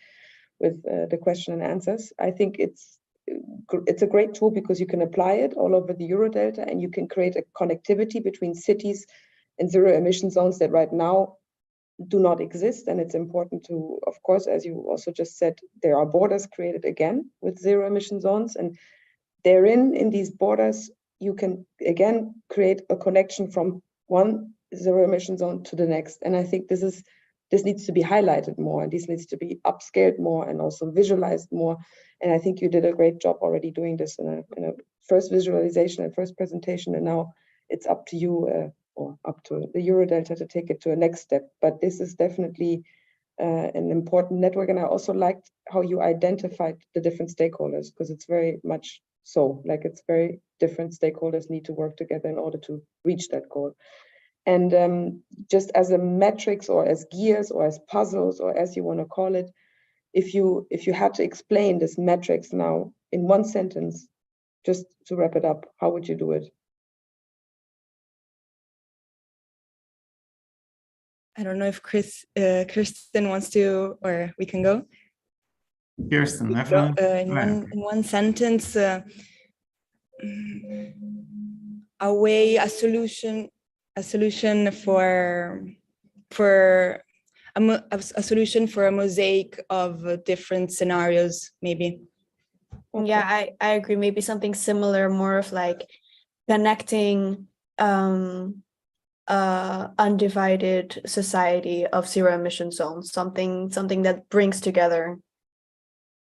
with the question and answers. I think it's a great tool because you can apply it all over the Eurodelta, and you can create a connectivity between cities and zero emission zones that right now do not exist. And it's important to, of course, as you also just said, there are borders created again with zero emission zones, and therein, in these borders, you can again create a connection from one zero emission zone to the next. And I think this needs to be highlighted more, and this needs to be upscaled more and also visualized more. And I think you did a great job already doing this in a first visualization and first presentation, and now it's up to you or up to the Eurodelta to take it to a next step. But this is definitely an important network. And I also liked how you identified the different stakeholders, because it's very much so, like it's very different stakeholders need to work together in order to reach that goal. And just as a metrics or as gears or as puzzles or as you want to call it, if you had to explain this metrics now in one sentence, just to wrap it up, how would you do it? I don't know if Kirsten wants to, or we can go. Kirsten, in one sentence, a solution for a solution for a mosaic of different scenarios, maybe. Okay. Yeah, I agree. Maybe something similar, more of like connecting undivided society of zero emission zones, something that brings together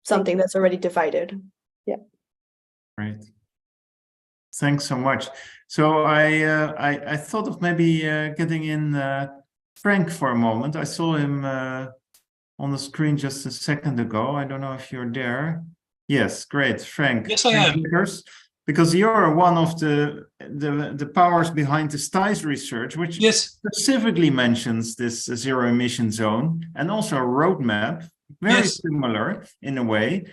something that's already divided. Yeah. Right. Thanks so much. So I thought of maybe getting in Frank for a moment. I saw him on the screen just a second ago. I don't know if you're there. Yes, great, Frank. Yes, I am. Because you're one of the powers behind the STICE research, which specifically mentions this zero emission zone and also a roadmap, very similar in a way,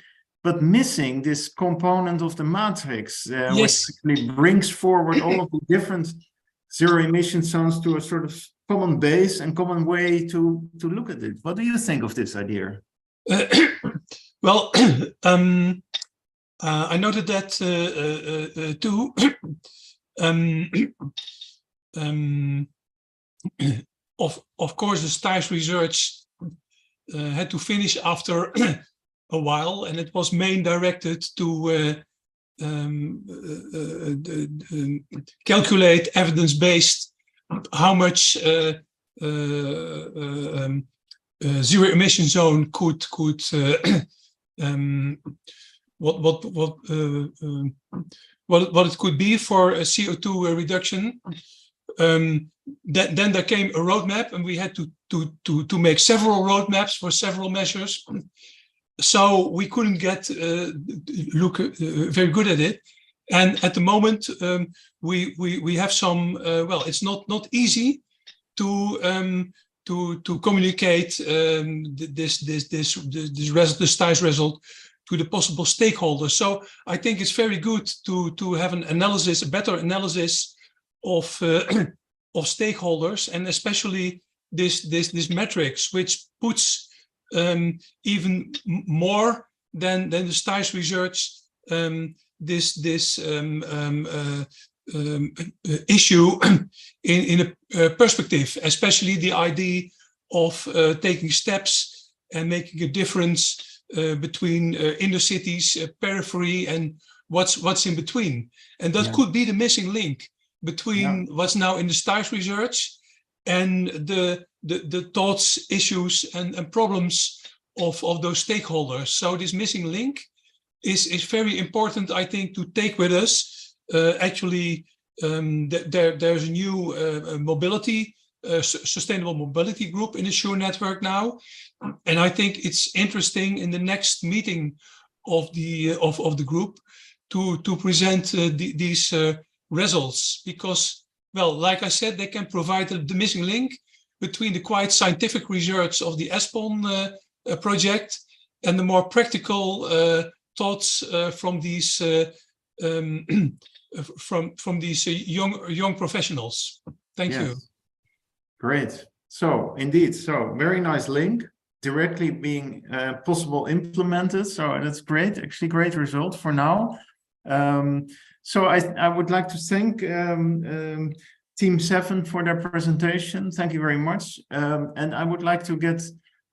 but missing this component of the matrix, which actually brings forward all of the different zero emission zones to a sort of common base and common way to look at it. What do you think of this idea? Well, I noted that too. Of course, the STICE research had to finish after a while, and it was main directed to calculate evidence-based how much zero emission zone could what it could be for a CO2 reduction. Then there came a roadmap, and we had to make several roadmaps for several measures. So we couldn't look very good at it. And at the moment, we have some. Well, it's not easy to communicate this result, the STICE result, to the possible stakeholders. So I think it's very good to have an analysis, a better analysis of of stakeholders, and especially this metrics, which puts even more than the STICE research this issue in a perspective, especially the idea of taking steps and making a difference between inner cities, periphery, and what's in between. And that could be the missing link between what's now in the STICE research and the thoughts, issues, and problems of those stakeholders. So this missing link is very important, I think, to take with us. Actually, there's a new mobility, sustainable mobility group in the SURE network now, and I think it's interesting in the next meeting of the group to present these results, because, well, like I said, they can provide the missing link between the quite scientific research of the ESPON project and the more practical thoughts from these from these young professionals. Thank you. Great. So indeed, so very nice link directly being possible implemented. So that's great. Actually, great result for now. So I would like to thank Team 7 for their presentation. Thank you very much. And I would like to get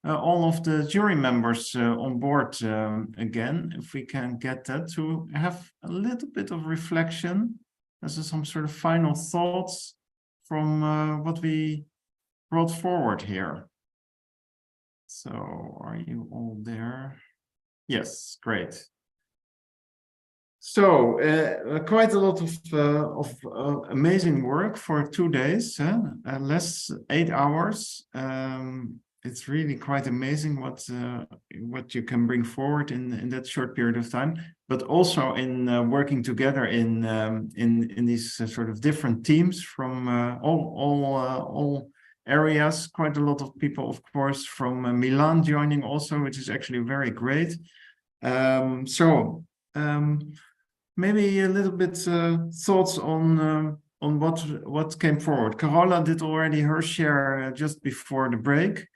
all of the jury members on board again, if we can get that, to have a little bit of reflection as some sort of final thoughts from what we brought forward here. So are you all there? Yes, great. So quite a lot of amazing work for 2 days, less 8 hours. It's really quite amazing what you can bring forward in that short period of time, but also in working together in these sort of different teams from all areas. Quite a lot of people, of course, from Milan joining also, which is actually very great. Maybe a little bit thoughts on what came forward. Carola did already her share just before the break.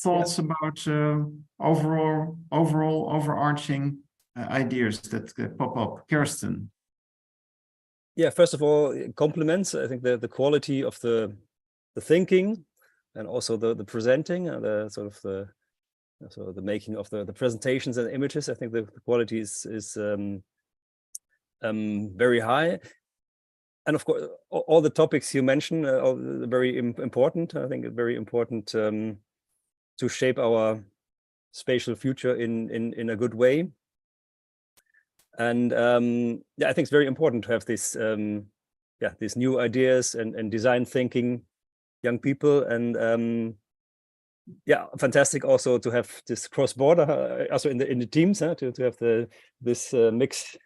Thoughts about overall overarching ideas that pop up. Kirsten. Yeah, first of all, compliments. I think the quality of the thinking, and also the presenting, the sort of the making of the presentations and images. I think the quality is very high. And of course, all the topics you mentioned are very important. I think it's very important to shape our spatial future in a good way. And yeah, I think it's very important to have this these new ideas and design thinking young people. And yeah, fantastic also to have this cross-border also in the teams, to have this mix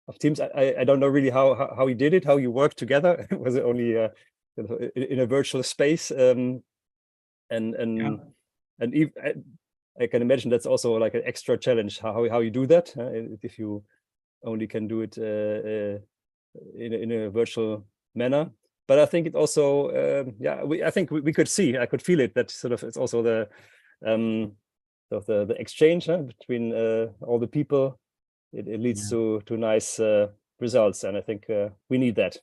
of teams. I don't know really how you did it, how you worked together. Was it only in a virtual space? And even, I can imagine that's also like an extra challenge, how you do that, if you only can do it in a virtual manner. But I think it also, I think we could see, I could feel it, that sort of it's also the exchange between all the people. It leads to nice results, and I think we need that.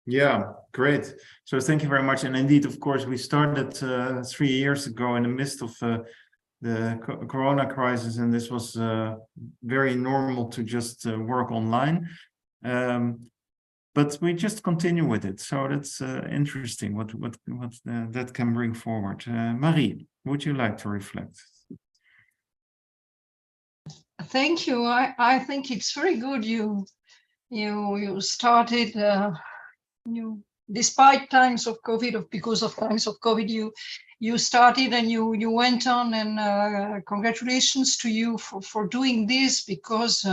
Yeah, great. So thank you very much. And indeed, of course, we started 3 years ago in the midst of the Corona crisis, and this was very normal to just work online. But we just continue with it. So that's interesting what that can bring forward. Marie, would you like to reflect? Thank you. I think it's very good you started despite times of COVID, because of times of COVID, you started and you went on, and congratulations to you for doing this, because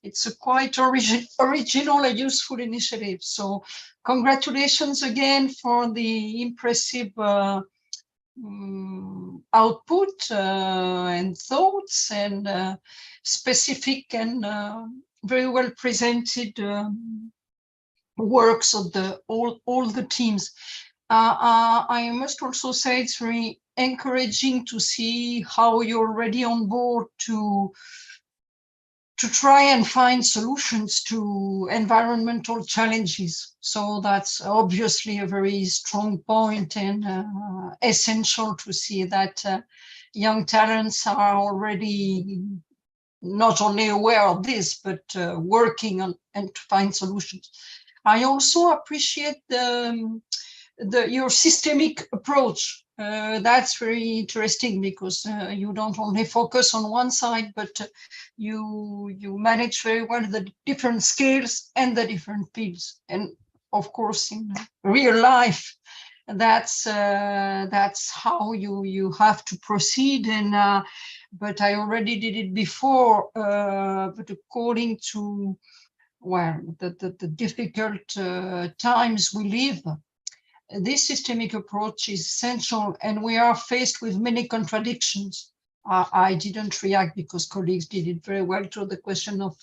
it's a quite original and useful initiative. So congratulations again for the impressive output and thoughts and specific and very well presented works of all the teams. I must also say it's very encouraging to see how you're already on board to try and find solutions to environmental challenges. So that's obviously a very strong point and essential to see that young talents are already not only aware of this, but working on and to find solutions. I also appreciate your systemic approach. That's very interesting because you don't only focus on one side, but you manage very well the different scales and the different fields. And of course, in real life, that's how you have to proceed. And but I already did it before. But according to the difficult times we live, this systemic approach is essential, and we are faced with many contradictions. I didn't react because colleagues did it very well to the question of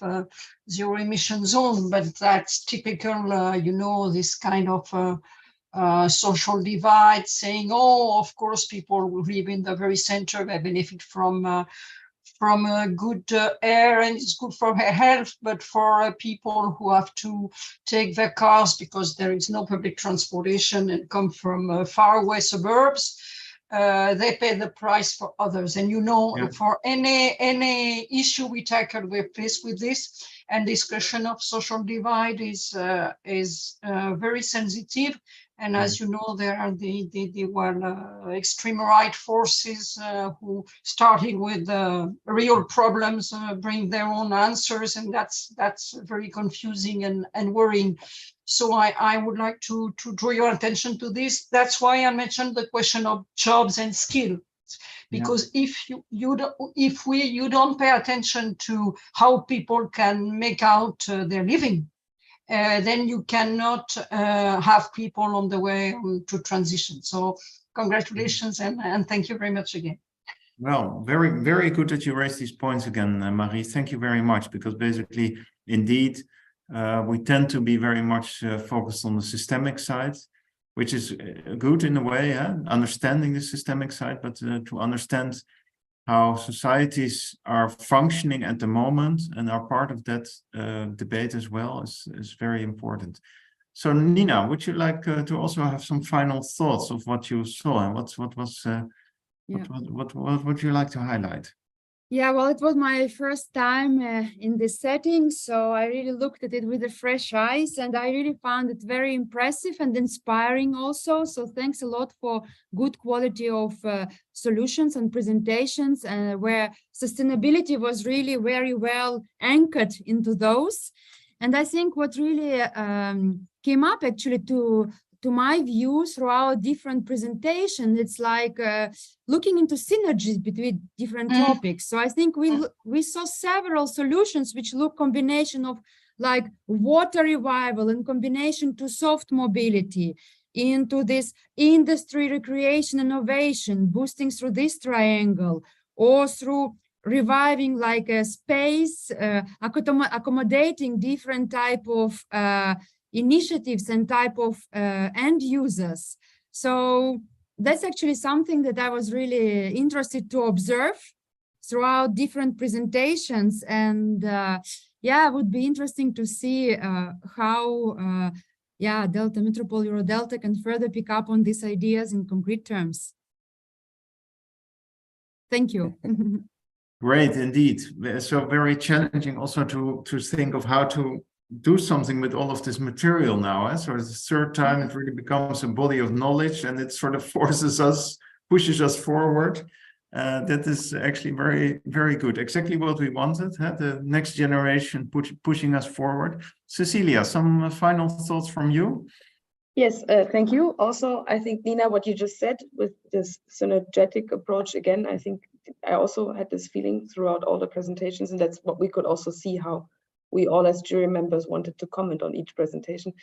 zero emission zone, but that's typical, you know, this kind of social divide, saying, oh, of course, people who live in the very center, they benefit from good air and it's good for their health, but for people who have to take their cars because there is no public transportation and come from faraway suburbs, they pay the price for others. And you know, for any issue we tackle, we're faced with this, and discussion of social divide is very sensitive. And as you know, there are the extreme right forces who, starting with real problems, bring their own answers, and that's very confusing and worrying. So I would like to draw your attention to this. That's why I mentioned the question of jobs and skills, because if you don't pay attention to how people can make out their living, then you cannot have people on the way to transition. So congratulations and thank you very much again. Well, very, very good that you raised these points again, Marie. Thank you very much, because basically, indeed, we tend to be very much focused on the systemic side, which is good in a way, understanding the systemic side, but to understand how societies are functioning at the moment and are part of that debate as well is very important. So Nina, would you like to also have some final thoughts of what you saw, and what would you like to highlight? Yeah, well, it was my first time in this setting, so I really looked at it with a fresh eyes, and I really found it very impressive and inspiring also. So thanks a lot for good quality of solutions and presentations, where sustainability was really very well anchored into those. And I think what really came up actually to my view throughout different presentations, it's like looking into synergies between different topics. So I think we saw several solutions which look combination of like water revival in combination to soft mobility, into this industry, recreation, innovation, boosting through this triangle, or through reviving like a space, accommodating different type of initiatives and type of end users. So that's actually something that I was really interested to observe throughout different presentations. And yeah, it would be interesting to see how Delta Metropole Eurodelta can further pick up on these ideas in concrete terms. Thank you. Great, indeed. So very challenging also to think of how to do something with all of this material now. So it's the third time it really becomes a body of knowledge, and it sort of forces us, pushes us forward. That is actually very, very good. Exactly what we wanted, the next generation pushing us forward. Cecilia, some final thoughts from you? Yes, thank you. Also, I think, Nina, what you just said with this synergetic approach, again, I think I also had this feeling throughout all the presentations, and that's what we could also see, how we all as jury members wanted to comment on each presentation,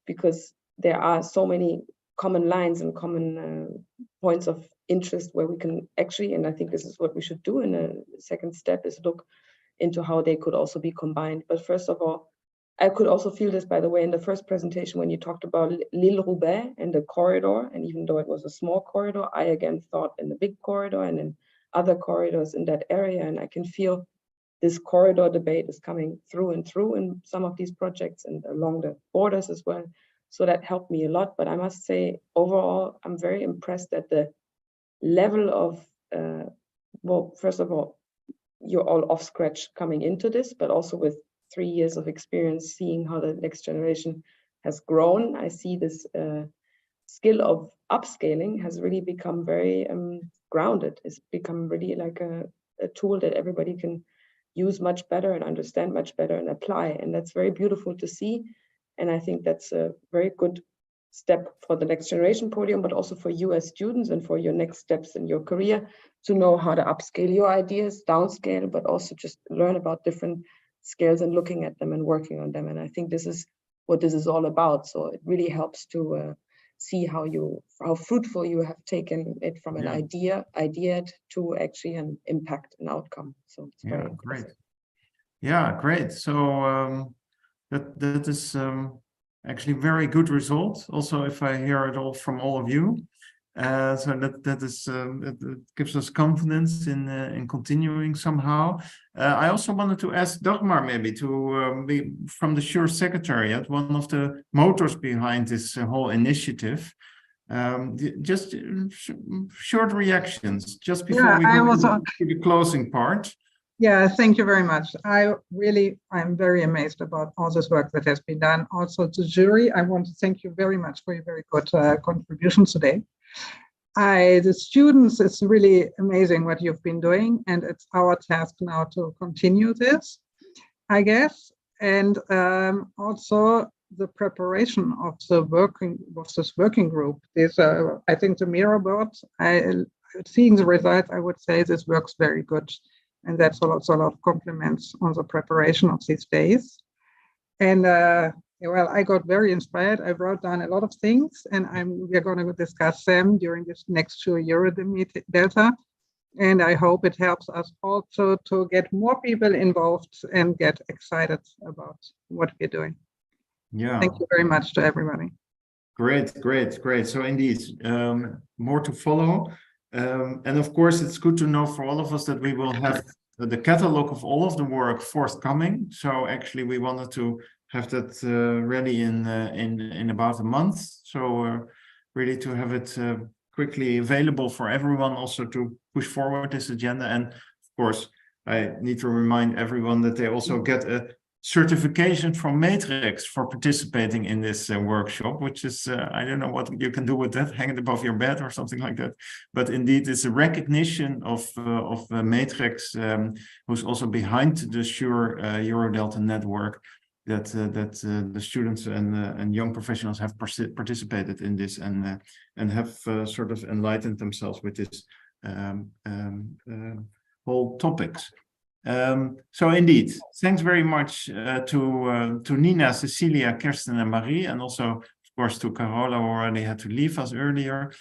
because there are so many common lines and common points of interest where we can actually, and I think this is what we should do in a second step, is look into how they could also be combined. But first of all, I could also feel this, by the way, in the first presentation when you talked about Lille-Roubaix and the corridor, and even though it was a small corridor, I again thought in the big corridor and in other corridors in that area, and I can feel this corridor debate is coming through and through in some of these projects and along the borders as well. So that helped me a lot. But I must say, overall, I'm very impressed at the level of, well, first of all, you're all off scratch coming into this, but also with 3 years of experience, seeing how the next generation has grown. I see this skill of upscaling has really become very grounded. It's become really like a tool that everybody can use much better and understand much better and apply. And that's very beautiful to see. And I think that's a very good step for the next generation podium, but also for you as students and for your next steps in your career to know how to upscale your ideas, downscale, but also just learn about different scales and looking at them and working on them. And I think this is what this is all about. So it really helps to see how fruitful you have taken it from an idea to actually an impact and outcome. So it's very great. Yeah, great. So that is actually very good result. Also, if I hear it all from all of you, so that is it gives us confidence in continuing somehow. I also wanted to ask Dagmar maybe to be from the SURE Secretariat, one of the motors behind this whole initiative. Just short reactions just before we go to the closing part. Yeah, thank you very much. I'm very amazed about all this work that has been done. Also to jury, I want to thank you very much for your very good contributions today. The students, it's really amazing what you've been doing, and it's our task now to continue this, I guess. And also the preparation of this working group. I think the mirror board, seeing the results, I would say this works very good. And that's also a lot of compliments on the preparation of these days. And well, I got very inspired. I wrote down a lot of things, and we're going to discuss them during this next Eurodelta. And I hope it helps us also to get more people involved and get excited about what we're doing. Yeah. Thank you very much to everybody. Great, great, great. So indeed, more to follow. And of course, it's good to know for all of us that we will have the catalog of all of the work forthcoming. So actually, we wanted to have that ready in about a month. So really to have it quickly available for everyone, also to push forward this agenda. And of course, I need to remind everyone that they also get a certification from Matrix for participating in this workshop, which is, I don't know what you can do with that, hang it above your bed or something like that. But indeed, it's a recognition of Matrix, who's also behind the SURE Eurodelta network, that the students and young professionals have participated in this and have sort of enlightened themselves with this whole topics. So indeed, thanks very much to Nina, Cecilia, Kirsten, and Marie, and also, of course, to Carola, who already had to leave us earlier,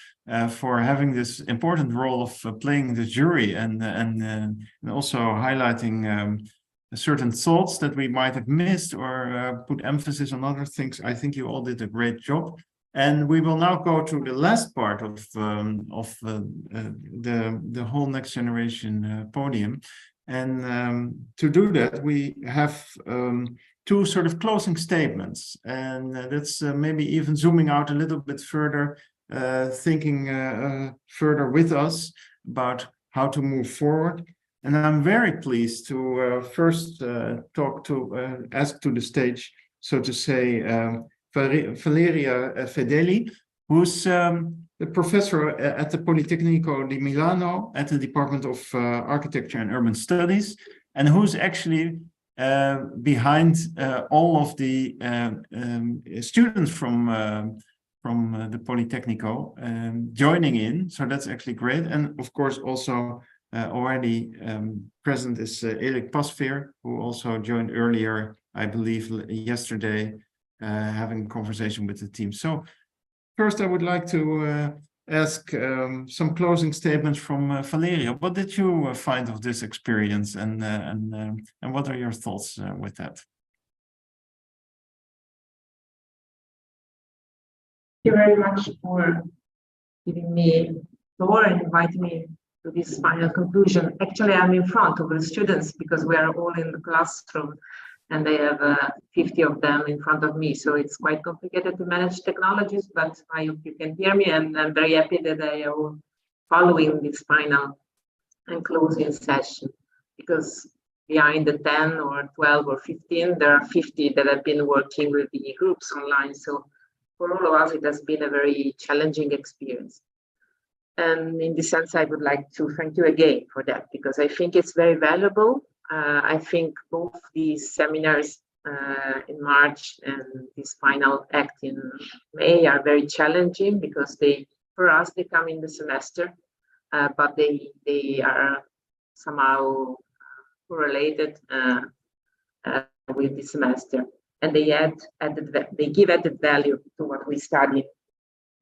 for having this important role of playing the jury and also highlighting certain thoughts that we might have missed or put emphasis on other things. I think you all did a great job. And we will now go to the last part of the whole next generation podium. And to do that, we have two sort of closing statements. And that's maybe even zooming out a little bit further, thinking further with us about how to move forward. And I'm very pleased to first ask to the stage, so to say, Valeria Fedeli, who's the professor at the Politecnico di Milano at the Department of Architecture and Urban Studies, and who's actually behind all of the students from the Politecnico joining in. So that's actually great. And of course, also already present is Erik Pasveer, who also joined earlier, I believe, yesterday, having a conversation with the team. So First, I would like to ask some closing statements from Valeria. What did you find of this experience, and what are your thoughts with that? Thank you very much for giving me the floor and inviting me to this final conclusion. Actually, I'm in front of the students because we are all in the classroom and I have 50 of them in front of me. So it's quite complicated to manage technologies, but I hope you can hear me, and I'm very happy that I am following this final and closing session, because behind the 10 or 12 or 15, there are 50 that have been working with the groups online. So for all of us, it has been a very challenging experience. And in this sense, I would like to thank you again for that, because I think it's very valuable. I think both these seminars in March and this final act in May are very challenging, because for us, they come in the semester, but they are somehow correlated with the semester, and they give added value to what we study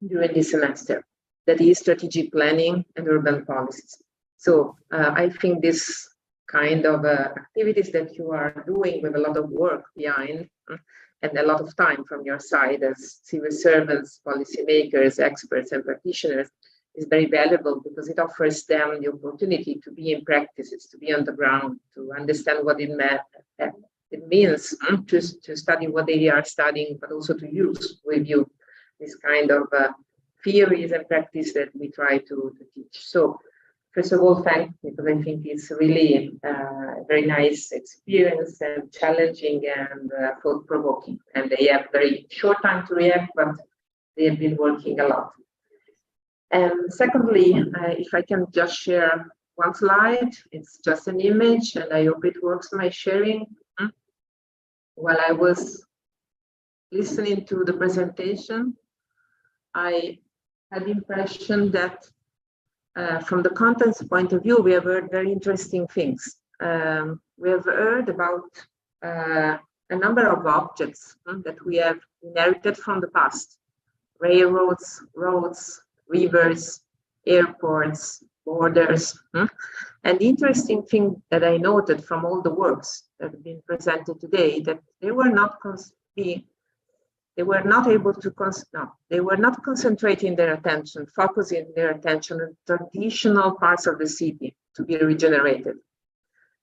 during the semester. That is strategic planning and urban policies. So I think this kind of activities that you are doing with a lot of work behind and a lot of time from your side as civil servants, policymakers, experts, and practitioners is very valuable, because it offers them the opportunity to be in practices, to be on the ground, to understand what it means to study what they are studying, but also to use with you this kind of theories and practice that we try to teach. So first of all, thank you, because I think it's really a very nice experience and challenging and thought-provoking. And they have very short time to react, but they have been working a lot. And secondly, if I can just share one slide, it's just an image, and I hope it works, my sharing. While I was listening to the presentation, I had the impression that from the contents point of view, we have heard very interesting things. We have heard about a number of objects that we have inherited from the past: railroads, roads, rivers, airports, borders. And the interesting thing that I noted from all the works that have been presented today, that they were not concentrating their attention, focusing their attention on traditional parts of the city to be regenerated.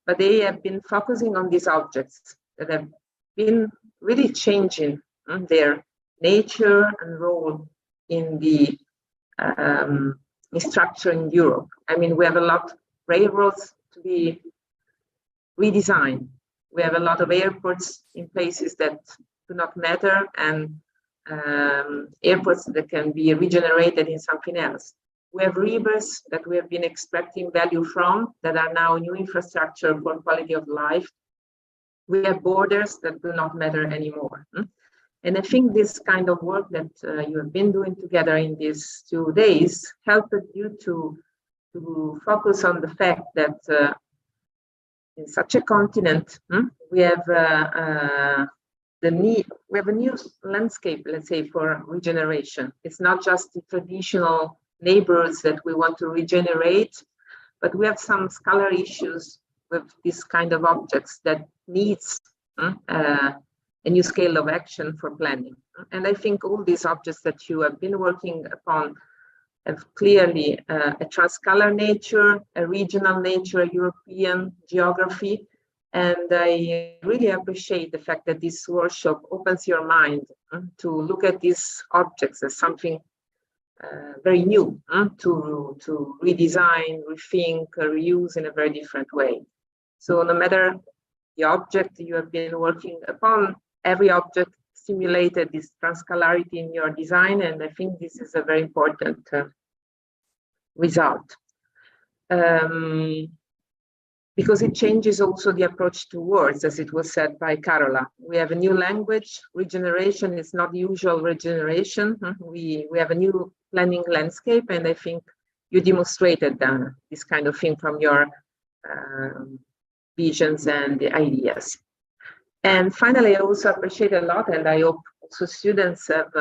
But they have been focusing on these objects that have been really changing their nature and role in the structure in Europe. I mean, we have a lot of railroads to be redesigned. We have a lot of airports in places that do not matter, and airports that can be regenerated in something else. We have rivers that we have been extracting value from that are now new infrastructure for quality of life. We have borders that do not matter anymore. And I think this kind of work that you have been doing together in these 2 days helped you to focus on the fact that in such a continent, we have we have a new landscape, let's say, for regeneration. It's not just the traditional neighborhoods that we want to regenerate, but we have some scalar issues with this kind of objects that needs a new scale of action for planning. And I think all these objects that you have been working upon have clearly a transcalar nature, a regional nature, a European geography. And I really appreciate the fact that this workshop opens your mind to look at these objects as something very new, to redesign, rethink, reuse in a very different way. So no matter the object you have been working upon, every object stimulated this transcalarity in your design, and I think this is a very important result. Because it changes also the approach to words, as it was said by Carola. We have a new language. Regeneration is not the usual regeneration. We have a new planning landscape, and I think you demonstrated this kind of thing from your visions and the ideas. And finally, I also appreciate a lot, and I hope also students have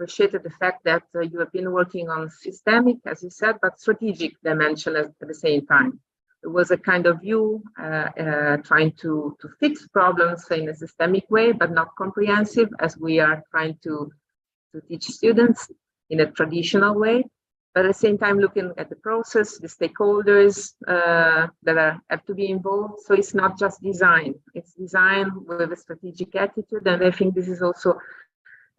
appreciated the fact that you have been working on systemic, as you said, but strategic dimension at the same time. It was a kind of view trying to fix problems in a systemic way, but not comprehensive, as we are trying to teach students in a traditional way. But at the same time, looking at the process, the stakeholders that have to be involved. So it's not just design, it's design with a strategic attitude. And I think this is also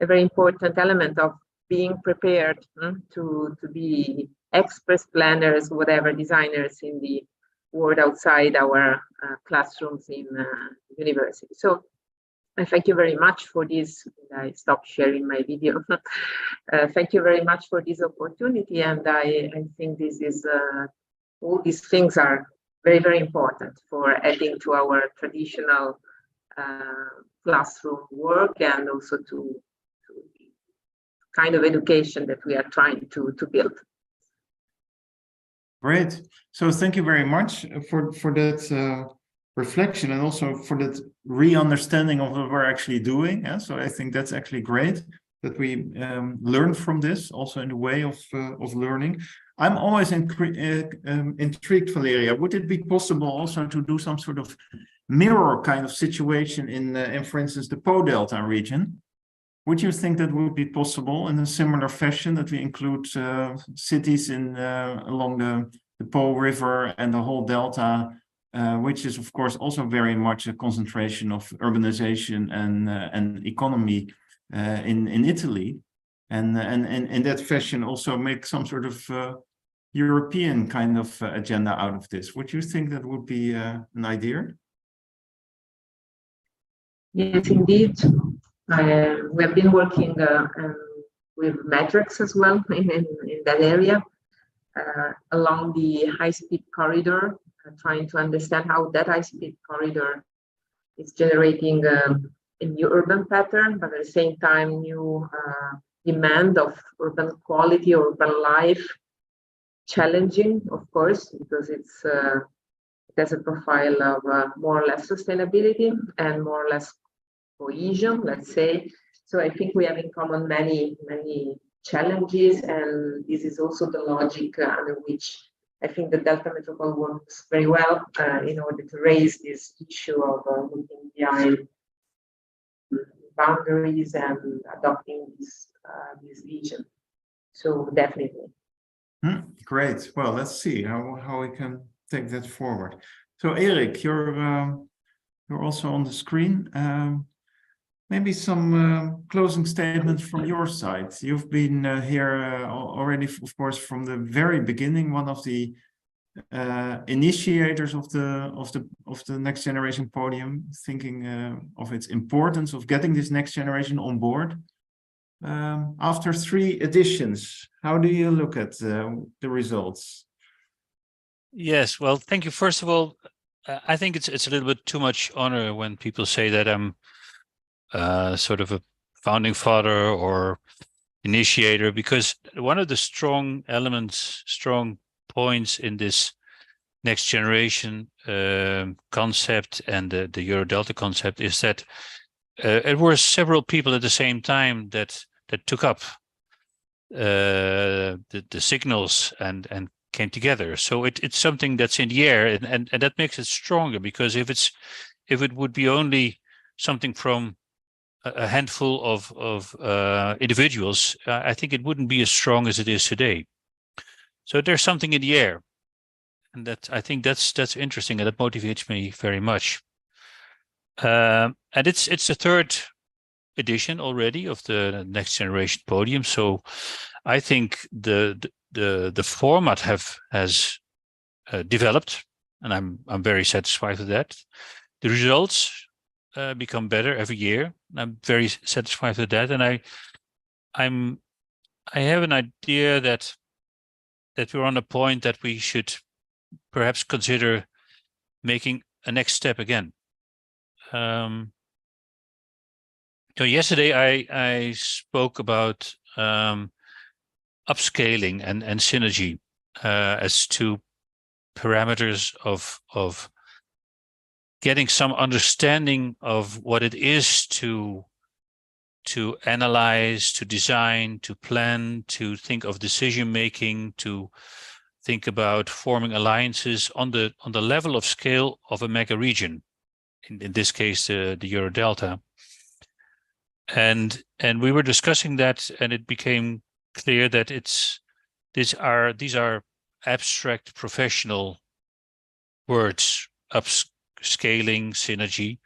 a very important element of being prepared to be experts, planners, whatever, designers in the world outside our classrooms in university. So I thank you very much for this. I stopped sharing my video. Thank you very much for this opportunity. And I think this is, all these things are very, very important for adding to our traditional classroom work, and also to kind of education that we are trying to build. Great. So thank you very much for that reflection, and also for that re-understanding of what we're actually doing. Yeah? So I think that's actually great that we learn from this, also in the way of learning. I'm always intrigued, Valeria. Would it be possible also to do some sort of mirror kind of situation in for instance, the Po-Delta region? Would you think that would be possible in a similar fashion, that we include cities along the Po River and the whole delta, which is of course also very much a concentration of urbanization and economy in Italy, and in that fashion also make some sort of European kind of agenda out of this? Would you think that would be an idea? Yes, indeed. We have been working with metrics as well in that area, along the high-speed corridor, trying to understand how that high-speed corridor is generating a new urban pattern, but at the same time, new demand of urban quality, urban life, challenging, of course, because it has a profile of more or less sustainability and more or less cohesion, let's say. So I think we have in common many challenges, and this is also the logic under which I think the Delta Metropole works very well in order to raise this issue of looking behind boundaries and adopting this vision. So definitely. Great. Well, let's see how we can take that forward. So Erik, you're also on the screen. Maybe some closing statements from your side. You've been here already, of course, from the very beginning, one of the initiators of the next generation podium, thinking of its importance of getting this next generation on board. After 3 editions, how do you look at the results? Yes, well, thank you. First of all, I think it's a little bit too much honor when people say that I'm sort of a founding father or initiator, because one of the strong elements, strong points in this next generation concept and the Eurodelta concept is that it were several people at the same time that took up the signals and came together. So it's something that's in the air, and that makes it stronger, because if it would be only something from a handful of individuals, I think it wouldn't be as strong as it is today. So there's something in the air, and I think that's interesting, and that motivates me very much. And it's the 3rd edition already of the next generation podium. So I think the format has developed, and I'm very satisfied with that. The results become better every year. I'm very satisfied with that, and I have an idea that we're on a point that we should perhaps consider making a next step again. So yesterday I spoke about upscaling and synergy as 2 parameters of getting some understanding of what it is to to analyze, to design, to plan, to think of decision making, to think about forming alliances on the level of scale of a mega region. In this case, the Eurodelta. And we were discussing that, and it became clear that these are abstract professional words, upscaling, synergy.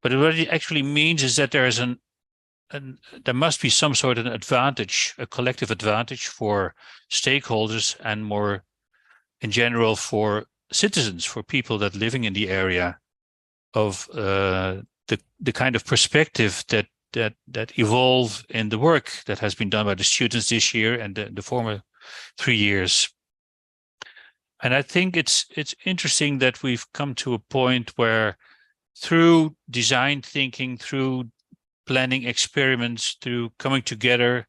But what it actually means is that there is there must be some sort of an advantage, a collective advantage for stakeholders, and more in general for citizens, for people that living in the area, of the kind of perspective that evolve in the work that has been done by the students this year and the former 3 years. And I think it's interesting that we've come to a point where, through design thinking, through planning experiments, through coming together,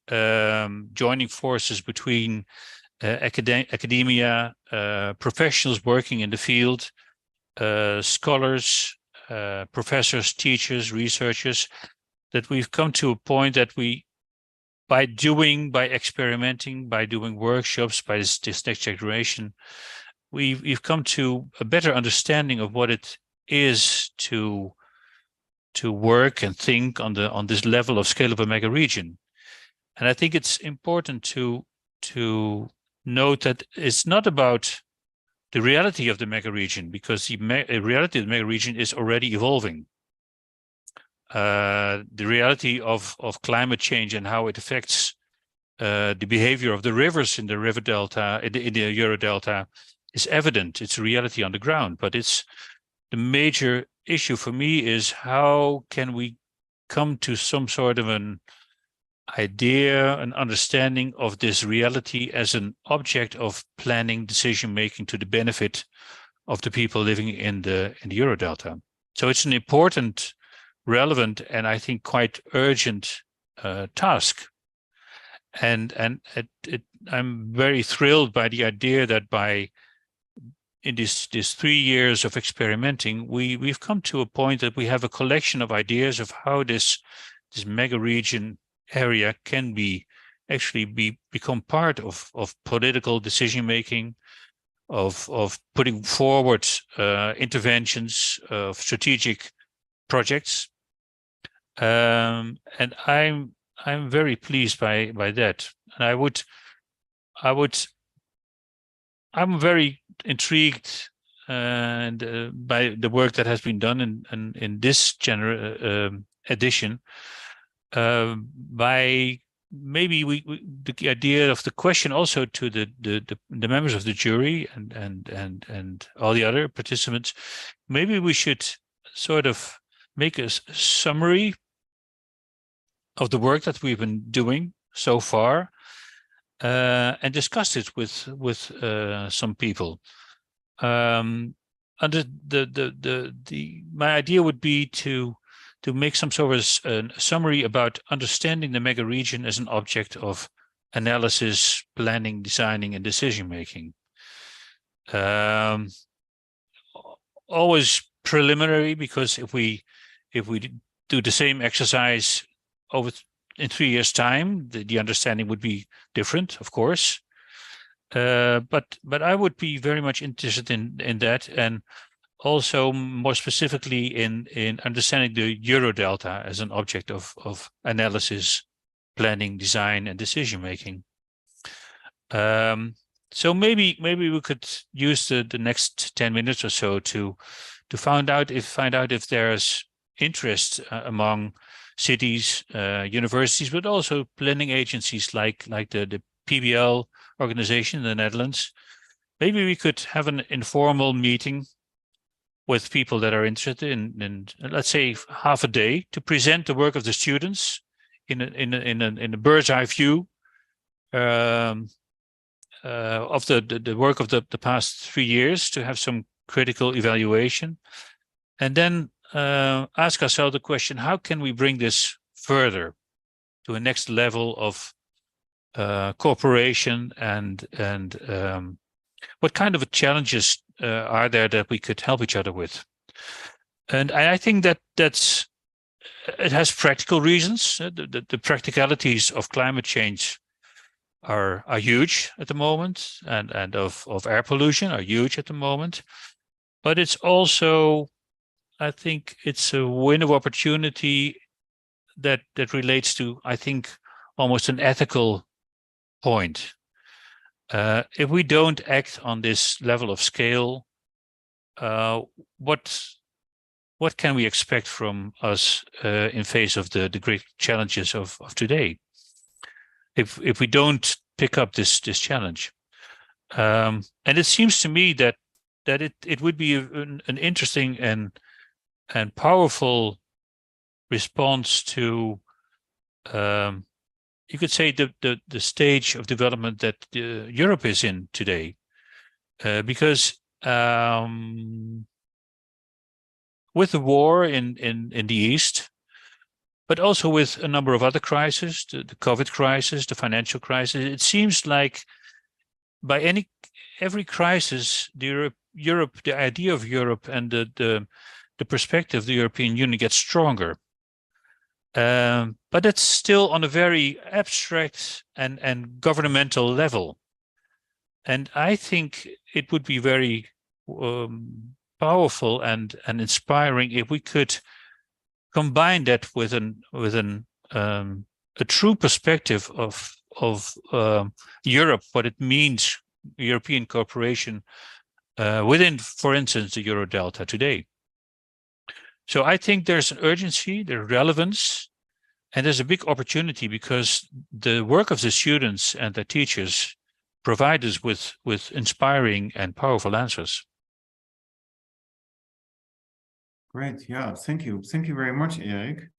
joining forces between academia, professionals working in the field, scholars, professors, teachers, researchers, that we've come to a point that by experimenting, by doing workshops, by this next generation, we've come to a better understanding of what it is to work and think on this level of scale of a mega region. And I think it's important to note that it's not about the reality of the mega region, because the reality of the mega region is already evolving. The reality of climate change and how it affects the behavior of the rivers in the river delta, in the Eurodelta, is evident. It's a reality on the ground. But it's the major issue for me is, how can we come to some sort of an idea, an understanding of this reality as an object of planning, decision making to the benefit of the people living in the Eurodelta. So it's an important, relevant, and I think quite urgent task. And I'm very thrilled by the idea that in this 3 years of experimenting, we've come to a point that we have a collection of ideas of how this mega region area can become part of political decision making, of putting forward interventions, of strategic projects, and I'm very pleased by that. And I'm very intrigued by the work that has been done in this edition. By maybe the idea of the question also to the members of the jury and all the other participants, maybe we should sort of make a summary of the work that we've been doing so far, and discuss it with some people. And my idea would be to make some sort of a summary about understanding the mega region as an object of analysis, planning, designing, and decision making. Always preliminary, because if we do the same exercise in 3 years' time, the understanding would be different, of course. But I would be very much interested in that, and also more specifically in understanding the Eurodelta as an object of analysis, planning, design, and decision making. So maybe we could use the next 10 minutes or so to find out if there's interest among cities, universities, but also planning agencies like the PBL organization in the Netherlands. Maybe we could have an informal meeting with people that are interested in let's say half a day, to present the work of the students in a bird's eye view of the work of the past 3 years, to have some critical evaluation, and then ask ourselves the question: how can we bring this further to a next level of cooperation, and what kind of challenges are there that we could help each other with? And I think that's it has practical reasons. The practicalities of climate change are huge at the moment, and of air pollution are huge at the moment. But it's also, I think, it's a window of opportunity that relates to, I think, almost an ethical point. If we don't act on this level of scale, what can we expect from us in face of the great challenges of today? If we don't pick up this challenge, and it seems to me that it would be an interesting and powerful response to, you could say, the stage of development that Europe is in today, because with the war in the East, but also with a number of other crises, the COVID crisis, the financial crisis, it seems like by every crisis, the idea of Europe and the perspective of the European Union gets stronger. But it's still on a very abstract and governmental level. And I think it would be very powerful and inspiring if we could combine that with a true perspective of Europe, what it means, European cooperation within, for instance, the Eurodelta today. So I think there's an urgency, there's relevance, and there's a big opportunity, because the work of the students and the teachers provide us with inspiring and powerful answers. Great, yeah, thank you. Thank you very much, Erik.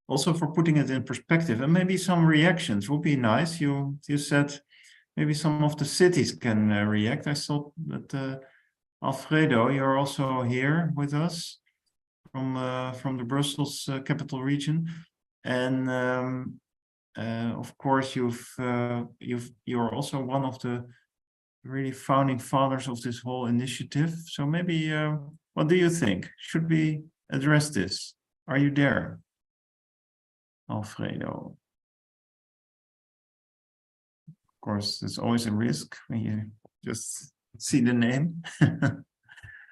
Also for putting it in perspective, and maybe some reactions would be nice. You said maybe some of the cities can react. I thought that Alfredo, you're also here with us from the Brussels capital region, and of course you're also one of the really founding fathers of this whole initiative. So maybe what do you think? Should we address this? Are you there, Alfredo? Of course, there's always a risk when you just see the name.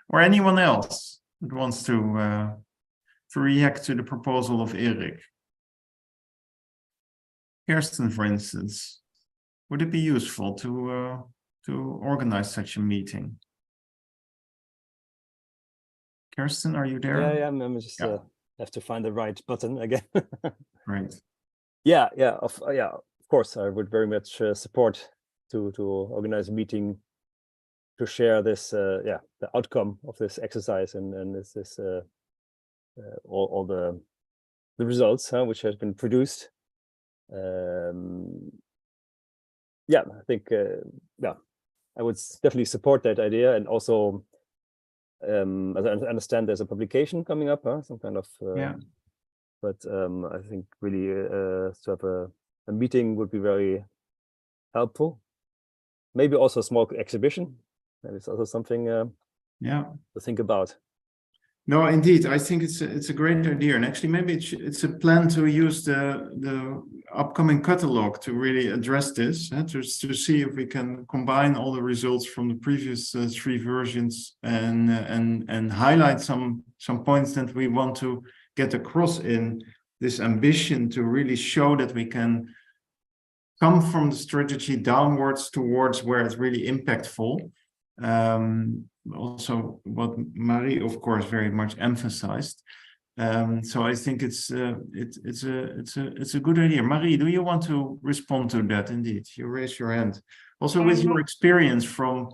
Or anyone else that wants to react to the proposal of Erik. Kirsten, for instance, would it be useful to organize such a meeting? Kirsten, are you there? Yeah, I'm just have to find the right button again. Right. Yeah, of course, I would very much support to organize a meeting to share this, the outcome of this exercise and this all the results which has been produced. I think I would definitely support that idea, and also as I understand, there's a publication coming up, some kind of but I think really to have a meeting would be very helpful. Maybe also a small exhibition. Maybe it's also something to think about. No, indeed, I think it's a great idea, and actually maybe it's a plan to use the upcoming catalog to really address this, just to see if we can combine all the results from the previous 3 versions and highlight some points that we want to get across in this ambition to really show that we can come from the strategy downwards towards where it's really impactful. Also what Marie, of course, very much emphasized. So I think it's a good idea. Marie, do you want to respond to that? Indeed, you raise your hand. Also, with your experience from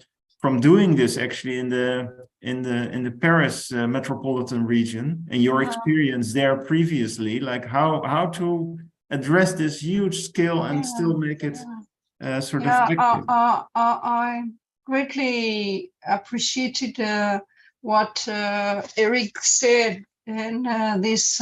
doing this actually in the Paris metropolitan region, and your experience there previously, like how to address this huge scale and still make it sort of active. I greatly appreciated what Erik said, and this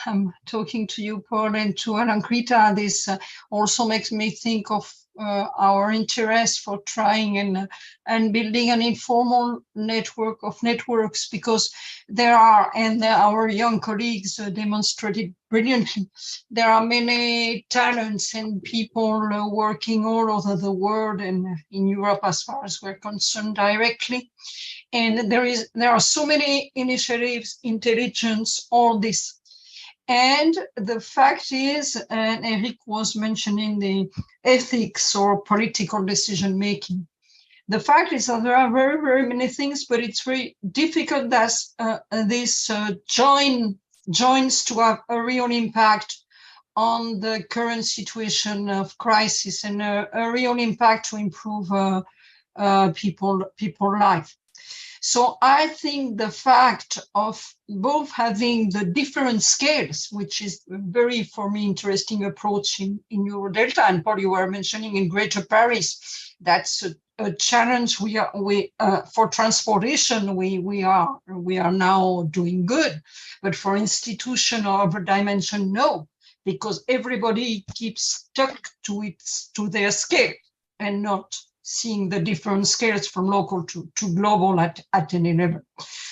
I'm talking to you, Paul, and to Alankrita. This also makes me think of our interest for trying and building an informal network of networks, because there are, and our young colleagues demonstrated brilliantly, there are many talents and people working all over the world and in Europe as far as we're concerned directly. And there are so many initiatives, intelligence, all this. And the fact is, and Eric was mentioning the ethics or political decision making. The fact is that there are very, very many things, but it's very difficult that this joins to have a real impact on the current situation of crisis and a real impact to improve people's life. So I think the fact of both having the different scales, which is very, for me, interesting approach in Eurodelta, and Paul, you were mentioning in Greater Paris, that's a challenge for transportation, we are now doing good, but for institution or other dimension, no, because everybody keeps stuck to their scale and not seeing the different scales from local to global at any level.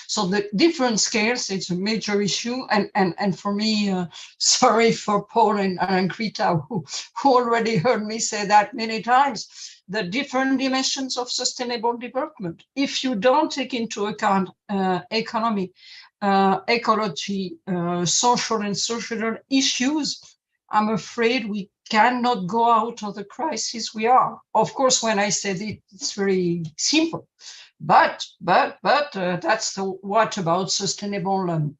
So the different scales, it's a major issue. And for me, sorry for Paul and Krita, who already heard me say that many times, the different dimensions of sustainable development. If you don't take into account economy, ecology, social and social issues, I'm afraid we cannot go out of the crisis we are. Of course, when I said it, it's very simple, but that's what about sustainable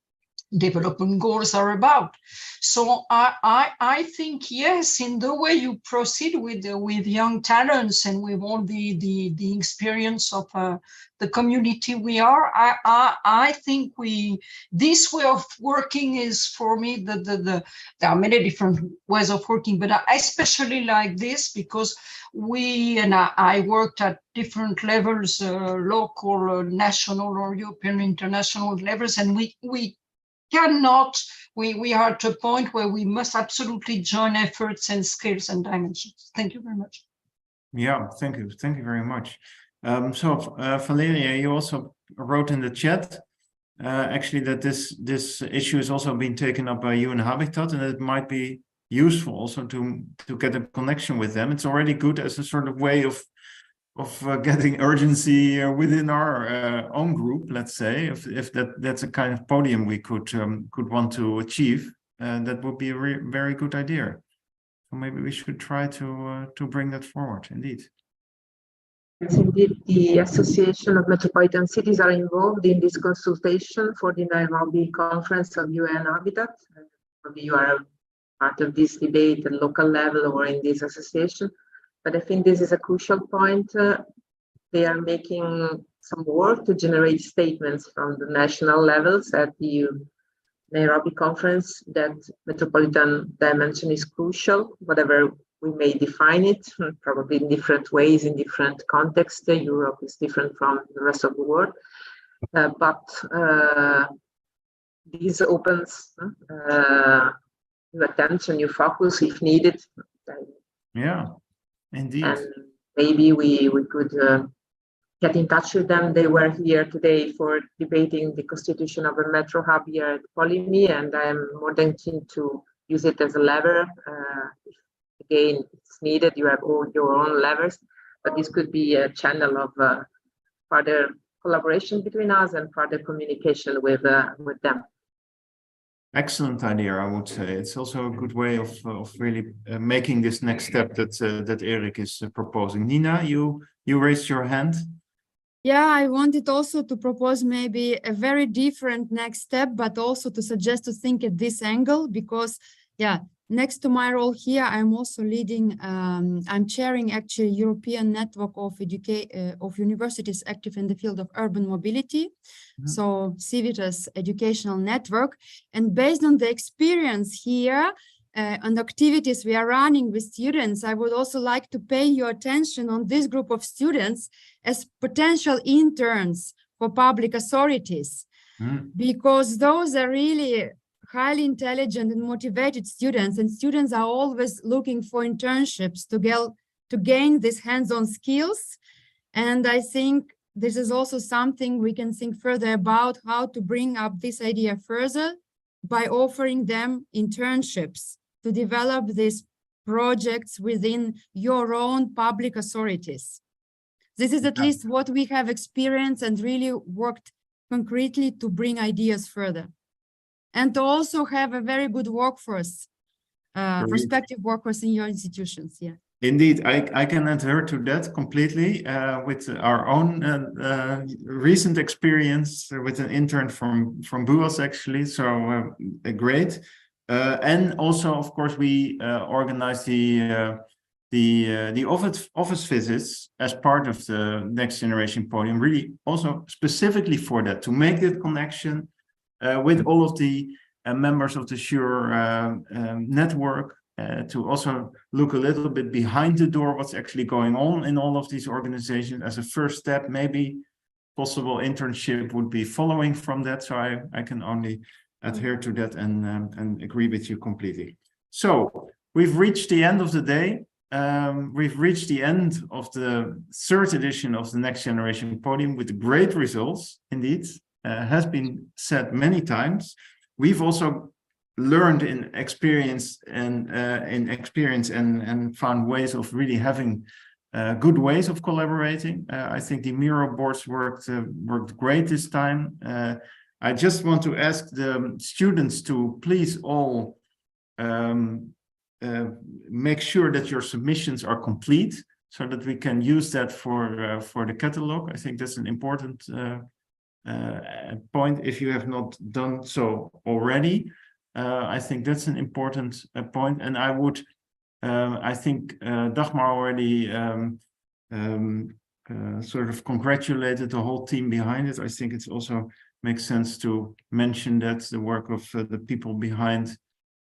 development goals are about. So I think, yes, in the way you proceed with young talents and with all the experience of the community we are, I think this way of working is, for me, there are many different ways of working, but I especially like this because I worked at different levels, local, national, or European, international levels, and we are at a point where we must absolutely join efforts and scales and dimensions. Thank you very much. Yeah, thank you very much. Valeria, you also wrote in the chat actually that this issue has also been taken up by UN Habitat, and it might be useful also to get a connection with them. It's already good as a sort of way of getting urgency within our own group, let's say. If that's a kind of podium we could want to achieve, that would be a very good idea. So maybe we should try to bring that forward, indeed. Yes, indeed, the Association of Metropolitan Cities are involved in this consultation for the Nairobi Conference of UN Habitat. Maybe you are part of this debate at local level or in this association. But I think this is a crucial point. They are making some work to generate statements from the national levels at the Nairobi conference that metropolitan dimension is crucial, whatever we may define it, probably in different ways, in different contexts. Europe is different from the rest of the world. But this opens new attention, new focus if needed. Yeah. Indeed. And maybe we could get in touch with them. They were here today for debating the constitution of a metro hub here at Podium, and I'm more than keen to use it as a lever. Again, it's needed. You have all your own levers, but this could be a channel of further collaboration between us and further communication with them. Excellent idea, I would say. It's also a good way of really making this next step that Eric is proposing. Nina, you raised your hand. Yeah, I wanted also to propose maybe a very different next step, but also to suggest to think at this angle, because next to my role here, I'm also leading, I'm chairing actually European network of universities active in the field of urban mobility. Mm-hmm. So Civitas educational network. And based on the experience here and activities we are running with students, I would also like to pay your attention on this group of students as potential interns for public authorities, because those are really highly intelligent and motivated students, and students are always looking for internships to gain these hands-on skills. And I think this is also something we can think further about, how to bring up this idea further by offering them internships to develop these projects within your own public authorities. This is at least what we have experienced and really worked concretely to bring ideas further. And to also have a very good workforce, prospective workforce in your institutions, yeah. Indeed, I can adhere to that completely with our own recent experience with an intern from BUAS actually, so great. And also, of course, we organized the office visits as part of the Next Generation Podium, really also specifically for that, to make that connection with all of the members of the SURE network, to also look a little bit behind the door, what's actually going on in all of these organizations as a first step. Maybe possible internship would be following from that. So I can only adhere to that and agree with you completely. So we've reached the end of the day. We've reached the end of the third edition of the Next Generation Podium with great results, indeed, has been said many times. We've also learned in experience and found ways of really having good ways of collaborating. I think the Miro boards worked great this time. I just want to ask the students to please all make sure that your submissions are complete so that we can use that for the catalog. I think that's an important point if you have not done so already. I think that's an important point, and I would, I think Dagmar already sort of congratulated the whole team behind it. I think it's also makes sense to mention that the work of the people behind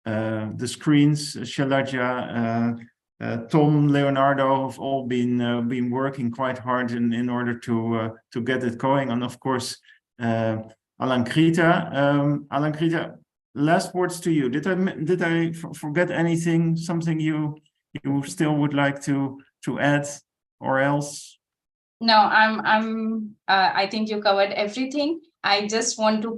the screens, Shalaja, Tom, Leonardo, have all been working quite hard in order to get it going, and of course Alankrita. Last words to you. Did I forget anything? Something you still would like to add, or else? No, I think you covered everything. I just want to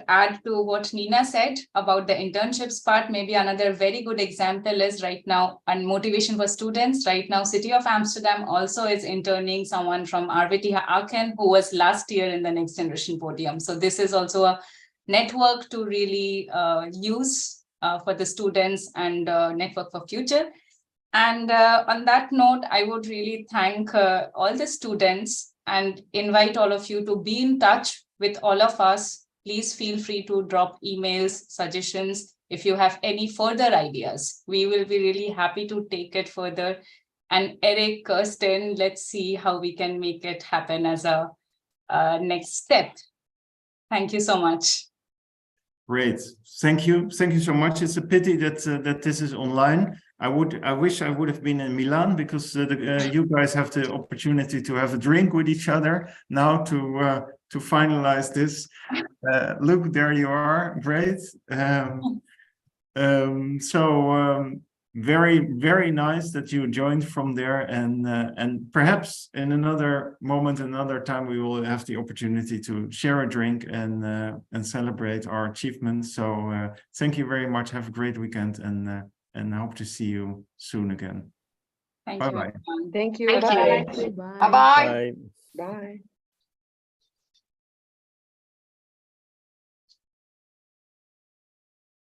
add to what Nina said about the internships part. Maybe another very good example is right now, and motivation for students. Right now, City of Amsterdam also is interning someone from RWTH Aachen, who was last year in the Next Generation Podium. So this is also a network to really use for the students and network for future. And on that note, I would really thank all the students and invite all of you to be in touch with all of us. Please feel free to drop emails, suggestions. If you have any further ideas, we will be really happy to take it further. And Eric, Kirsten, let's see how we can make it happen as a next step. Thank you so much. Great, thank you so much. It's a pity that this is online. I wish I would have been in Milan, because you guys have the opportunity to have a drink with each other now to finalize this. Look, there you are. Great. Very, very nice that you joined from there, and perhaps in another moment, another time, we will have the opportunity to share a drink and celebrate our achievements. So thank you very much. Have a great weekend, and I hope to see you soon again. Thank Bye-bye. you. Thank you. Thank you. Bye-bye. Bye. Bye.